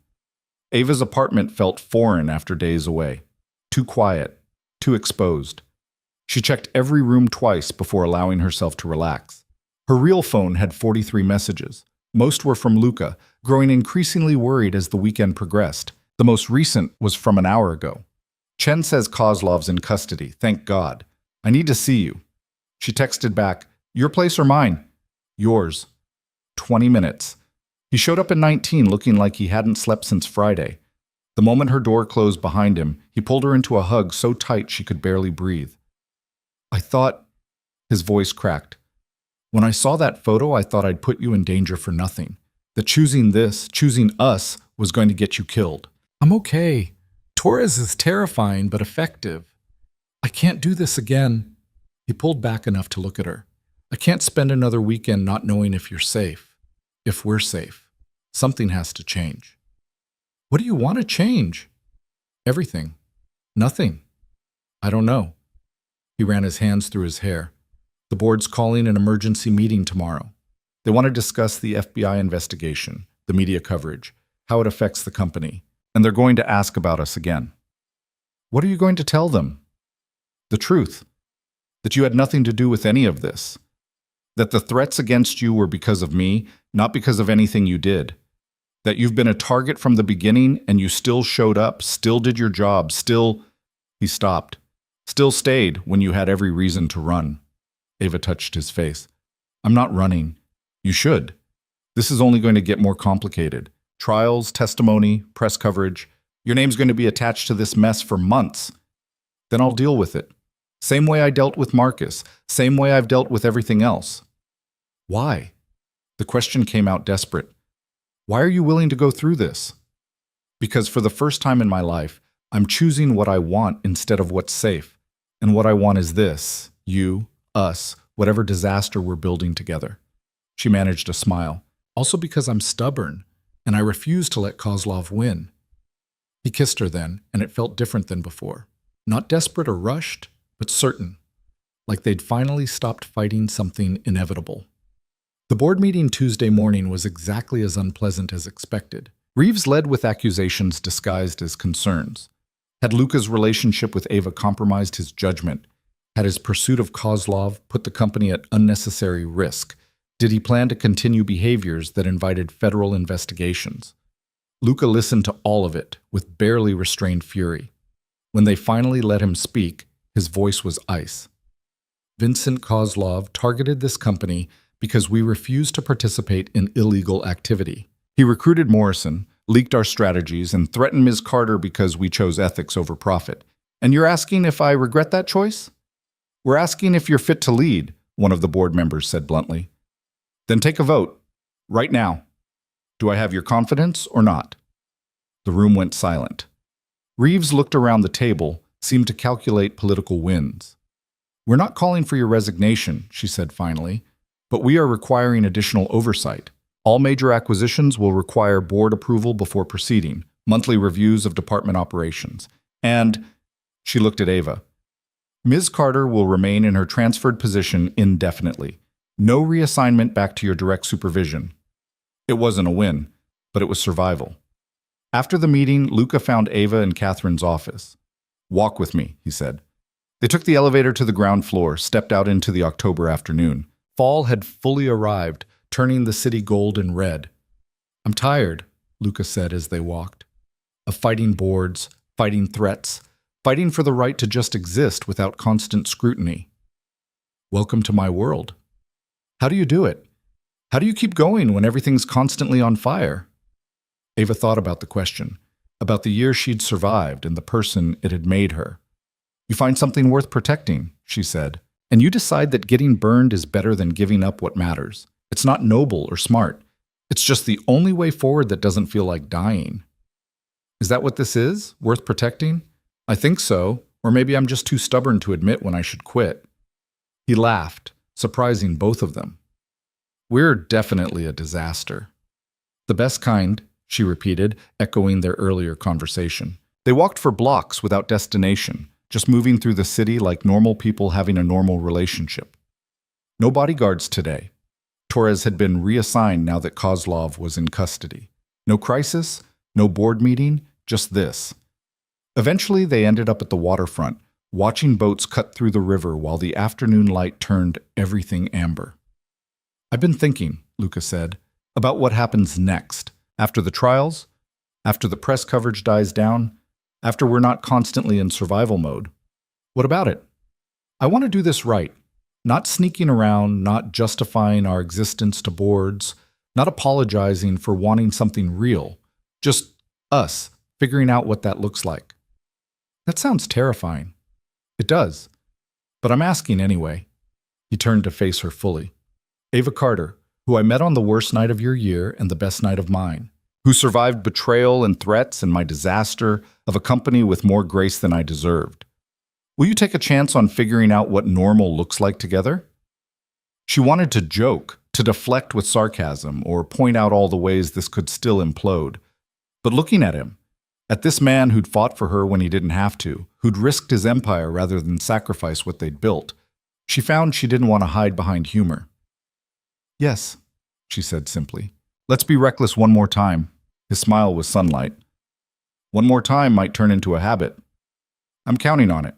Ava's apartment felt foreign after days away. Too quiet, too exposed. She checked every room twice before allowing herself to relax. Her real phone had 43 messages. Most were from Luca, growing increasingly worried as the weekend progressed. The most recent was from an hour ago. Chen says Kozlov's in custody, thank God. I need to see you. She texted back, your place or mine? Yours. 20 minutes. He showed up in 19 looking like he hadn't slept since Friday. The moment her door closed behind him, he pulled her into a hug so tight she could barely breathe. I thought, his voice cracked. When I saw that photo, I thought I'd put you in danger for nothing. That choosing this, choosing us, was going to get you killed. I'm okay. Torres is terrifying but effective. I can't do this again. He pulled back enough to look at her. I can't spend another weekend not knowing if you're safe. If we're safe. Something has to change. What do you want to change? Everything. Nothing. I don't know. He ran his hands through his hair. The board's calling an emergency meeting tomorrow. They want to discuss the FBI investigation, the media coverage, how it affects the company, and they're going to ask about us again. What are you going to tell them? The truth. That you had nothing to do with any of this. That the threats against you were because of me, not because of anything you did. That you've been a target from the beginning and you still showed up, still did your job, still... He stopped. Still stayed when you had every reason to run. Ava touched his face. I'm not running. You should. This is only going to get more complicated. Trials, testimony, press coverage. Your name's going to be attached to this mess for months. Then I'll deal with it. Same way I dealt with Marcus. Same way I've dealt with everything else. Why? The question came out desperate. Why are you willing to go through this? Because for the first time in my life, I'm choosing what I want instead of what's safe. And what I want is this, you, us, whatever disaster we're building together. She managed a smile. Also because I'm stubborn, and I refuse to let Kozlov win. He kissed her then, and it felt different than before. Not desperate or rushed, but certain. Like they'd finally stopped fighting something inevitable. The board meeting Tuesday morning was exactly as unpleasant as expected. Reeves led with accusations disguised as concerns. Had Luca's relationship with Ava compromised his judgment? Had his pursuit of Kozlov put the company at unnecessary risk? Did he plan to continue behaviors that invited federal investigations? Luca listened to all of it with barely restrained fury. When they finally let him speak, his voice was ice. Vincent Kozlov targeted this company because we refused to participate in illegal activity. He recruited Morrison, leaked our strategies, and threatened Ms. Carter because we chose ethics over profit. And you're asking if I regret that choice? We're asking if you're fit to lead, one of the board members said bluntly. Then take a vote, right now. Do I have your confidence or not? The room went silent. Reeves looked around the table, seemed to calculate political wins. We're not calling for your resignation, she said finally, but we are requiring additional oversight. All major acquisitions will require board approval before proceeding, monthly reviews of department operations. And, she looked at Ava, Ms. Carter will remain in her transferred position indefinitely. No reassignment back to your direct supervision. It wasn't a win, but it was survival. After the meeting, Luca found Ava in Catherine's office. Walk with me, he said. They took the elevator to the ground floor, stepped out into the October afternoon. Fall had fully arrived, turning the city gold and red. I'm tired, Luca said as they walked. Of fighting boards, fighting threats, fighting for the right to just exist without constant scrutiny. Welcome to my world. How do you do it? How do you keep going when everything's constantly on fire? Ava thought about the question, about the year she'd survived and the person it had made her. You find something worth protecting, she said, and you decide that getting burned is better than giving up what matters. It's not noble or smart. It's just the only way forward that doesn't feel like dying. Is that what this is? Worth protecting? I think so, or maybe I'm just too stubborn to admit when I should quit. He laughed, surprising both of them. We're definitely a disaster. The best kind, she repeated, echoing their earlier conversation. They walked for blocks without destination, just moving through the city like normal people having a normal relationship. No bodyguards today. Torres had been reassigned now that Kozlov was in custody. No crisis, no board meeting, just this. Eventually, they ended up at the waterfront, watching boats cut through the river while the afternoon light turned everything amber. I've been thinking, Luca said, about what happens next, after the trials, after the press coverage dies down, after we're not constantly in survival mode. What about it? I want to do this right, not sneaking around, not justifying our existence to boards, not apologizing for wanting something real, just us figuring out what that looks like. That sounds terrifying. It does. But I'm asking anyway. He turned to face her fully. Ava Carter, who I met on the worst night of your year and the best night of mine, who survived betrayal and threats and my disaster of a company with more grace than I deserved. Will you take a chance on figuring out what normal looks like together? She wanted to joke, to deflect with sarcasm, or point out all the ways this could still implode. But looking at him, at this man who'd fought for her when he didn't have to, who'd risked his empire rather than sacrifice what they'd built, she found she didn't want to hide behind humor. Yes, she said simply. Let's be reckless one more time. His smile was sunlight. One more time might turn into a habit. I'm counting on it.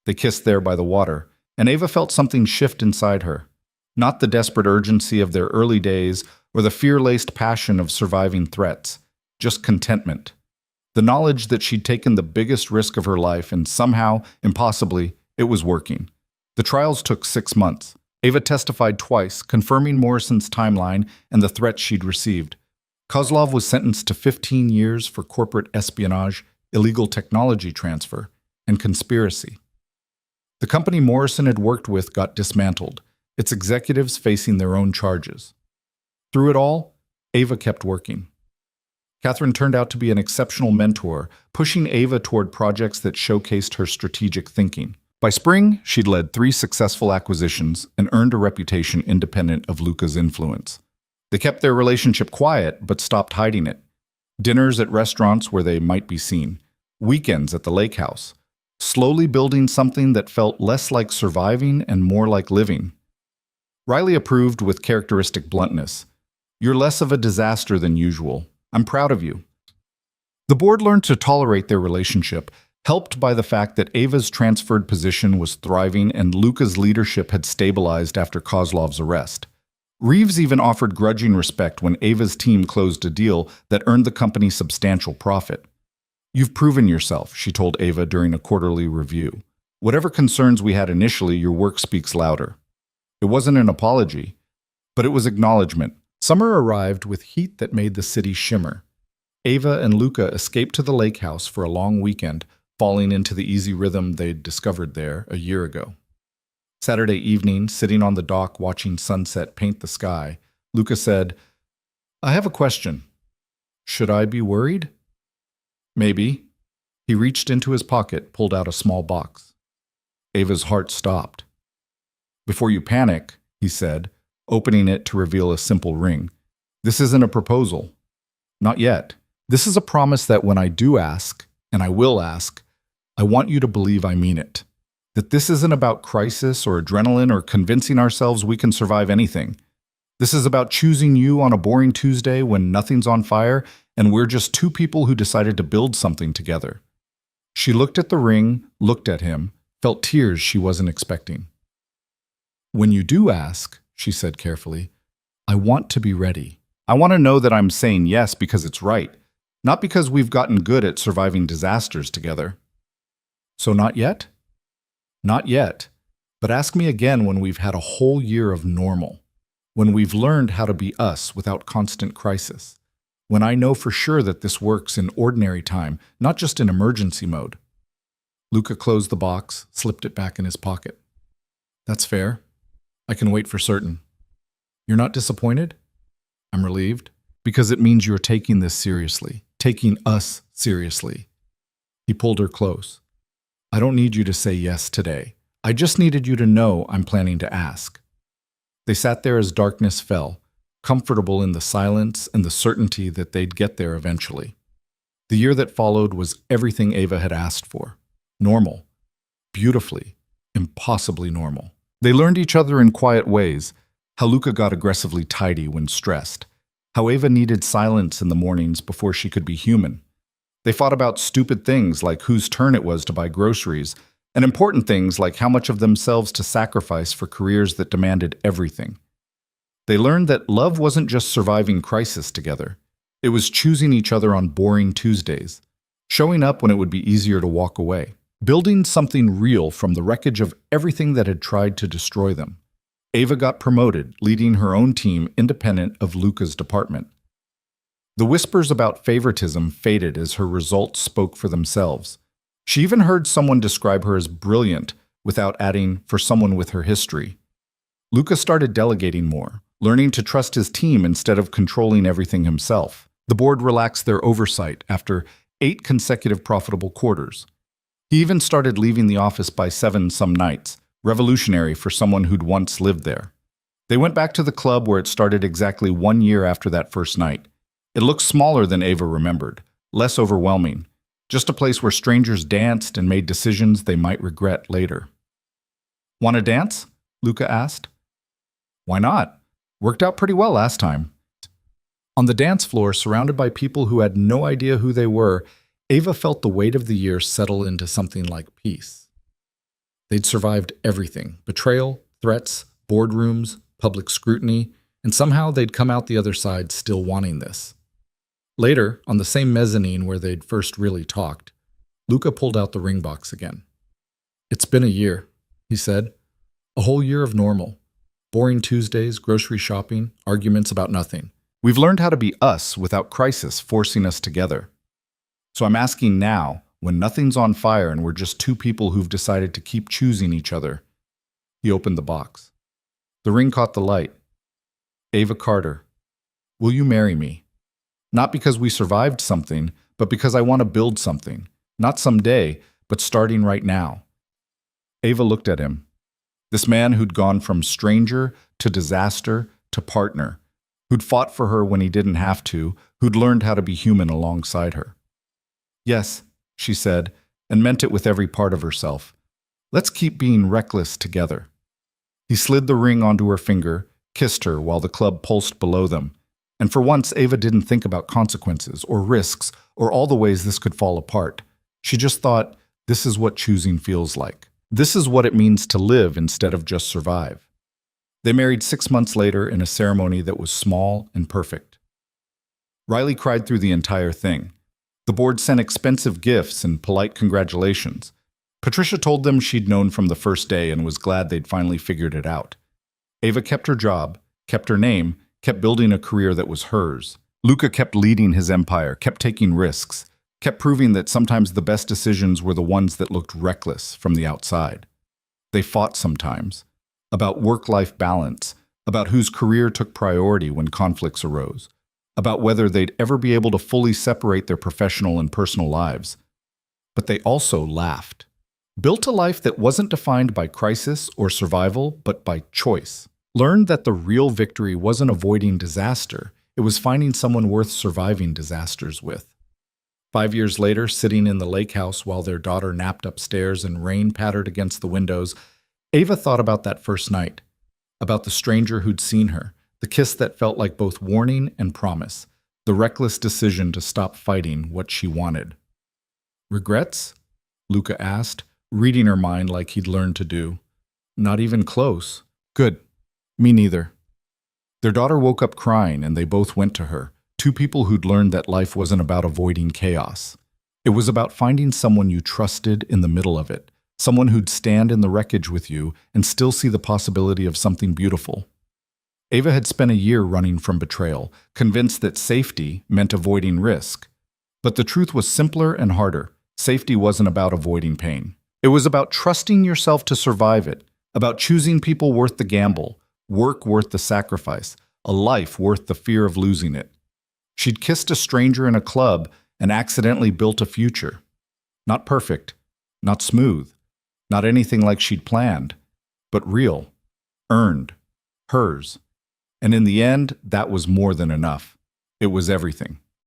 They kissed there by the water, and Ava felt something shift inside her. Not the desperate urgency of their early days or the fear-laced passion of surviving threats, just contentment. The knowledge that she'd taken the biggest risk of her life and somehow, impossibly, it was working. The trials took 6 months. Ava testified twice, confirming Morrison's timeline and the threats she'd received. Kozlov was sentenced to 15 years for corporate espionage, illegal technology transfer, and conspiracy. The company Morrison had worked with got dismantled, its executives facing their own charges. Through it all, Ava kept working. Catherine turned out to be an exceptional mentor, pushing Ava toward projects that showcased her strategic thinking. By spring, she'd led 3 successful acquisitions and earned a reputation independent of Luca's influence. They kept their relationship quiet, but stopped hiding it. Dinners at restaurants where they might be seen. Weekends at the lake house. Slowly building something that felt less like surviving and more like living. Riley approved with characteristic bluntness. You're less of a disaster than usual. I'm proud of you. The board learned to tolerate their relationship, helped by the fact that Ava's transferred position was thriving and Luca's leadership had stabilized after Kozlov's arrest. Reeves even offered grudging respect when Ava's team closed a deal that earned the company substantial profit. "You've proven yourself," she told Ava during a quarterly review. "Whatever concerns we had initially, your work speaks louder." It wasn't an apology, but it was acknowledgement. Summer arrived with heat that made the city shimmer. Ava and Luca escaped to the lake house for a long weekend, falling into the easy rhythm they'd discovered there a year ago. Saturday evening, sitting on the dock watching sunset paint the sky, Luca said, "I have a question. Should I be worried?" "Maybe." He reached into his pocket, pulled out a small box. Ava's heart stopped. "Before you panic," he said, opening it to reveal a simple ring. "This isn't a proposal. Not yet. This is a promise that when I do ask, and I will ask, I want you to believe I mean it. That this isn't about crisis or adrenaline or convincing ourselves we can survive anything. This is about choosing you on a boring Tuesday when nothing's on fire and we're just two people who decided to build something together." She looked at the ring, looked at him, felt tears she wasn't expecting. "When you do ask," she said carefully, "I want to be ready. I want to know that I'm saying yes because it's right, not because we've gotten good at surviving disasters together." "So not yet?" "Not yet, but ask me again when we've had a whole year of normal, when we've learned how to be us without constant crisis, when I know for sure that this works in ordinary time, not just in emergency mode." Luca closed the box, slipped it back in his pocket. "That's fair. I can wait for certain." "You're not disappointed?" "I'm relieved, because it means you're taking this seriously, taking us seriously." He pulled her close. "I don't need you to say yes today. I just needed you to know I'm planning to ask." They sat there as darkness fell, comfortable in the silence and the certainty that they'd get there eventually. The year that followed was everything Ava had asked for. Normal. Beautifully, impossibly normal. They learned each other in quiet ways, how Luca got aggressively tidy when stressed, how Ava needed silence in the mornings before she could be human. They fought about stupid things like whose turn it was to buy groceries, and important things like how much of themselves to sacrifice for careers that demanded everything. They learned that love wasn't just surviving crisis together. It was choosing each other on boring Tuesdays, showing up when it would be easier to walk away, building something real from the wreckage of everything that had tried to destroy them. Ava got promoted, leading her own team independent of Luca's department. The whispers about favoritism faded as her results spoke for themselves. She even heard someone describe her as brilliant without adding for someone with her history. Luca started delegating more, learning to trust his team instead of controlling everything himself. The board relaxed their oversight after 8 consecutive profitable quarters. He even started leaving the office by 7 some nights, revolutionary for someone who'd once lived there. They went back to the club where it started exactly 1 year after that first night. It looked smaller than Ava remembered, less overwhelming, just a place where strangers danced and made decisions they might regret later. "Want to dance?" Luca asked. "Why not? Worked out pretty well last time." On the dance floor, surrounded by people who had no idea who they were, Ava felt the weight of the year settle into something like peace. They'd survived everything: betrayal, threats, boardrooms, public scrutiny, and somehow they'd come out the other side still wanting this. Later, on the same mezzanine where they'd first really talked, Luca pulled out the ring box again. "It's been a year," he said. "A whole year of normal. Boring Tuesdays, grocery shopping, arguments about nothing. We've learned how to be us without crisis forcing us together. So I'm asking now, when nothing's on fire and we're just two people who've decided to keep choosing each other." He opened the box. The ring caught the light. "Ava Carter, will you marry me? Not because we survived something, but because I want to build something. Not someday, but starting right now." Ava looked at him. This man who'd gone from stranger to disaster to partner, who'd fought for her when he didn't have to, who'd learned how to be human alongside her. "Yes," she said, and meant it with every part of herself. "Let's keep being reckless together." He slid the ring onto her finger, kissed her while the club pulsed below them. And for once, Ava didn't think about consequences or risks or all the ways this could fall apart. She just thought, this is what choosing feels like. This is what it means to live instead of just survive. They married 6 months later in a ceremony that was small and perfect. Riley cried through the entire thing. The board sent expensive gifts and polite congratulations. Patricia told them she'd known from the first day and was glad they'd finally figured it out. Ava kept her job, kept her name, kept building a career that was hers. Luca kept leading his empire, kept taking risks, kept proving that sometimes the best decisions were the ones that looked reckless from the outside. They fought sometimes, about work-life balance, about whose career took priority when conflicts arose, about whether they'd ever be able to fully separate their professional and personal lives. But they also laughed. Built a life that wasn't defined by crisis or survival, but by choice. Learned that the real victory wasn't avoiding disaster, it was finding someone worth surviving disasters with. 5 years later, sitting in the lake house while their daughter napped upstairs and rain pattered against the windows, Ava thought about that first night, about the stranger who'd seen her, the kiss that felt like both warning and promise, the reckless decision to stop fighting what she wanted. Regrets? Luca asked, reading her mind like he'd learned to do. Not even close. Good. Me neither. Their daughter woke up crying and they both went to her, two people who'd learned that life wasn't about avoiding chaos. It was about finding someone you trusted in the middle of it, someone who'd stand in the wreckage with you and still see the possibility of something beautiful. Ava had spent a year running from betrayal, convinced that safety meant avoiding risk. But the truth was simpler and harder. Safety wasn't about avoiding pain. It was about trusting yourself to survive it, about choosing people worth the gamble, work worth the sacrifice, a life worth the fear of losing it. She'd kissed a stranger in a club and accidentally built a future. Not perfect, not smooth, not anything like she'd planned, but real, earned, hers. And in the end, that was more than enough. It was everything.